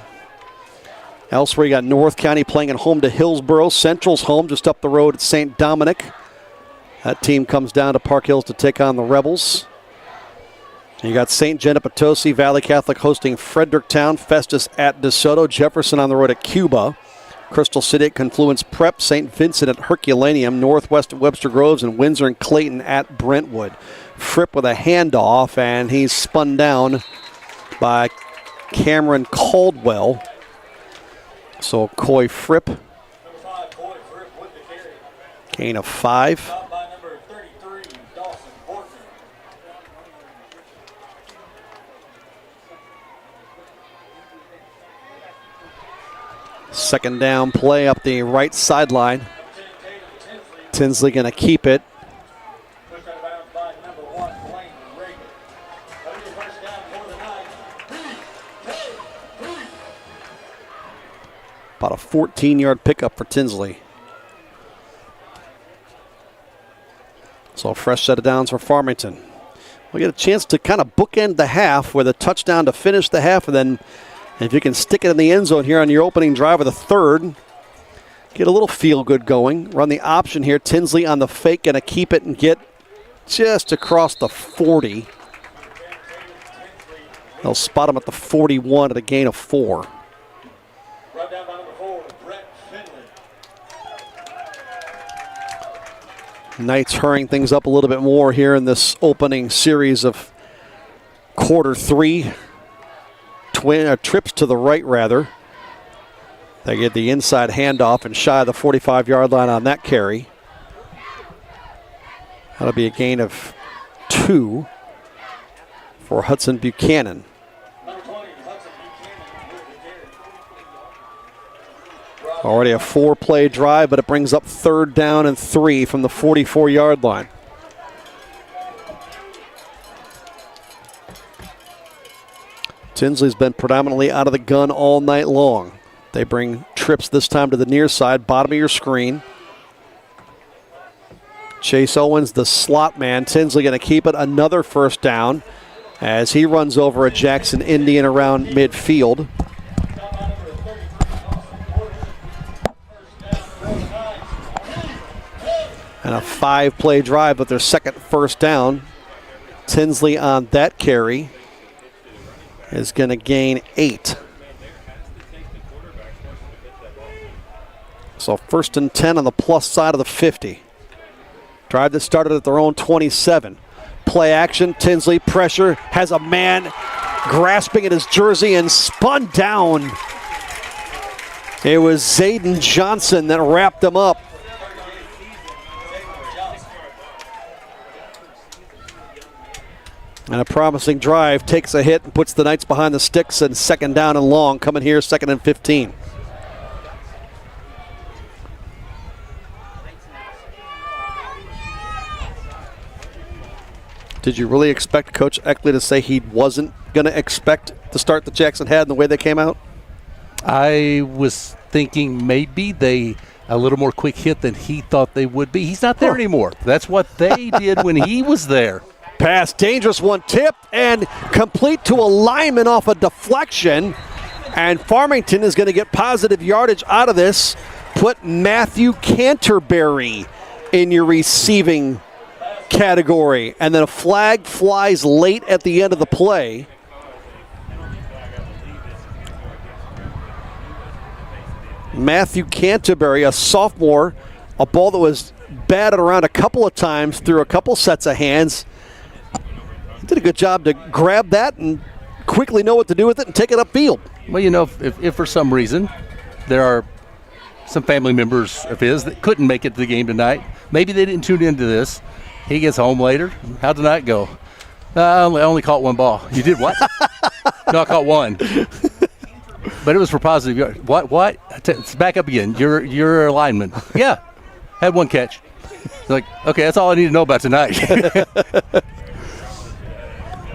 Elsewhere, you got North County playing at home to Hillsborough. Central's home just up the road at St. Dominic. That team comes down to Park Hills to take on the Rebels. You got St. Jenna Potosi, Valley Catholic hosting Fredericktown, Festus at DeSoto, Jefferson on the road at Cuba, Crystal City at Confluence Prep, St. Vincent at Herculaneum, Northwest at Webster Groves, and Windsor and Clayton at Brentwood. Fripp with a handoff, and he's spun down by Cameron Caldwell. So Coy Fripp, gain of 5. Second down play up the right sideline. Tinsley going to keep it. About a 14-yard pickup for Tinsley. So a fresh set of downs for Farmington. We'll get a chance to kind of bookend the half with a touchdown to finish the half, and then if you can stick it in the end zone here on your opening drive of the third, get a little feel-good going. Run the option here. Tinsley on the fake, going to keep it and get just across the 40. They'll spot him at the 41 at a gain of 4. Knights hurrying things up a little bit more here in this opening series of quarter 3. Trips to the right, rather. They get the inside handoff and shy of the 45-yard line on that carry. That'll be a gain of 2 for Hudson Buchanan. Already a 4-play drive, but it brings up 3rd down and 3 from the 44-yard line. Tinsley's been predominantly out of the gun all night long. They bring trips this time to the near side, bottom of your screen. Chase Owens, the slot man. Tinsley going to keep it. Another first down as he runs over a Jackson Indian around midfield. And a 5-play drive with their second first down. Tinsley on that carry is going to gain 8. So 1st and 10 on the plus side of the 50. Drive that started at their own 27. Play action, Tinsley, pressure, has a man grasping at his jersey and spun down. It was Zayden Johnson that wrapped him up. And a promising drive takes a hit and puts the Knights behind the sticks, and 2nd down and long coming here, 2nd and 15. Did you really expect Coach Eckley to say he wasn't going to expect the start that Jackson had and the way they came out? I was thinking maybe they a little more quick hit than he thought they would be. He's not there anymore. That's what they did when he was there. Pass, dangerous one, tipped and complete to a lineman off a deflection. And Farmington is going to get positive yardage out of this. Put Matthew Canterbury in your receiving category. And then a flag flies late at the end of the play. Matthew Canterbury, a sophomore, a ball that was batted around a couple of times through a couple sets of hands. He did a good job to grab that and quickly know what to do with it and take it upfield. Well, you know, if for some reason there are some family members of his that couldn't make it to the game tonight, maybe they didn't tune into this. He gets home later. How'd the night go? I only caught one ball. You did what? No, I caught one. But it was for positive yard. What? Back up again. You're a lineman. Yeah. Had one catch. Like, okay, that's all I need to know about tonight.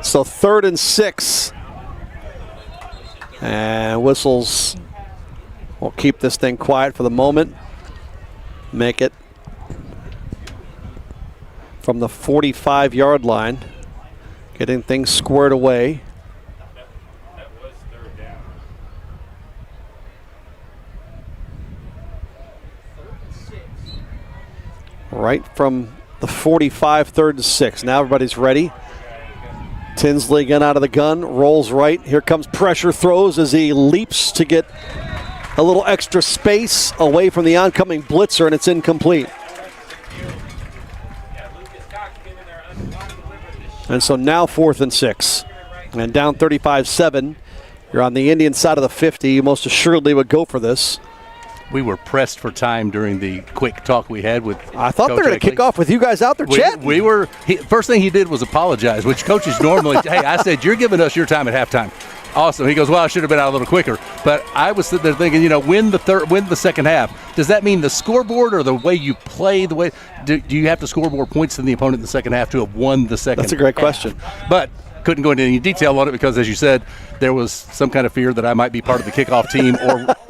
So 3rd and 6. And Whistles will keep this thing quiet for the moment. Make it from the 45-yard line. Getting things squared away. Right from the 45, 3rd and 6. Now everybody's ready. Tinsley again out of the gun, rolls right. Here comes pressure, throws as he leaps to get a little extra space away from the oncoming blitzer, and it's incomplete. And so now 4th and 6. And down 35-7. You're on the Indian side of the 50. You most assuredly would go for this. We were pressed for time during the quick talk we had with I thought they were going to kick off with you guys out there chatting. We were. First thing he did was apologize, which coaches normally, hey, I said, you're giving us your time at halftime. Awesome. He goes, well, I should have been out a little quicker. But I was sitting there thinking, win the second half. Does that mean the scoreboard or the way you play, the way do you have to score more points than the opponent in the second half to have won the second half? That's a great question. But couldn't go into any detail on it because, as you said, there was some kind of fear that I might be part of the kickoff team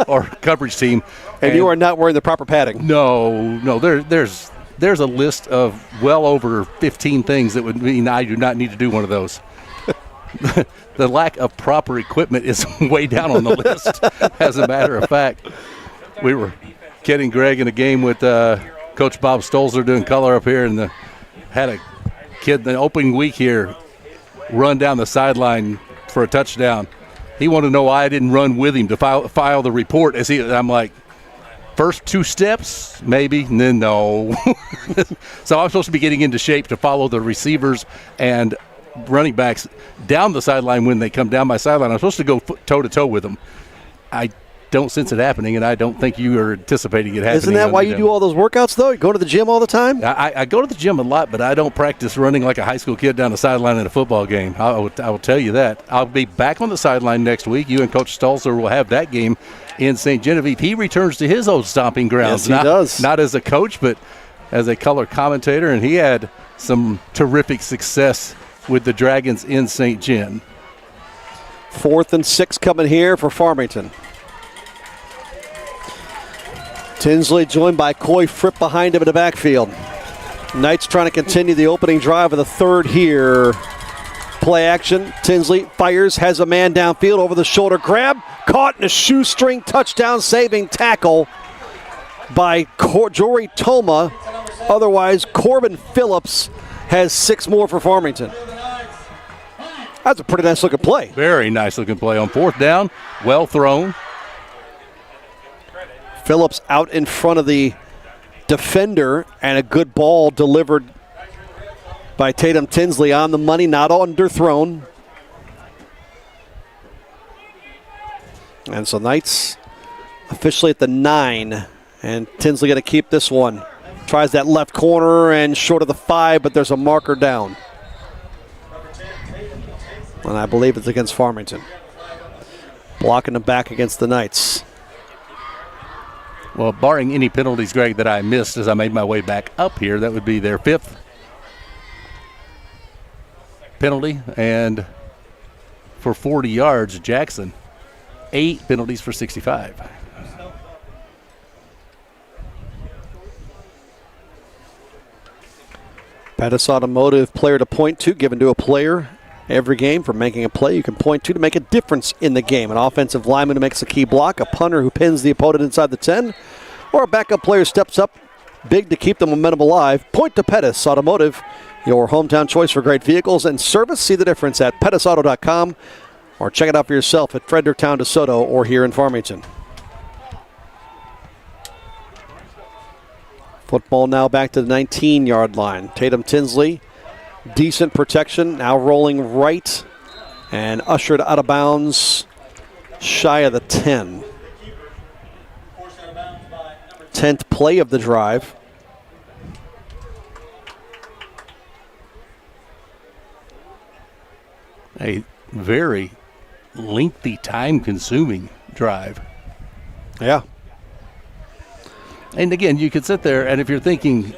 or coverage team. And you are not wearing the proper padding. No. There's a list of well over 15 things that would mean I do not need to do one of those. The lack of proper equipment is way down on the list, as a matter of fact. We were kidding Greg in a game with Coach Bob Stolzer doing color up here, and had a kid the opening week here run down the sideline for a touchdown. He wanted to know why I didn't run with him to file the report. I'm like, first 2 steps, maybe, and then no. So I'm supposed to be getting into shape to follow the receivers and running backs down the sideline when they come down my sideline. I'm supposed to go toe-to-toe with them. I don't sense it happening, and I don't think you are anticipating it happening. Isn't that why you do all those workouts, though? You go to the gym all the time? I go to the gym a lot, but I don't practice running like a high school kid down the sideline in a football game. I will tell you that. I'll be back on the sideline next week. You and Coach Stolzer will have that game in St. Genevieve. He returns to his old stomping grounds. Yes, he does. Not as a coach, but as a color commentator, and he had some terrific success with the Dragons in St. Gen. 4th and 6 coming here for Farmington. Tinsley joined by Coy Fripp behind him in the backfield. Knights trying to continue the opening drive of the 3rd here. Play action. Tinsley fires, has a man downfield over the shoulder grab. Caught in a shoestring touchdown saving tackle by Jory Toma Otherwise, Corbin Phillips has 6 more for Farmington. That's a pretty nice looking play. Very nice looking play on 4th down. Well thrown. Phillips out in front of the defender, and a good ball delivered by Tatum Tinsley on the money, not underthrown. And so Knights officially at the 9, and Tinsley going to keep this one. Tries that left corner and short of the 5, but there's a marker down. And I believe it's against Farmington. Blocking them back against the Knights. Well, barring any penalties, Greg, that I missed as I made my way back up here, that would be their 5th penalty. And for 40 yards, Jackson, 8 penalties for 65. Pettis Automotive player to point to, given to a player every game for making a play you can point to make a difference in the game. An offensive lineman who makes a key block, a punter who pins the opponent inside the 10, or a backup player steps up big to keep the momentum alive. Point to Pettis Automotive, your hometown choice for great vehicles and service. See the difference at pettisauto.com or check it out for yourself at Fredericktown, DeSoto, or here in Farmington. Football now back to the 19-yard line. Tatum Tinsley, decent protection, now rolling right and ushered out of bounds shy of the 10. 10th play of the drive. A very lengthy, time-consuming drive. Yeah. And again, you could sit there, and if you're thinking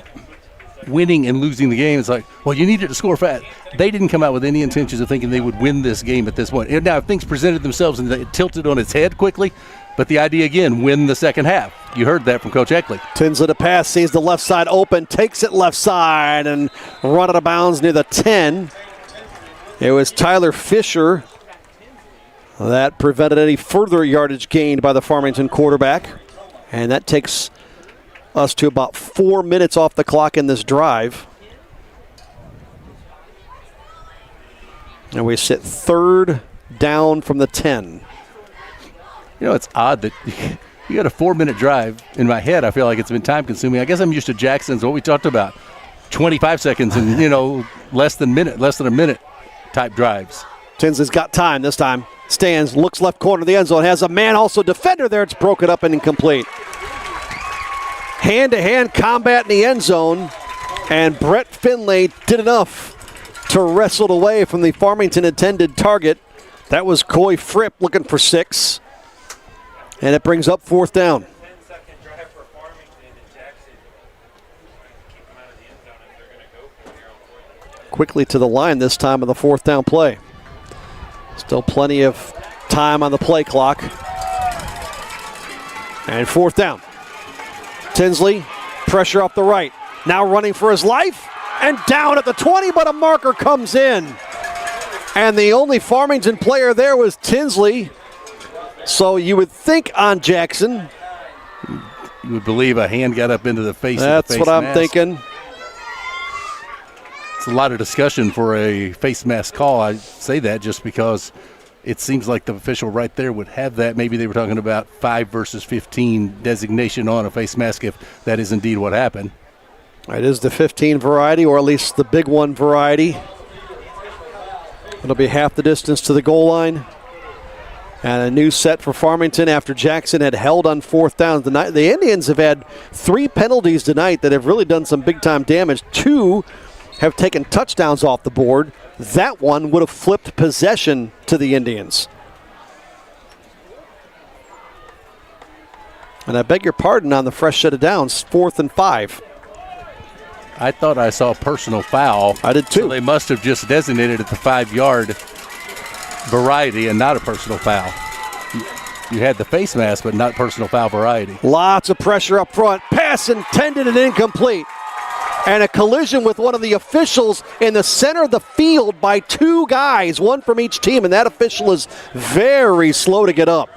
winning and losing the game, it's like, well, you needed to score fast. They didn't come out with any intentions of thinking they would win this game at this point. And now, if things presented themselves and they tilted on its head quickly, but the idea, again, win the second half. You heard that from Coach Eckley. Tinsley to pass, sees the left side open, takes it left side, and run out of bounds near the 10. It was Tyler Fisher that prevented any further yardage gained by the Farmington quarterback. And that takes us to about 4 minutes off the clock in this drive. And we sit 3rd down from the 10. You know, it's odd that you got a 4-minute drive. In my head, I feel like it's been time-consuming. I guess I'm used to Jackson's, what we talked about, 25 seconds and, less than a minute type drives. Tinsley's got time this time. Stands, looks left corner of the end zone, has a man, also defender there. It's broken up and incomplete. Hand-to-hand combat in the end zone, and Brett Finlay did enough to wrestle it away from the Farmington intended target. That was Coy Fripp looking for 6, and it brings up 4th down. 10-second drive for Farmington and Jackson. Keep them out of the end zone if they're going to go for it here on 4th down. Quickly to the line this time of the 4th down play. Still plenty of time on the play clock. And 4th down. Tinsley, pressure up the right. Now running for his life. And down at the 20, but a marker comes in. And the only Farmington player there was Tinsley. So you would think on Jackson. You would believe a hand got up into the face. That's what I'm thinking. It's a lot of discussion for a face mask call. I say that just because it seems like the official right there would have that. Maybe they were talking about 5 versus 15 designation on a face mask if that is indeed what happened. It is the 15 variety, or at least the big one variety. It'll be half the distance to the goal line. And a new set for Farmington after Jackson had held on 4th down. The Indians have had 3 penalties tonight that have really done some big-time damage. 2 have taken touchdowns off the board. That one would have flipped possession to the Indians. And I beg your pardon on the fresh set of downs, 4th and 5. I thought I saw a personal foul. I did too. So they must have just designated it the 5-yard variety and not a personal foul. You had the face mask, but not personal foul variety. Lots of pressure up front. Pass intended and incomplete. And a collision with one of the officials in the center of the field by 2 guys, one from each team, and that official is very slow to get up.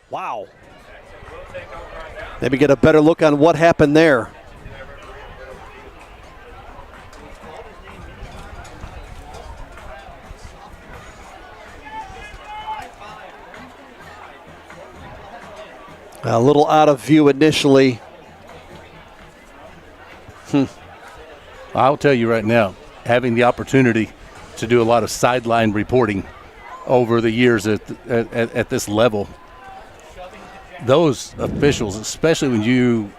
Wow. Maybe get a better look on what happened there. A little out of view initially. I'll tell you right now, having the opportunity to do a lot of sideline reporting over the years at this level, those officials, especially when you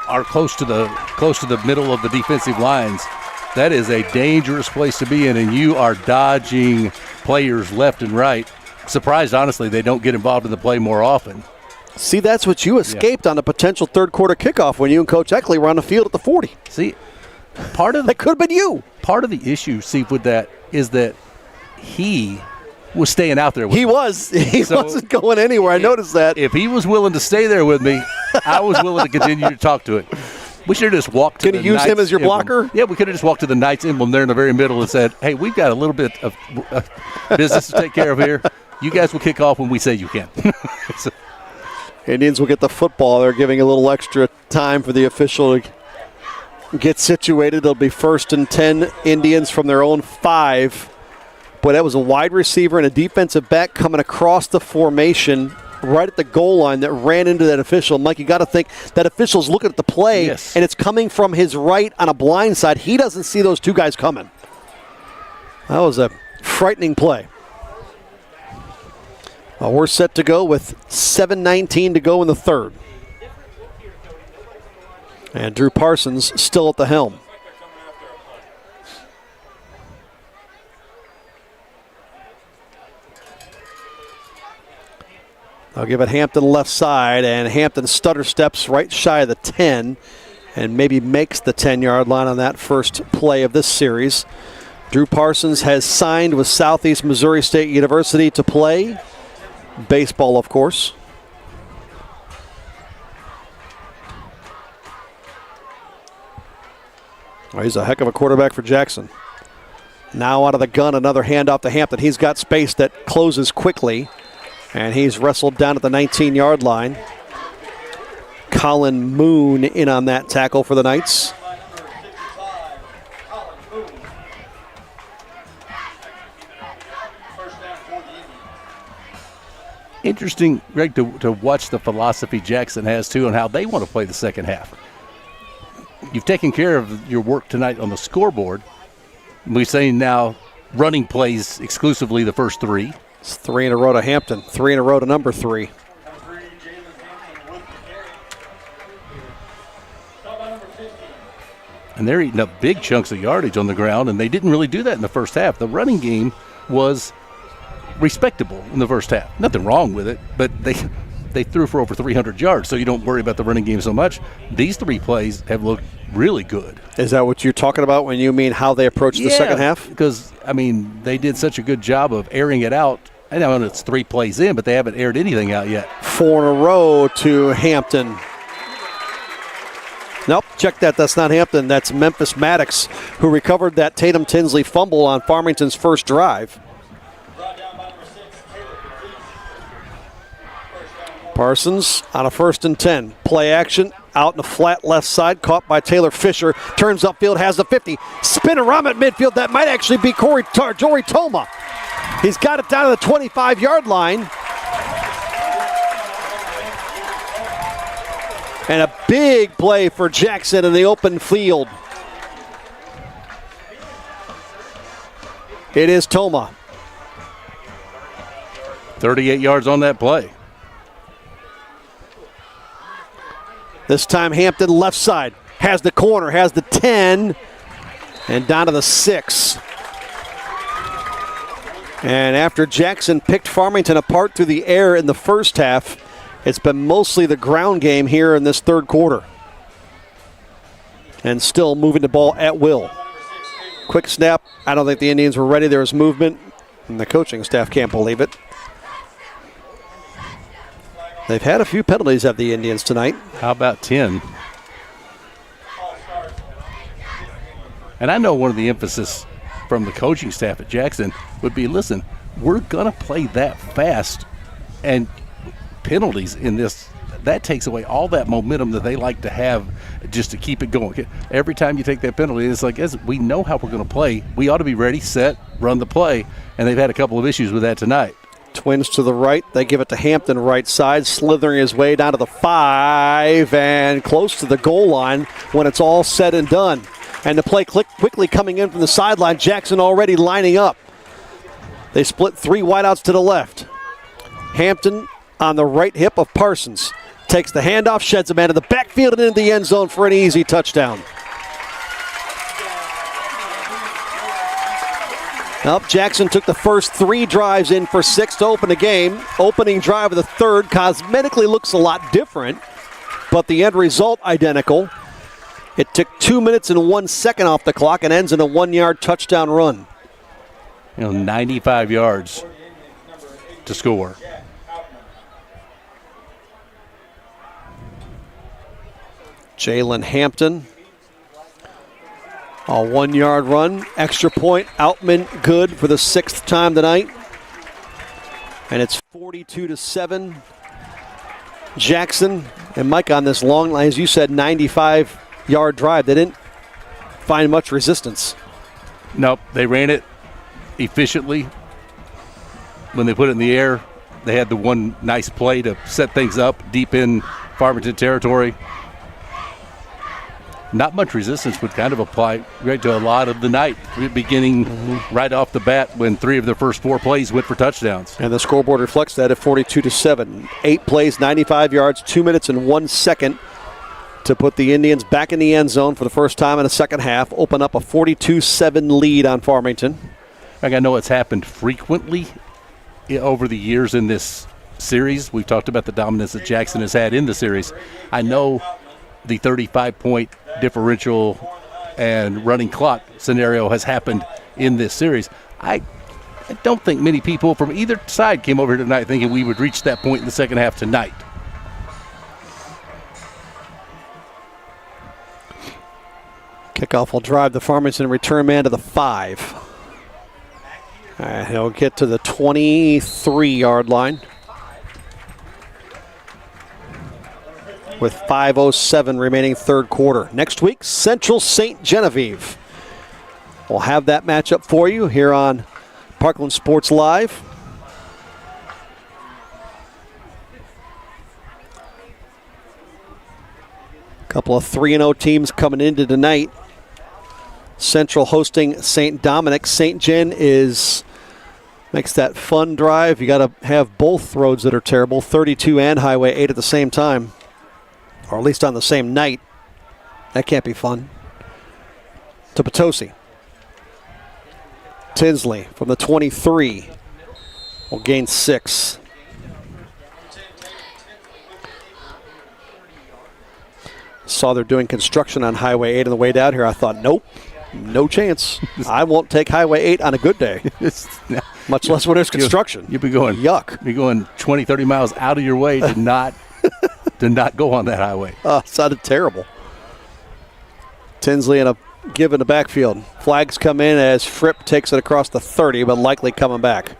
are close to the middle of the defensive lines, that is a dangerous place to be in, and you are dodging players left and right. Surprised, honestly, they don't get involved in the play more often. See, that's what you escaped on a potential third quarter kickoff when you and Coach Eckley were on the field at the 40. See, part of that could have been you. Part of the issue, Steve, with that is that he was staying out there with me. He wasn't going anywhere. I noticed that. If he was willing to stay there with me, I was willing to continue to talk to it. We should have just walked to the Knights. Can you use him as your blocker? Yeah, we could have just walked to the Knights emblem there in the very middle and said, hey, we've got a little bit of business to take care of here. You guys will kick off when we say you can. Indians will get the football. They're giving a little extra time for the official to get situated. It'll be 1st and 10 Indians from their own 5. Boy, that was a wide receiver and a defensive back coming across the formation right at the goal line that ran into that official. Mike, you got to think that official's looking at the play, and it's coming from his right on a blind side. He doesn't see those two guys coming. That was a frightening play. Well, we're set to go with 7:19 to go in the third. And Drew Parsons still at the helm. I'll give it Hampton left side, and Hampton stutter steps right shy of the 10 and maybe makes the 10-yard line on that first play of this series. Drew Parsons has signed with Southeast Missouri State University to play baseball, of course. Well, he's a heck of a quarterback for Jackson. Now out of the gun, another handoff to Hampton. He's got space that closes quickly, and he's wrestled down at the 19-yard line. Colin Moon in on that tackle for the Knights. Interesting, Greg, to watch the philosophy Jackson has, too, and how they want to play the second half. You've taken care of your work tonight on the scoreboard. We're saying now running plays exclusively the first 3. It's 3 in a row to Hampton, 3 in a row to number 3. And they're eating up big chunks of yardage on the ground, and they didn't really do that in the first half. The running game was respectable in the first half. Nothing wrong with it, but they threw for over 300 yards, so you don't worry about the running game so much. These 3 plays have looked really good. Is that what you're talking about when you mean how they approached the second half? Because, I mean, they did such a good job of airing it out. I know it's 3 plays in, but they haven't aired anything out yet. 4 in a row to Hampton. Nope, check that. That's not Hampton. That's Memphis Maddox, who recovered that Tatum Tinsley fumble on Farmington's first drive. Parsons on a 1st and 10. Play action out in the flat left side. Caught by Taylor Fisher. Turns upfield, has the 50. Spin around at midfield. That might actually be Jory Toma. He's got it down to the 25-yard line. And a big play for Jackson in the open field. It is Toma. 38 yards on that play. This time Hampton left side. Has the corner, has the 10, and down to the 6. And after Jackson picked Farmington apart through the air in the first half, it's been mostly the ground game here in this third quarter. And still moving the ball at will. Quick snap. I don't think the Indians were ready. There was movement, and the coaching staff can't believe it. They've had a few penalties at the Indians tonight. How about 10? And I know one of the emphasis from the coaching staff at Jackson would be, listen, we're going to play that fast and penalties in this, that takes away all that momentum that they like to have just to keep it going. Every time you take that penalty, it's like, as we know how we're going to play, we ought to be ready, set, run the play, and they've had a couple of issues with that tonight. Twins to the right. They give it to Hampton right side, slithering his way down to the 5 and close to the goal line when it's all said and done. And the play quickly coming in from the sideline. Jackson already lining up. They split 3 wideouts to the left. Hampton on the right hip of Parsons. Takes the handoff, sheds a man in the backfield and into the end zone for an easy touchdown. Jackson took the first 3 drives in for 6 to open the game. Opening drive of the third cosmetically looks a lot different, but the end result identical. It took 2 minutes and 1 second off the clock and ends in a 1-yard touchdown run. 95 yards to score. Jaylon Hampton. A 1-yard run. Extra point. Outman good for the 6th time tonight. And it's 42-7. Jackson and Mike on this long line, as you said, 95-yard drive. They didn't find much resistance. Nope, they ran it efficiently. When they put it in the air, they had the one nice play to set things up deep in Farmington territory. Not much resistance would kind of apply right to a lot of the night, beginning right off the bat when 3 of their first 4 plays went for touchdowns. And the scoreboard reflects that at 42-7. 8 plays, 95 yards, 2 minutes and 1 second to put the Indians back in the end zone for the first time in the second half, open up a 42-7 lead on Farmington. I know it's happened frequently over the years in this series. We've talked about the dominance that Jackson has had in the series. I know the 35-point differential and running clock scenario has happened in this series. I don't think many people from either side came over here tonight thinking we would reach that point in the second half tonight. Kickoff will drive the Farmington return man to the 5. He'll get to the 23-yard line with 5:07 remaining third quarter. Next week, Central St. Genevieve. We'll have that matchup for you here on Parkland Sports Live. A couple of 3-0 teams coming into tonight. Central hosting St. Dominic. St. Gen makes that fun drive. You got to have both roads that are terrible, 32 and Highway 8 at the same time, or at least on the same night. That can't be fun. To Potosi. Tinsley from the 23 will gain 6. Saw they're doing construction on Highway 8 on the way down here. I thought, nope, no chance. I won't take Highway 8 on a good day, much less when there's construction. You'll be going, yuck. You're going 20, 30 miles out of your way to not go on that highway. It sounded terrible. Tinsley in a give in the backfield. Flags come in as Fripp takes it across the 30, but likely coming back.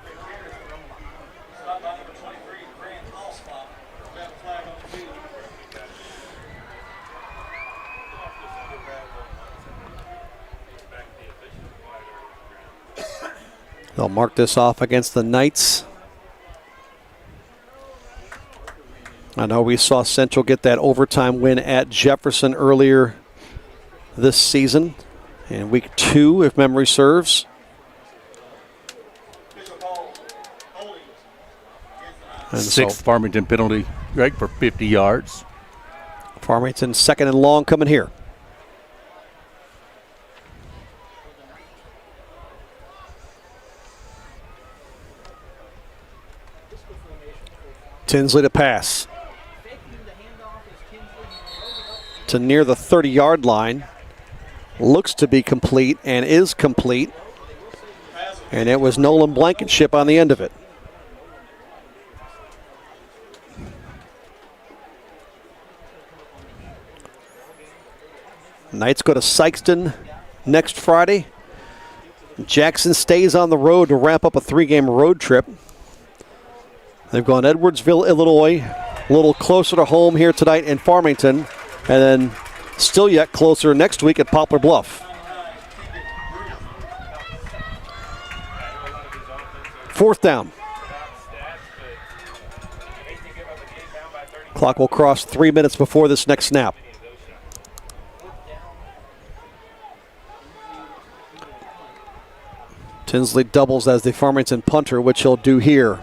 They'll mark this off against the Knights. I know we saw Central get that overtime win at Jefferson earlier this season, in week 2, if memory serves. And 6th Farmington penalty, Greg, for 50 yards. Farmington second and long coming here. Tinsley to pass. To near the 30-yard line. Looks to be complete and is complete. And it was Nolan Blankenship on the end of it. Knights go to Sykeston next Friday. Jackson stays on the road to wrap up a 3-game road trip. They've gone Edwardsville, Illinois, a little closer to home here tonight in Farmington, and then still yet closer next week at Poplar Bluff. Fourth down. Clock will cross 3 minutes before this next snap. Tinsley doubles as the Farmington punter, which he'll do here.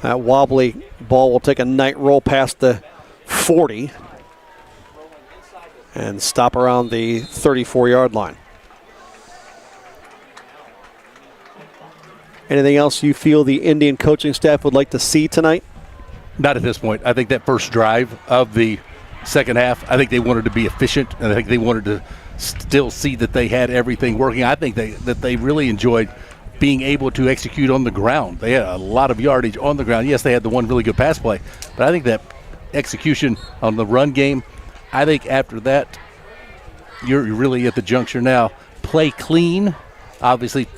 That wobbly ball will take a night roll past the 40 and stop around the 34-yard line. Anything else you feel the Indian coaching staff would like to see tonight? Not at this point. I think that first drive of the second half, I think they wanted to be efficient, and I think they wanted to still see that they had everything working. I think that they really enjoyed being able to execute on the ground. They had a lot of yardage on the ground. Yes, they had the one really good pass play, but I think that execution on the run game, I think after that, you're really at the juncture now. Play clean. Obviously,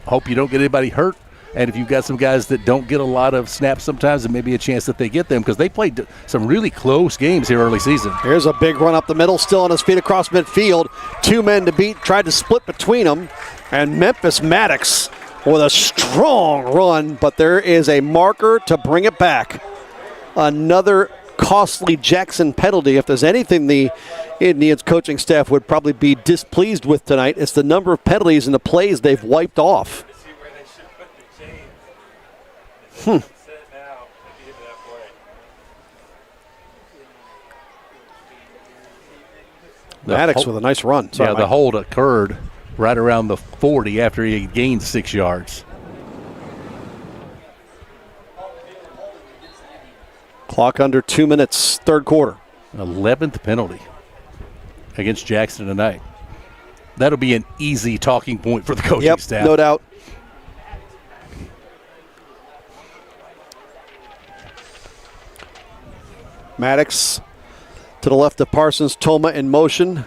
hope you don't get anybody hurt. And if you've got some guys that don't get a lot of snaps sometimes, there may be a chance that they get them because they played some really close games here early season. Here's a big run up the middle, still on his feet across midfield. 2 men to beat, tried to split between them. And Memphis Maddox with a strong run, but there is a marker to bring it back. Another costly Jackson penalty. If there's anything the Indians coaching staff would probably be displeased with tonight, it's the number of penalties and the plays they've wiped off. Maddox with a nice run. Sorry, yeah, the hold occurred right around the 40 after he gained 6 yards. Clock under 2 minutes, third quarter. 11th penalty against Jackson tonight. That'll be an easy talking point for the coaching staff. No doubt. Maddox to the left of Parsons, Toma in motion.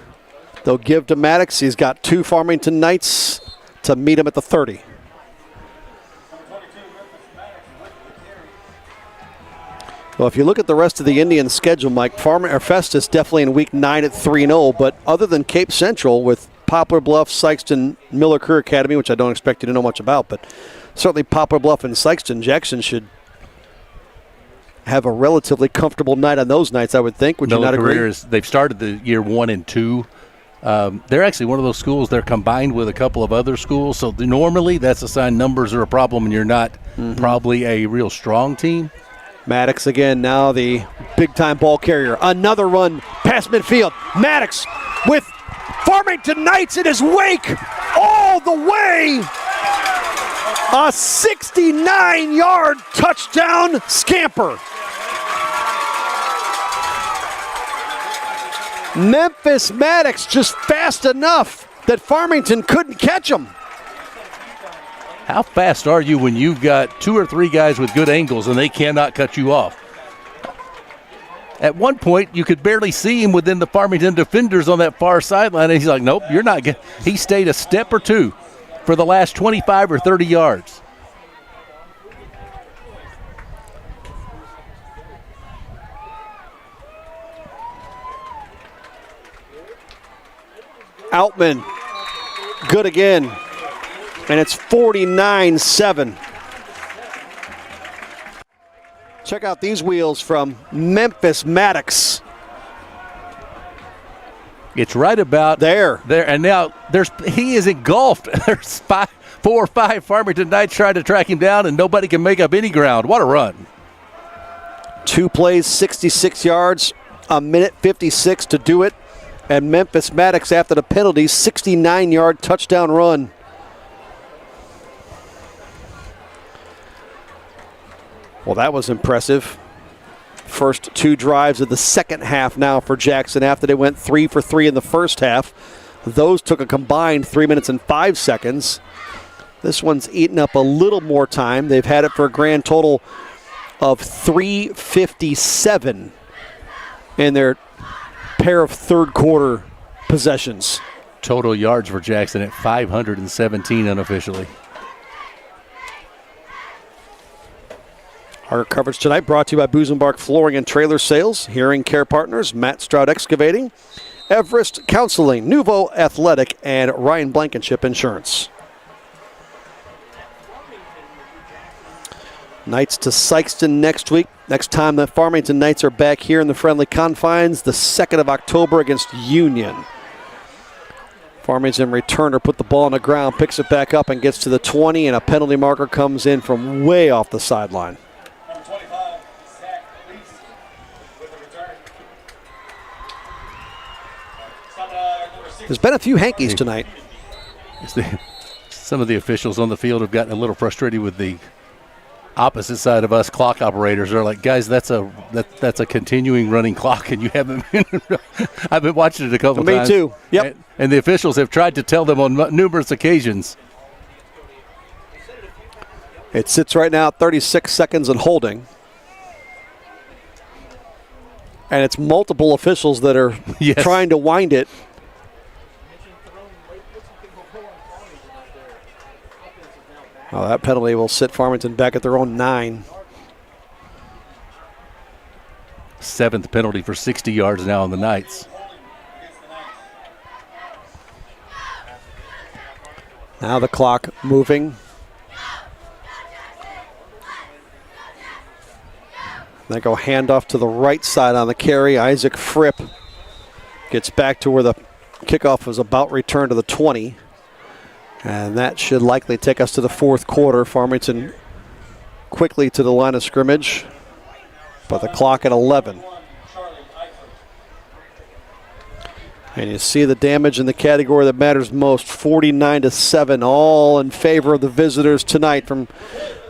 They'll give to Maddox. He's got 2 Farmington Knights to meet him at the 30. Well, if you look at the rest of the Indian schedule, Mike, Festus definitely in week 9 at 3-0, but other than Cape Central with Poplar Bluff, Sykeston, Miller Career Academy, which I don't expect you to know much about, but certainly Poplar Bluff and Sykeston, Jackson should have a relatively comfortable night on those nights, I would think. Would you not agree? They've started the year 1 and 2. They're actually one of those schools. They're combined with a couple of other schools, so normally that's a sign numbers are a problem and you're not probably a real strong team. Maddox again, now the big-time ball carrier. Another run past midfield. Maddox with Farmington Knights in his wake all the way. A 69-yard touchdown scamper. Memphis Maddox just fast enough that Farmington couldn't catch him. How fast are you when you've got 2 or 3 guys with good angles and they cannot cut you off? At one point, you could barely see him within the Farmington defenders on that far sideline, and he's like, nope, you're not. He stayed a step or 2 for the last 25 or 30 yards. Outman, good again, and it's 49-7. Check out these wheels from Memphis Maddox. It's right about there, and now he is engulfed. There's 4 or 5 Farmington Knights trying to track him down, and nobody can make up any ground. What a run! 2 plays, 66 yards, a minute 56 to do it. And Memphis Maddox, after the penalty, 69-yard touchdown run. Well, that was impressive. First 2 drives of the second half now for Jackson after they went 3 for 3 in the first half. Those took a combined 3 minutes and 5 seconds. This one's eaten up a little more time. They've had it for a grand total of 3:57 in their pair of third quarter possessions. Total yards for Jackson at 517 unofficially. Our coverage tonight brought to you by Busenbark Flooring and Trailer Sales, Hearing Care Partners, Matt Stroud Excavating, Everest Counseling, Nuvo Athletic, and Ryan Blankenship Insurance. Knights to Sykeston next week. Next time the Farmington Knights are back here in the friendly confines, the 2nd of October against Union. Farmington returner put the ball on the ground, picks it back up and gets to the 20, and a penalty marker comes in from way off the sideline. There's been a few hankies tonight. Some of the officials on the field have gotten a little frustrated with the opposite side of us clock operators. They're like, guys, that's a continuing running clock, and you haven't been. I've been watching it a couple times. Me too. Yep. And the officials have tried to tell them on numerous occasions. It sits right now at 36 seconds and holding. And it's multiple officials that are trying to wind it. Oh, that penalty will sit Farmington back at their own 9. 7th penalty for 60 yards now on the Knights. Now the clock moving. They go handoff to the right side on the carry. Isaac Fripp gets back to where the kickoff was about returned to the 20. And that should likely take us to the 4th quarter. Farmington quickly to the line of scrimmage, but the clock at 11. And you see the damage in the category that matters most, 49-7, all in favor of the visitors tonight from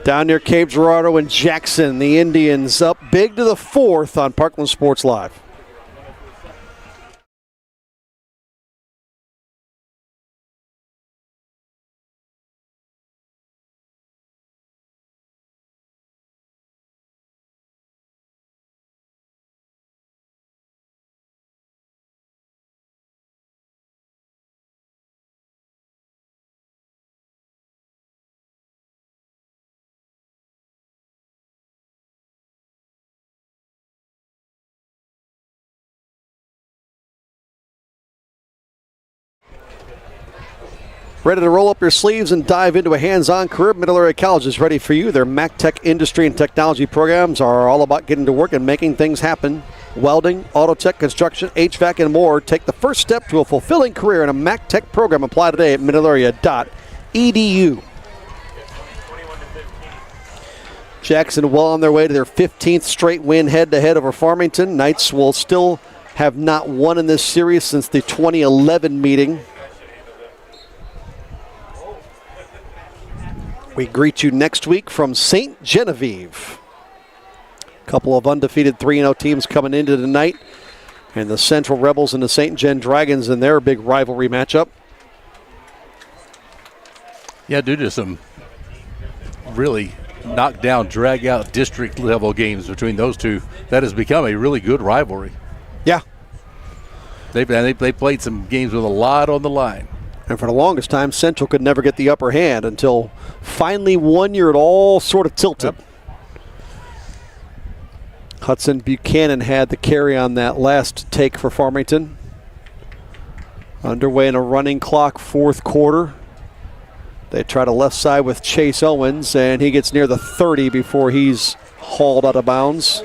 down near Cape Girardeau and Jackson. The Indians up big to the 4th on Parkland Sports Live. Ready to roll up your sleeves and dive into a hands-on career? Middle Area College is ready for you. Their MacTech industry and technology programs are all about getting to work and making things happen. Welding, auto tech, construction, HVAC, and more. Take the first step to a fulfilling career in a MacTech program. Apply today at middlearea.edu. Jackson well on their way to their 15th straight win head-to-head over Farmington. Knights will still have not won in this series since the 2011 meeting. We greet you next week from St. Genevieve. A couple of undefeated 3-0 teams coming into tonight. And the Central Rebels and the St. Gen Dragons in their big rivalry matchup. Yeah, due to some really knockdown, drag-out district-level games between those two, that has become a really good rivalry. Yeah. They played some games with a lot on the line. And for the longest time, Central could never get the upper hand until finally 1 year it all sort of tilted. Yep. Hudson Buchanan had the carry on that last take for Farmington. Underway in a running clock, 4th quarter. They try to left side with Chase Owens, and he gets near the 30 before he's hauled out of bounds.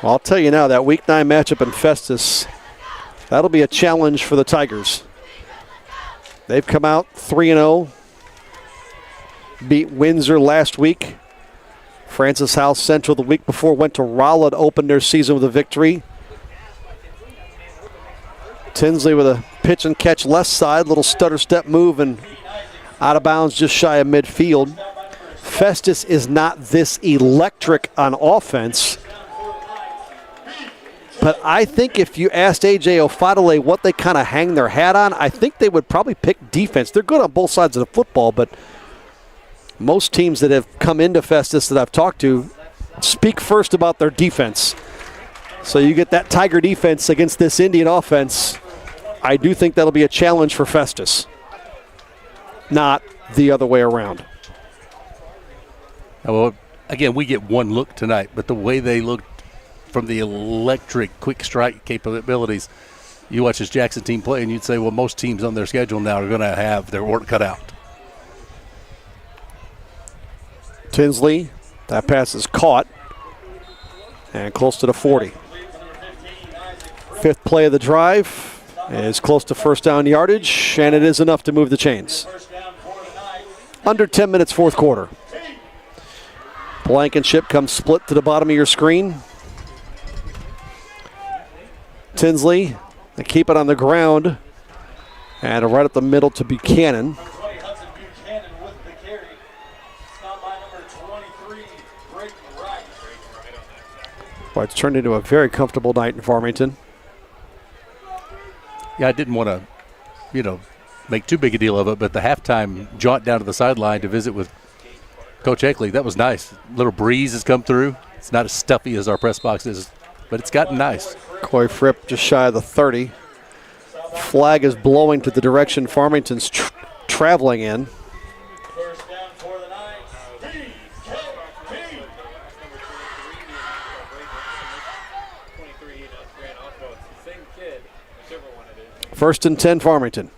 Well, I'll tell you now, that Week 9 matchup in Festus, that'll be a challenge for the Tigers. They've come out 3-0, beat Windsor last week. Francis House Central the week before went to Rolla to open their season with a victory. Tinsley with a pitch and catch left side, little stutter step move and out of bounds just shy of midfield. Festus is not this electric on offense. But I think if you asked A.J. Ofadale what they kind of hang their hat on, I think they would probably pick defense. They're good on both sides of the football, but most teams that have come into Festus that I've talked to speak first about their defense. So you get that Tiger defense against this Indian offense. I do think that'll be a challenge for Festus, not the other way around. Well, again, we get one look tonight, but the way they looked from the electric quick strike capabilities, you watch this Jackson team play and you'd say, well, most teams on their schedule now are going to have their work cut out. Tinsley, that pass is caught and close to the 40. Fifth play of the drive is close to first down yardage, and it is enough to move the chains. Under 10 minutes, fourth quarter. Blankenship comes split to the bottom of your screen. Tinsley, they keep it on the ground, and right up the middle to Buchanan. Boy, it's turned into a very comfortable night in Farmington. Yeah, I didn't want to, make too big a deal of it, but the halftime jaunt down to the sideline to visit with Coach Eckley, that was nice. Little breeze has come through. It's not as stuffy as our press box is, but it's gotten nice. Coy Fripp just shy of the 30. Flag is blowing to the direction Farmington's traveling in. First and 10, Farmington.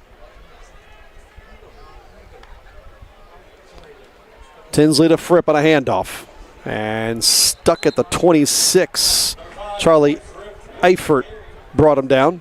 Tinsley to Fripp on a handoff. And stuck at the 26. Charlie Eifert brought him down.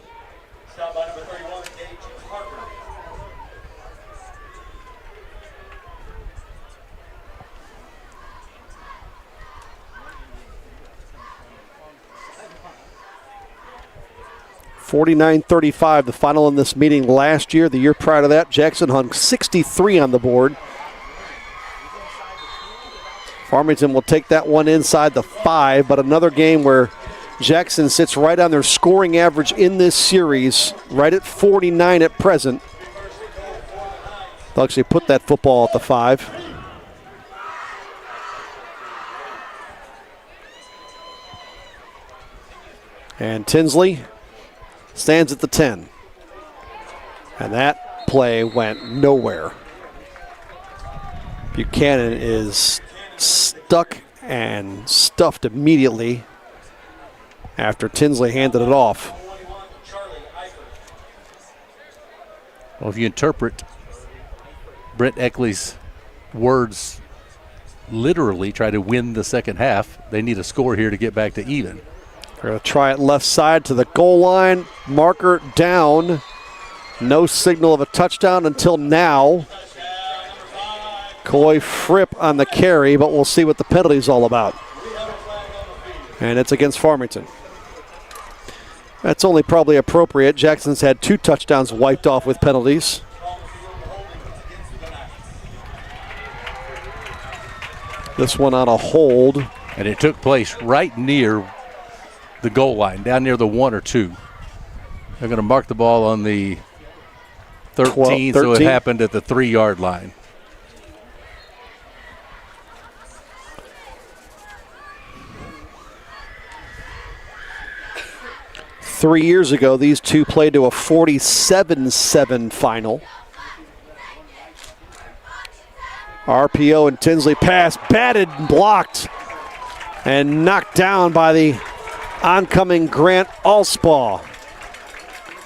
$49-35, the final in this meeting last year. The year prior to that, Jackson hung 63 on the board. Farmington will take that one inside the 5, but another game where Jackson sits right on their scoring average in this series, right at 49 at present. They'll actually put that football at the 5. And Tinsley stands at the 10. And that play went nowhere. Buchanan is stuck and stuffed immediately after Tinsley handed it off. Well, if you interpret Brent Eckley's words literally, try to win the second half, they need a score here to get back to even. They're going to try it left side to the goal line. Marker down. No signal of a touchdown until now. Coy Fripp on the carry, but we'll see what the penalty is all about. And it's against Farmington. That's only probably appropriate. Jackson's had 2 touchdowns wiped off with penalties. This one on a hold. And it took place right near the goal line, down near the 1 or 2. They're going to mark the ball on the 13, so it happened at the 3-yard line. Three years ago, these two played to a 47-7 final. RPO and Tinsley pass, batted and blocked, and knocked down by the oncoming Grant Allspaw.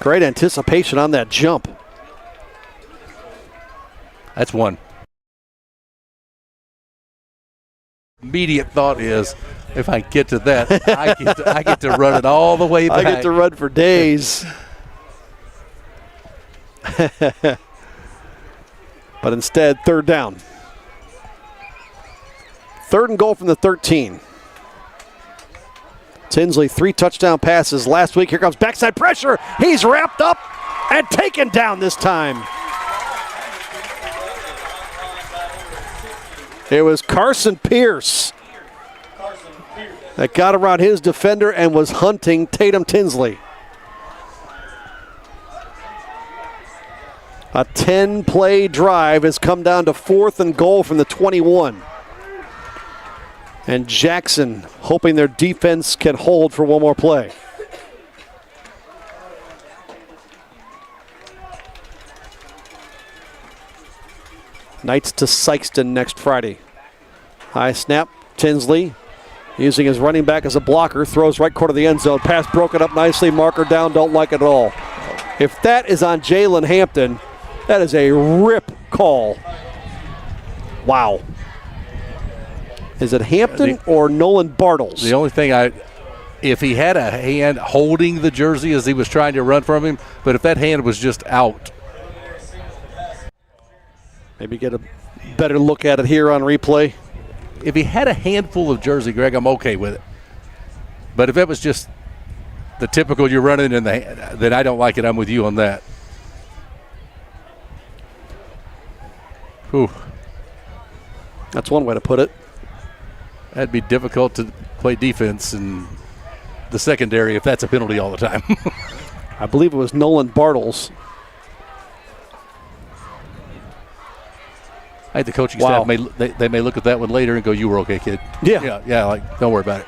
Great anticipation on that jump. That's one. Immediate thought is, if I get to that, I get to run it all the way back. I get to run for days. But instead, third down. 3rd and goal from the 13. Tinsley, 3 touchdown passes last week. Here comes backside pressure. He's wrapped up and taken down this time. It was Carson Pierce that got around his defender and was hunting Tatum Tinsley. A 10-play drive has come down to 4th and goal from the 21. And Jackson hoping their defense can hold for one more play. Knights to Sykeston next Friday. High snap, Tinsley using his running back as a blocker, throws right corner of the end zone. Pass broken up nicely, marker down, don't like it at all. If that is on Jaylon Hampton, that is a rip call. Wow. Is it Hampton or Nolan Bartles? The only thing if he had a hand holding the jersey as he was trying to run from him, but if that hand was just out. Maybe get a better look at it here on replay. If he had a handful of jersey, Greg, I'm okay with it. But if it was just the typical you're running in the hand, then I don't like it. I'm with you on that. Whew. That's one way to put it. That'd be difficult to play defense in the secondary if that's a penalty all the time. I believe it was Nolan Bartles. I think the coaching staff they may look at that one later and go, "You were okay, kid." Yeah. Like, don't worry about it.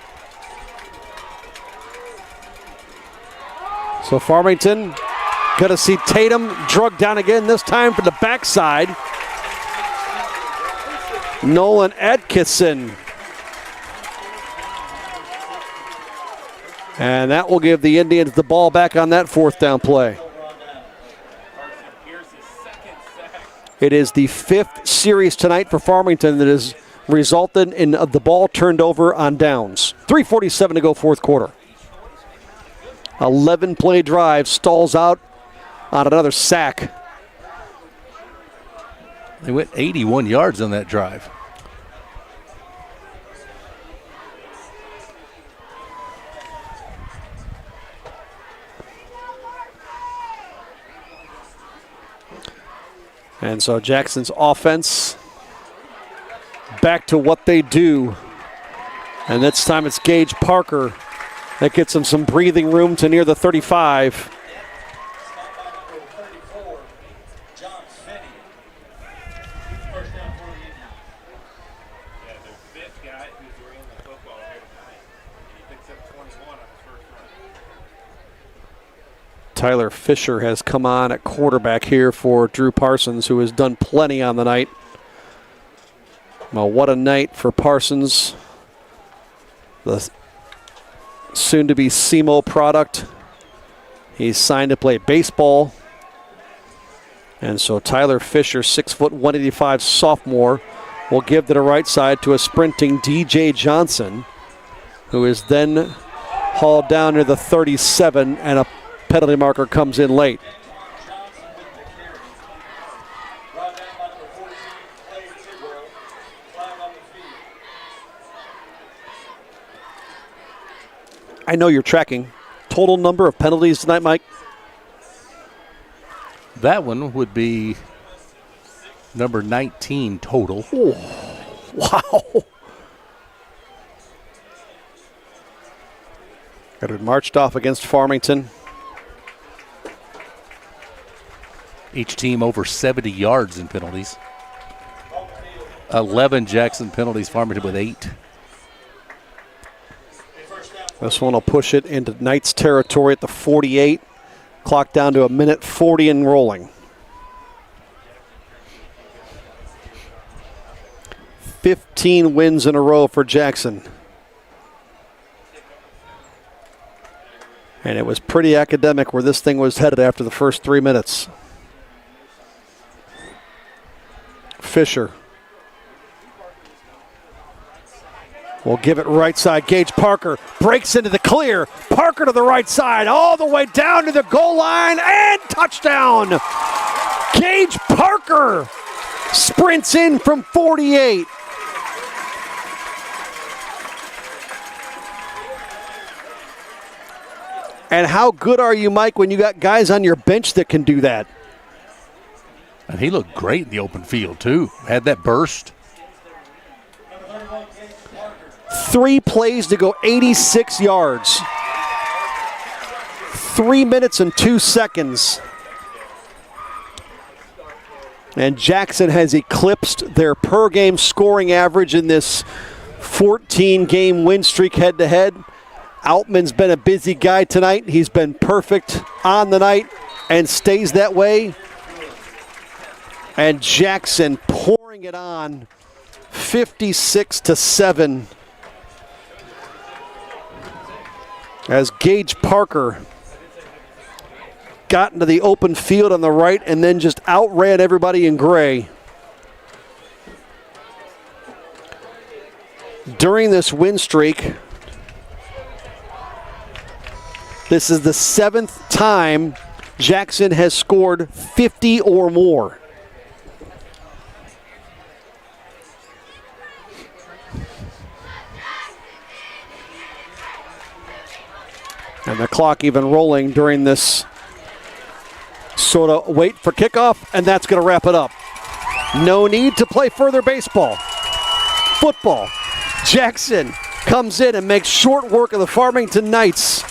So Farmington going to see Tatum drugged down again, this time from the backside. Nolan Atkinson. And that will give the Indians the ball back on that fourth down play. It is the 5th series tonight for Farmington that has resulted in the ball turned over on downs. 3:47 to go fourth quarter. 11-play drive stalls out on another sack. They went 81 yards on that drive. And so Jackson's offense back to what they do. And this time it's Gage Parker that gets him some breathing room to near the 35. Tyler Fisher has come on at quarterback here for Drew Parsons, who has done plenty on the night. Well, what a night for Parsons, the soon-to-be SEMO product. He's signed to play baseball. And so Tyler Fisher, 6', 185 sophomore, will give to the right side to a sprinting DJ Johnson, who is then hauled down near the 37, and a penalty marker comes in late. I know you're tracking. Total number of penalties tonight, Mike? That one would be number 19 total. Oh, wow. Got it marched off against Farmington. Each team over 70 yards in penalties. 11 Jackson penalties, Farmington with 8. This one will push it into Knights territory at the 48. Clock down to 1:40 and rolling. 15 wins in a row for Jackson. And it was pretty academic where this thing was headed after the first 3 minutes. Fisher will give it right side. Gage Parker breaks into the clear. Parker to the right side, all the way down to the goal line, and touchdown! Gage Parker sprints in from 48. And how good are you, Mike, when you got guys on your bench that can do that? And he looked great in the open field, too. Had that burst. 3 plays to go 86 yards. 3 minutes and 2 seconds. And Jackson has eclipsed their per-game scoring average in this 14-game win streak head-to-head. Outman's been a busy guy tonight. He's been perfect on the night and stays that way. And Jackson pouring it on, 56-7. As Gage Parker got into the open field on the right and then just outran everybody in gray. During this win streak, this is the 7th time Jackson has scored 50 or more. And the clock even rolling during this sort of wait for kickoff, and that's going to wrap it up. No need to play further baseball. Football. Jackson comes in and makes short work of the Farmington Knights.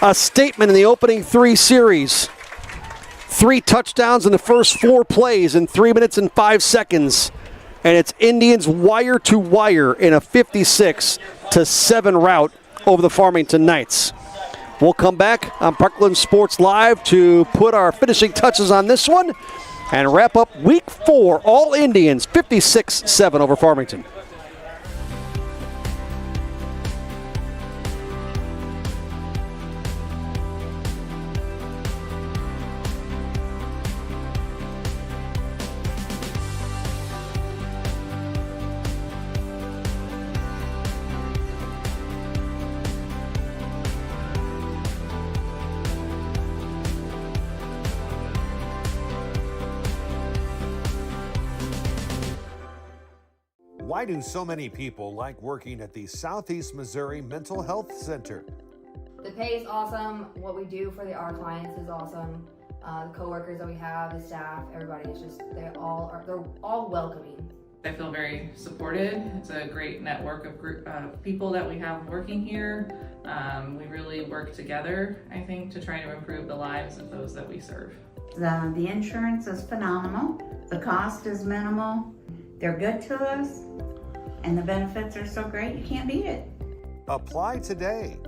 A statement in the opening 3 series. 3 touchdowns in the first 4 plays in 3 minutes and 5 seconds. And it's Indians wire to wire in a 56-7 rout over the Farmington Knights. We'll come back on Parkland Sports Live to put our finishing touches on this one and wrap up week 4. All Indians 56-7 over Farmington. Why do so many people like working at the Southeast Missouri Mental Health Center? The pay is awesome. What we do for our clients is awesome. The coworkers that we have, the staff, everybody is just, they're all welcoming. I feel very supported. It's a great network of people that we have working here. We really work together, I think, to try to improve the lives of those that we serve. The insurance is phenomenal. The cost is minimal. They're good to us. And the benefits are so great, you can't beat it. Apply today.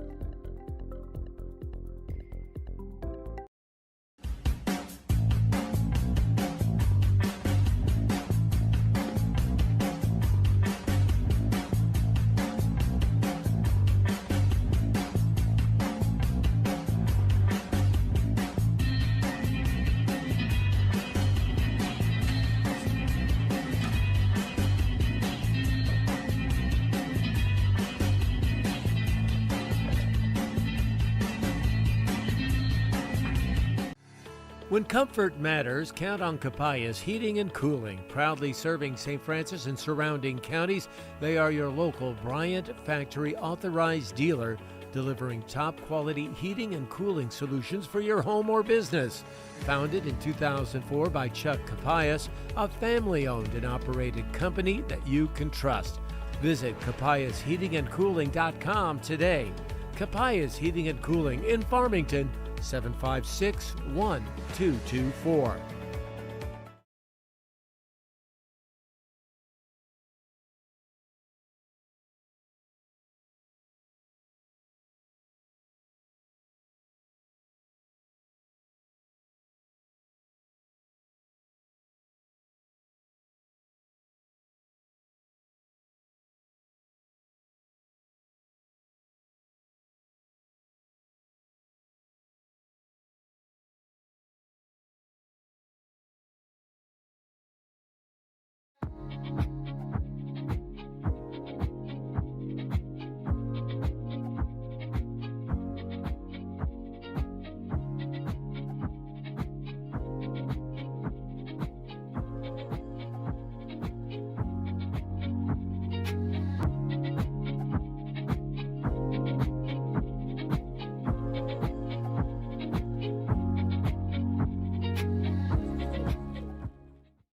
When comfort matters, count on Capayas Heating and Cooling. Proudly serving St. Francis and surrounding counties, they are your local Bryant Factory authorized dealer, delivering top quality heating and cooling solutions for your home or business. Founded in 2004 by Chuck Capayas, a family-owned and operated company that you can trust. Visit capayasheatingandcooling.com today. Capayas Heating and Cooling in Farmington, 756-1224.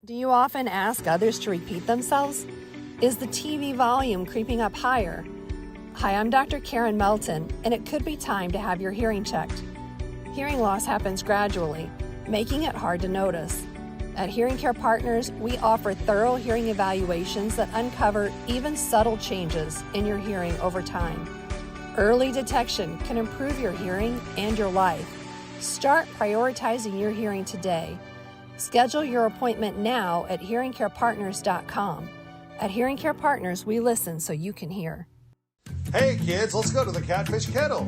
Do you often ask others to repeat themselves? Is the TV volume creeping up higher? Hi, I'm Dr. Karen Melton, and it could be time to have your hearing checked. Hearing loss happens gradually, making it hard to notice. At Hearing Care Partners, we offer thorough hearing evaluations that uncover even subtle changes in your hearing over time. Early detection can improve your hearing and your life. Start prioritizing your hearing today. Schedule your appointment now at hearingcarepartners.com. At Hearing Care Partners, we listen so you can hear. Hey kids, let's go to the Catfish Kettle.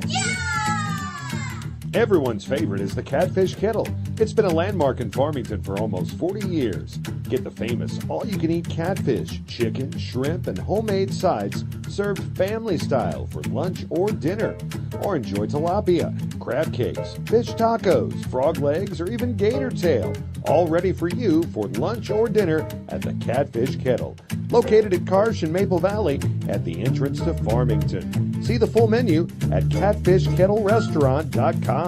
Everyone's favorite is the Catfish Kettle. It's been a landmark in Farmington for almost 40 years. Get the famous all-you-can-eat catfish, chicken, shrimp, and homemade sides served family style for lunch or dinner. Or enjoy tilapia, crab cakes, fish tacos, frog legs, or even gator tail. All ready for you for lunch or dinner at the Catfish Kettle. Located at Karsh in Maple Valley at the entrance to Farmington. See the full menu at catfishkettlerestaurant.com.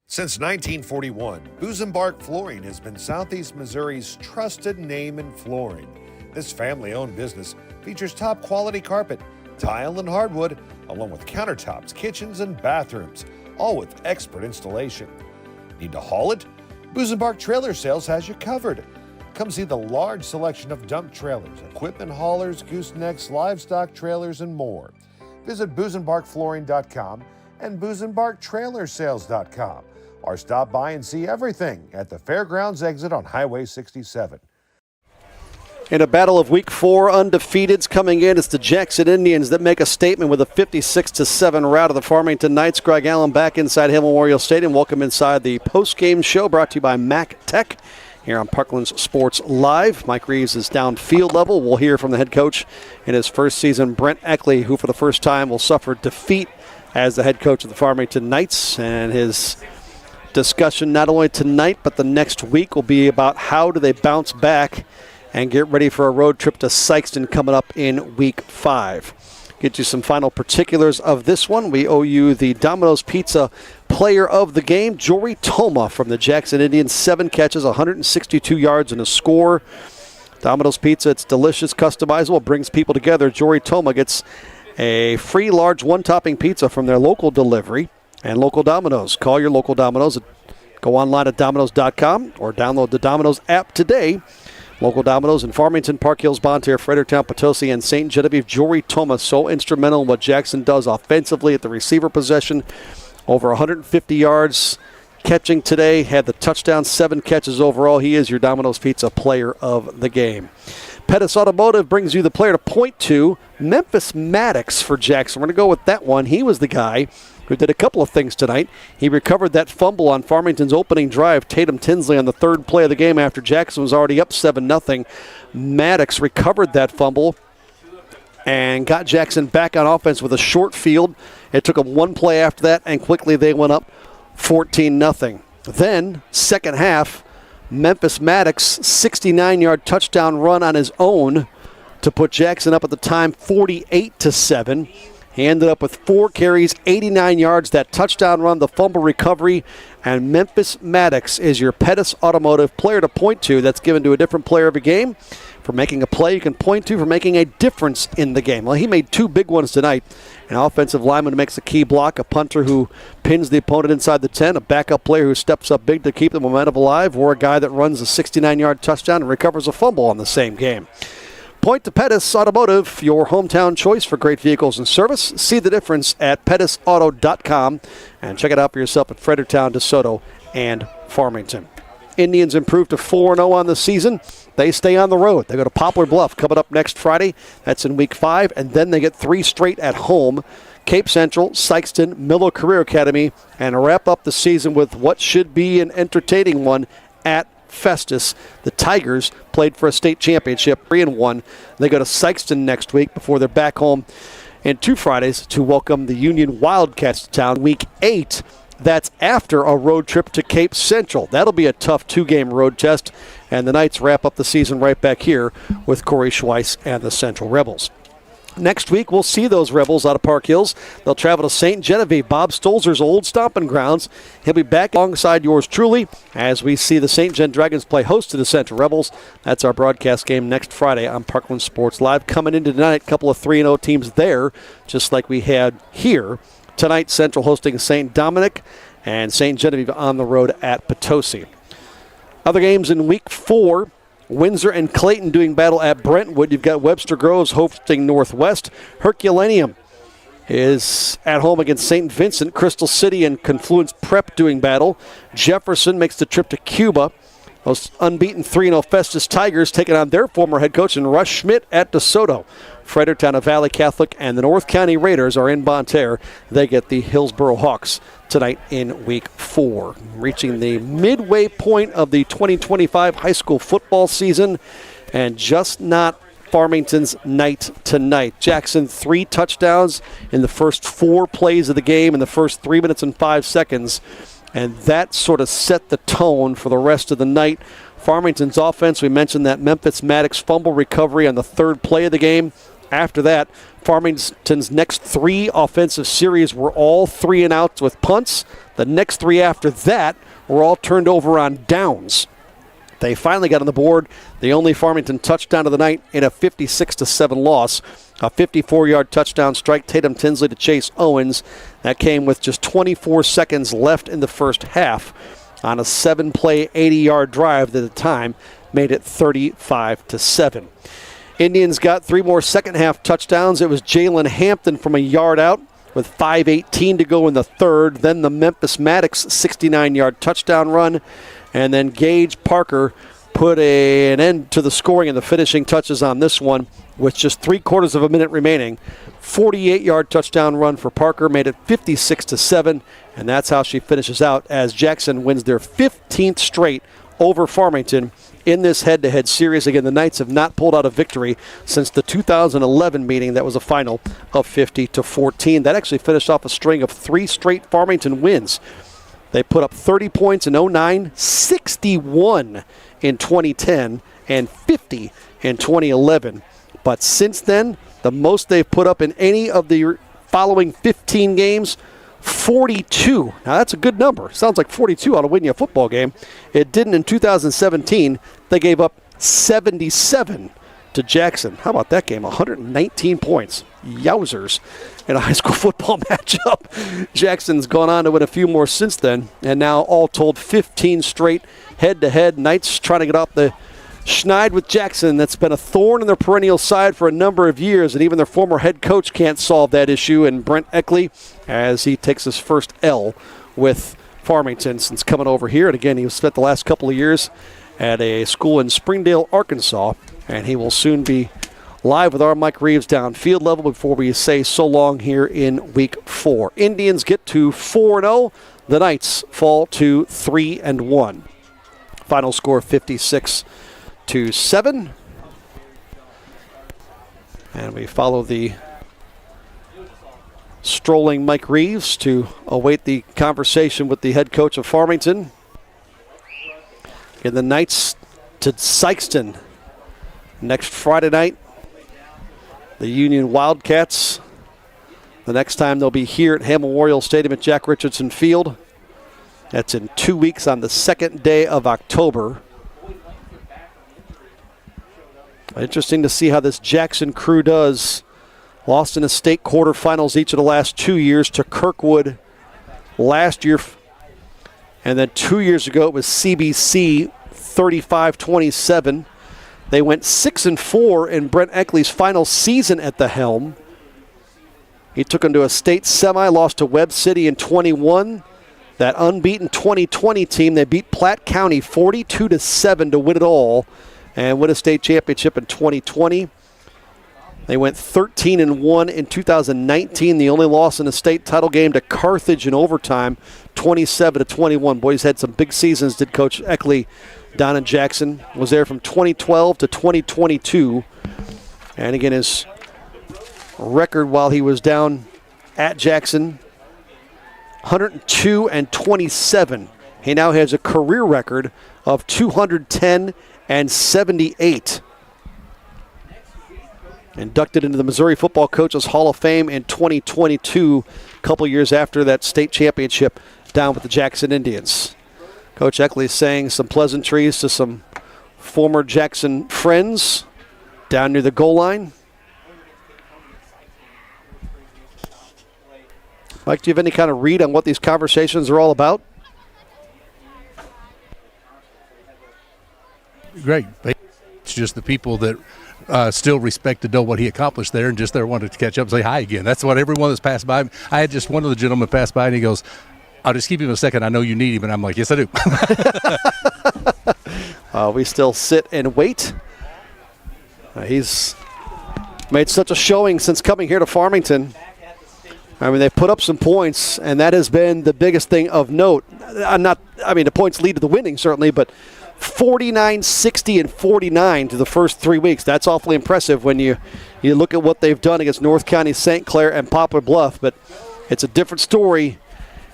Since 1941, Busenbark Flooring has been Southeast Missouri's trusted name in flooring. This family-owned business features top-quality carpet, tile, and hardwood, along with countertops, kitchens, and bathrooms, all with expert installation. Need to haul it? Busenbark Trailer Sales has you covered. Come see the large selection of dump trailers, equipment haulers, goosenecks, livestock trailers, and more. Visit busenbarkflooring.com and busenbarktrailersales.com, or stop by and see everything at the Fairgrounds exit on Highway 67. In a battle of Week 4 undefeateds coming in, it's the Jackson Indians that make a statement with a 56-7 rout of the Farmington Knights. Greg Allen back inside Hill Memorial Stadium. Welcome inside the postgame show brought to you by Mac Tech here on Parkland Sports Live. Mike Reeves is down field level. We'll hear from the head coach in his first season, Brent Eckley, who for the first time will suffer defeat as the head coach of the Farmington Knights. And his discussion not only tonight but the next week will be about how do they bounce back and get ready for a road trip to Sykeston coming up in Week 5. Get you some final particulars of this one. We owe you the Domino's Pizza player of the game, Jory Toma from the Jackson Indians. 7 catches, 162 yards, and a score. Domino's Pizza, it's delicious, customizable, brings people together. Jory Toma gets a free large one-topping pizza from their local delivery and local Domino's. Call your local Domino's. Go online at Domino's.com or download the Domino's app today. Local Domino's in Farmington, Park Hills, Bonterre, Fredericktown, Potosi, and St. Genevieve. Jory Toma, so instrumental in what Jackson does offensively at the receiver possession. Over 150 yards catching today. Had the touchdown, 7 catches overall. He is your Domino's Pizza player of the game. Pettis Automotive brings you the player to point to. Memphis Maddox for Jackson. We're going to go with that one. He was the guy who did a couple of things tonight. He recovered that fumble on Farmington's opening drive. Tatum Tinsley on the 3rd play of the game after Jackson was already up 7-0. Maddox recovered that fumble and got Jackson back on offense with a short field. It took them 1 play after that, and quickly they went up 14-0. Then, second half, Memphis Maddox, 69-yard touchdown run on his own to put Jackson up at the time 48-7. He ended up with 4 carries, 89 yards, that touchdown run, the fumble recovery, and Memphis Maddox is your Pettis Automotive player to point to. That's given to a different player of a game for making a play you can point to, for making a difference in the game. Well, he made 2 big ones tonight. An offensive lineman who makes a key block, a punter who pins the opponent inside the 10, a backup player who steps up big to keep the momentum alive, or a guy that runs a 69-yard touchdown and recovers a fumble on the same game. Point to Pettis Automotive, your hometown choice for great vehicles and service. See the difference at pettisauto.com and check it out for yourself at Fredericktown, DeSoto, and Farmington. Indians improve to 4-0 on the season. They stay on the road. They go to Poplar Bluff coming up next Friday. That's in Week 5, and then they get 3 straight at home. Cape Central, Sykeston, Miller Career Academy, and wrap up the season with what should be an entertaining one at Festus. The Tigers played for a state championship, 3-1. They go to Sykeston next week before they're back home in 2 Fridays to welcome the Union Wildcats to town. Week 8, that's after a road trip to Cape Central. That'll be a tough 2-game road test, and the Knights wrap up the season right back here with Corey Schweiss and the Central Rebels. Next week, we'll see those Rebels out of Park Hills. They'll travel to St. Genevieve, Bob Stolzer's old stomping grounds. He'll be back alongside yours truly as we see the St. Gen Dragons play host to the Central Rebels. That's our broadcast game next Friday on Parkland Sports Live. Coming into tonight, a couple of 3-0 teams there, just like we had here. Tonight, Central hosting St. Dominic and St. Genevieve on the road at Potosi. Other games in Week 4. Windsor and Clayton doing battle at Brentwood. You've got Webster Groves hosting Northwest. Herculaneum is at home against St. Vincent. Crystal City and Confluence Prep doing battle. Jefferson makes the trip to Cuba. Those unbeaten 3-0 Festus Tigers taking on their former head coach and Rush Schmidt at DeSoto. Fredericktown of Valley Catholic and the North County Raiders are in Bonne Terre. They get the Hillsboro Hawks tonight in week 4. Reaching the midway point of the 2025 high school football season, and just not Farmington's night tonight. Jackson 3 touchdowns in the first 4 plays of the game in the first 3 minutes and 5 seconds. And that sort of set the tone for the rest of the night. Farmington's offense, we mentioned that Memphis Maddox fumble recovery on the 3rd play of the game. After that, Farmington's next 3 offensive series were all 3 and outs with punts. The next 3 after that were all turned over on downs. They finally got on the board the only Farmington touchdown of the night in a 56-7 loss. A 54-yard touchdown strike, Tatum Tinsley to Chase Owens. That came with just 24 seconds left in the first half on a 7-play, 80-yard drive that at the time made it 35-7. Indians got 3 more second-half touchdowns. It was Jaylon Hampton from a yard out with 5:18 to go in the 3rd. Then the Memphis Maddox 69-yard touchdown run. And then Gage Parker put an end to the scoring and the finishing touches on this one with just 3/4 of a minute remaining. 48-yard touchdown run for Parker made it 56-7, and that's how she finishes out as Jackson wins their 15th straight over Farmington in this head-to-head series. Again, the Knights have not pulled out a victory since the 2011 meeting. That was a final of 50-14. That actually finished off a string of 3 straight Farmington wins. They put up 30 points in 09, 61 in 2010, and 50 in 2011. But since then, the most they've put up in any of the following 15 games, 42. Now that's a good number. Sounds like 42 ought to win you a football game. It didn't in 2017. They gave up 77 to Jackson. How about that game? 119 points. Yowzers. In a high school football matchup. Jackson's gone on to win a few more since then, and now all told 15 straight head-to-head. Knights trying to get off the schneid with Jackson. That's been a thorn in their perennial side for a number of years, and even their former head coach can't solve that issue. And Brent Eckley, as he takes his first L with Farmington since coming over here. And again, he spent the last couple of years at a school in Springdale, Arkansas, and he will soon be live with our Mike Reeves down field level before we say so long here in week 4. Indians get to 4-0. The Knights fall to 3-1. Final score 56-7. And we follow the strolling Mike Reeves to await the conversation with the head coach of Farmington. And the Knights to Sykeston next Friday night. The Union Wildcats. The next time they'll be here at Ham Memorial Stadium at Jack Richardson Field. That's in 2 weeks on the 2nd day of October. Interesting to see how this Jackson crew does. Lost in the state quarterfinals each of the last 2 years to Kirkwood last year. And then 2 years ago it was CBC 35-27. They went 6-4 in Brent Eckley's final season at the helm. He took them to a state semi, lost to Webb City in 21. That unbeaten 2020 team, they beat Platte County 42-7 to win it all and win a state championship in 2020. They went 13-1 in 2019. The only loss in the state title game to Carthage in overtime, 27-21. Boys had some big seasons, did Coach Eckley down in Jackson. Was there from 2012 to 2022. And again, his record while he was down at Jackson, 102-27. He now has a career record of 210-78. Inducted into the Missouri Football Coaches Hall of Fame in 2022, a couple years after that state championship down with the Jackson Indians. Coach Eckley saying some pleasantries to some former Jackson friends down near the goal line. Mike, do you have any kind of read on what these conversations are all about? Great. It's just the people that still respect to know what he accomplished there and just there wanted to catch up and say hi again. That's what everyone that's passed by. I had just one of the gentlemen pass by and he goes, I'll just keep him a second. I know you need him. And I'm like, yes, I do. We still sit and wait. He's made such a showing since coming here to Farmington. I mean, they've put up some points, and that has been the biggest thing of note. The points lead to the winning, certainly, but 49, 60, and 49 to the first 3 weeks. That's awfully impressive when you look at what they've done against North County, St. Clair, and Poplar Bluff. But it's a different story,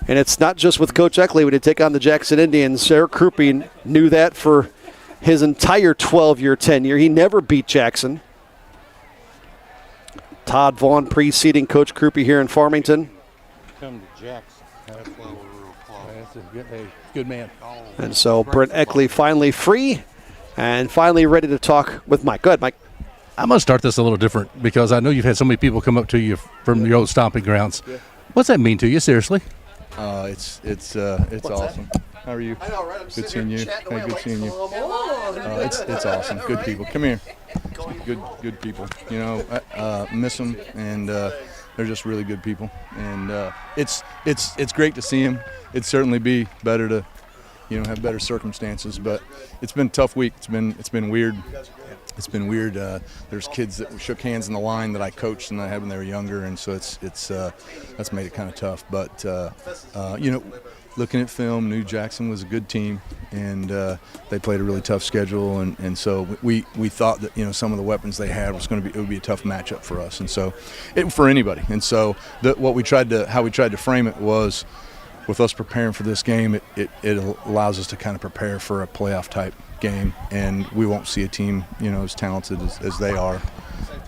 and it's not just with Coach Eckley when you take on the Jackson Indians. Eric Krupe knew that for his entire 12-year tenure. He never beat Jackson. Todd Vaughn preceding Coach Krupe here in Farmington. Come to Jackson. That's a good man. And so Brent Eckley finally free and finally ready to talk with Mike. Go ahead, Mike. I'm going to start this a little different because I know you've had so many people come up to you from your old stomping grounds. Yeah. What's that mean to you, seriously? It's awesome. How are you? I know, right? Good seeing you. Hey, good seeing you. It's awesome. Good people. Come here. Good people. You know, miss them, and they're just really good people. And it's great to see them. It'd certainly be better to, have better circumstances. But it's been a tough week. It's been weird. It's been weird. There's kids that shook hands in the line that I coached and I had when they were younger, and so that's made it kind of tough. But looking at film, knew Jackson was a good team, and they played a really tough schedule, and so we thought that some of the weapons they had it would be a tough matchup for us, and so for anybody. And so how we tried to frame it was, with us preparing for this game, it allows us to kind of prepare for a playoff type game, and we won't see a team as talented as they are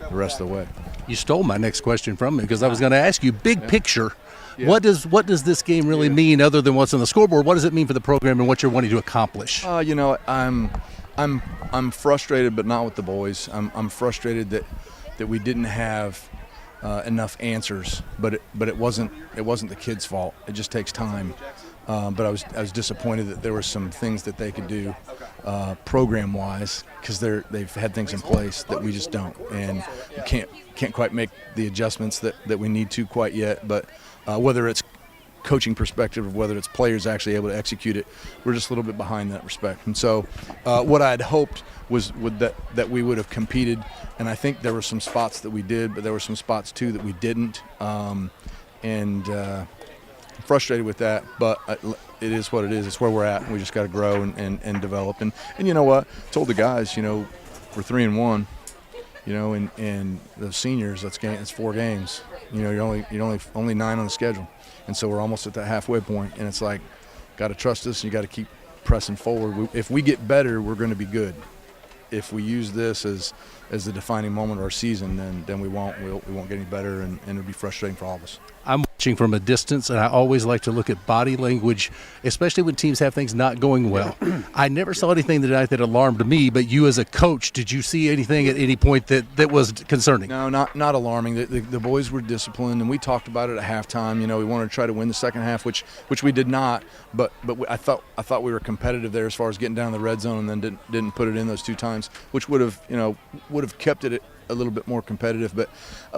the rest of the way. You stole my next question from me because I was going to ask you, big picture. Yeah. What does this game really mean other than what's on the scoreboard? What does it mean for the program and what you're wanting to accomplish? I'm frustrated, but not with the boys. I'm frustrated that we didn't have enough answers, but it wasn't the kids' fault. It just takes time. But I was disappointed that there were some things that they could do program-wise, because they've had things in place that we just don't, and we can't quite make the adjustments that we need to quite yet. But whether it's coaching perspective or whether it's players actually able to execute it, we're just a little bit behind in that respect. And so what I had hoped was that we would have competed, and I think there were some spots that we did, but there were some spots too that we didn't. Frustrated with that, but it is what it is. It's where we're at. We just got to grow and develop. And you know what? I told the guys, we're 3-1. And the seniors, that's 4 games. You're only 9 on the schedule, and so we're almost at that halfway point. And it's like, got to trust us. You got to keep pressing forward. If we get better, we're going to be good. If we use this as the defining moment of our season, then we won't get any better, and it'll be frustrating for all of us. I'm watching from a distance, and I always like to look at body language, especially when teams have things not going well. I never saw anything tonight that alarmed me, but you as a coach, did you see anything at any point that was concerning? No, not alarming. The boys were disciplined, and we talked about it at halftime. We wanted to try to win the second half, which we did not, but I thought we were competitive there as far as getting down the red zone, and then didn't put it in those 2 times, which would have kept it a little bit more competitive. But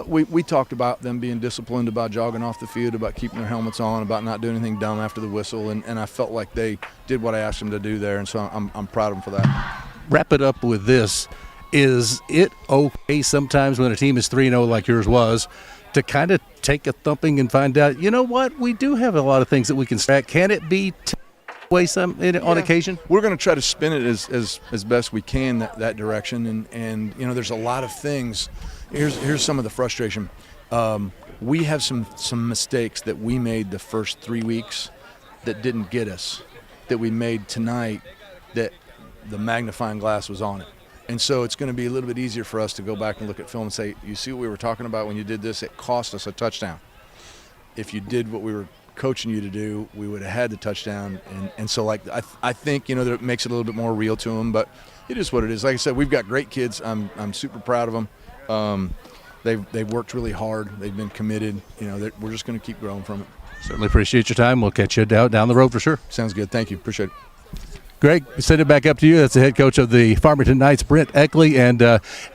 we talked about them being disciplined, about jogging off the field, about keeping their helmets on, about not doing anything dumb after the whistle, and I felt like they did what I asked them to do there, and so I'm proud of them for that. Wrap it up with this. Is it okay sometimes when a team is 3-0 like yours was to kind of take a thumping and find out, what, we do have a lot of things that we can stack? Can it be way on occasion? We're going to try to spin it as best we can that direction, and there's a lot of things. Here's some of the frustration. We have some mistakes that we made the first 3 weeks that didn't get us, that we made tonight that the magnifying glass was on it. And so it's going to be a little bit easier for us to go back and look at film and say, you see what we were talking about when you did this? It cost us a touchdown. If you did what we were coaching you to do, we would have had the touchdown. And so I think that it makes it a little bit more real to them, but it is what it is. Like I said, we've got great kids. I'm super proud of them. They've worked really hard. They've been committed. We're just going to keep growing from it. Certainly appreciate your time. We'll catch you down the road for sure. Sounds good. Thank you. Appreciate it. Greg, send it back up to you. That's the head coach of the Farmington Knights, Brent Eckley, and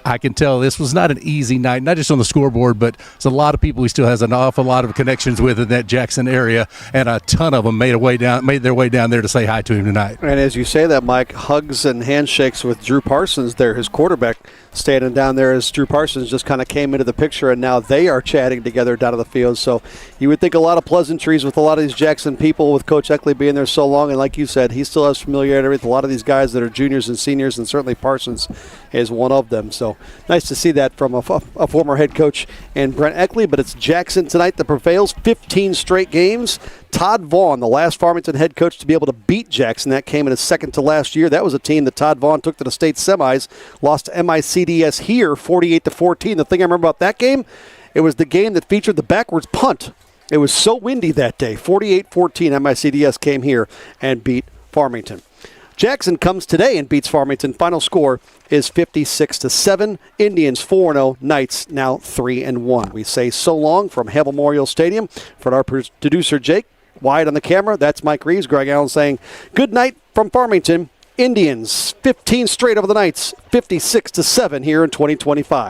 I can tell this was not an easy night, not just on the scoreboard, but there's a lot of people he still has an awful lot of connections with in that Jackson area, and a ton of them made their way down there to say hi to him tonight. And as you say that, Mike, hugs and handshakes with Drew Parsons there, his quarterback, standing down there as Drew Parsons just kind of came into the picture, and now they are chatting together down on the field. So you would think a lot of pleasantries with a lot of these Jackson people, with Coach Eckley being there so long, and like you said, he still has familiarity with a lot of these guys that are juniors and seniors, and certainly Parsons is one of them. So nice to see that from a former head coach and Brent Eckley. But it's Jackson tonight that prevails, 15 straight games. Todd Vaughn, the last Farmington head coach to be able to beat Jackson. That came in his second to last year. That was a team that Todd Vaughn took to the state semis, lost to MICDS here 48-14. The thing I remember about that game, it was the game that featured the backwards punt. It was so windy that day. 48-14, MICDS came here and beat Farmington. Jackson comes today and beats Farmington. Final score is 56-7. Indians 4-0. Knights now 3-1. We say so long from Hale Memorial Stadium. For our producer Jake, wide on the camera, that's Mike Reeves. Greg Allen saying good night from Farmington. Indians 15 straight over the Knights, 56-7 here in 2025.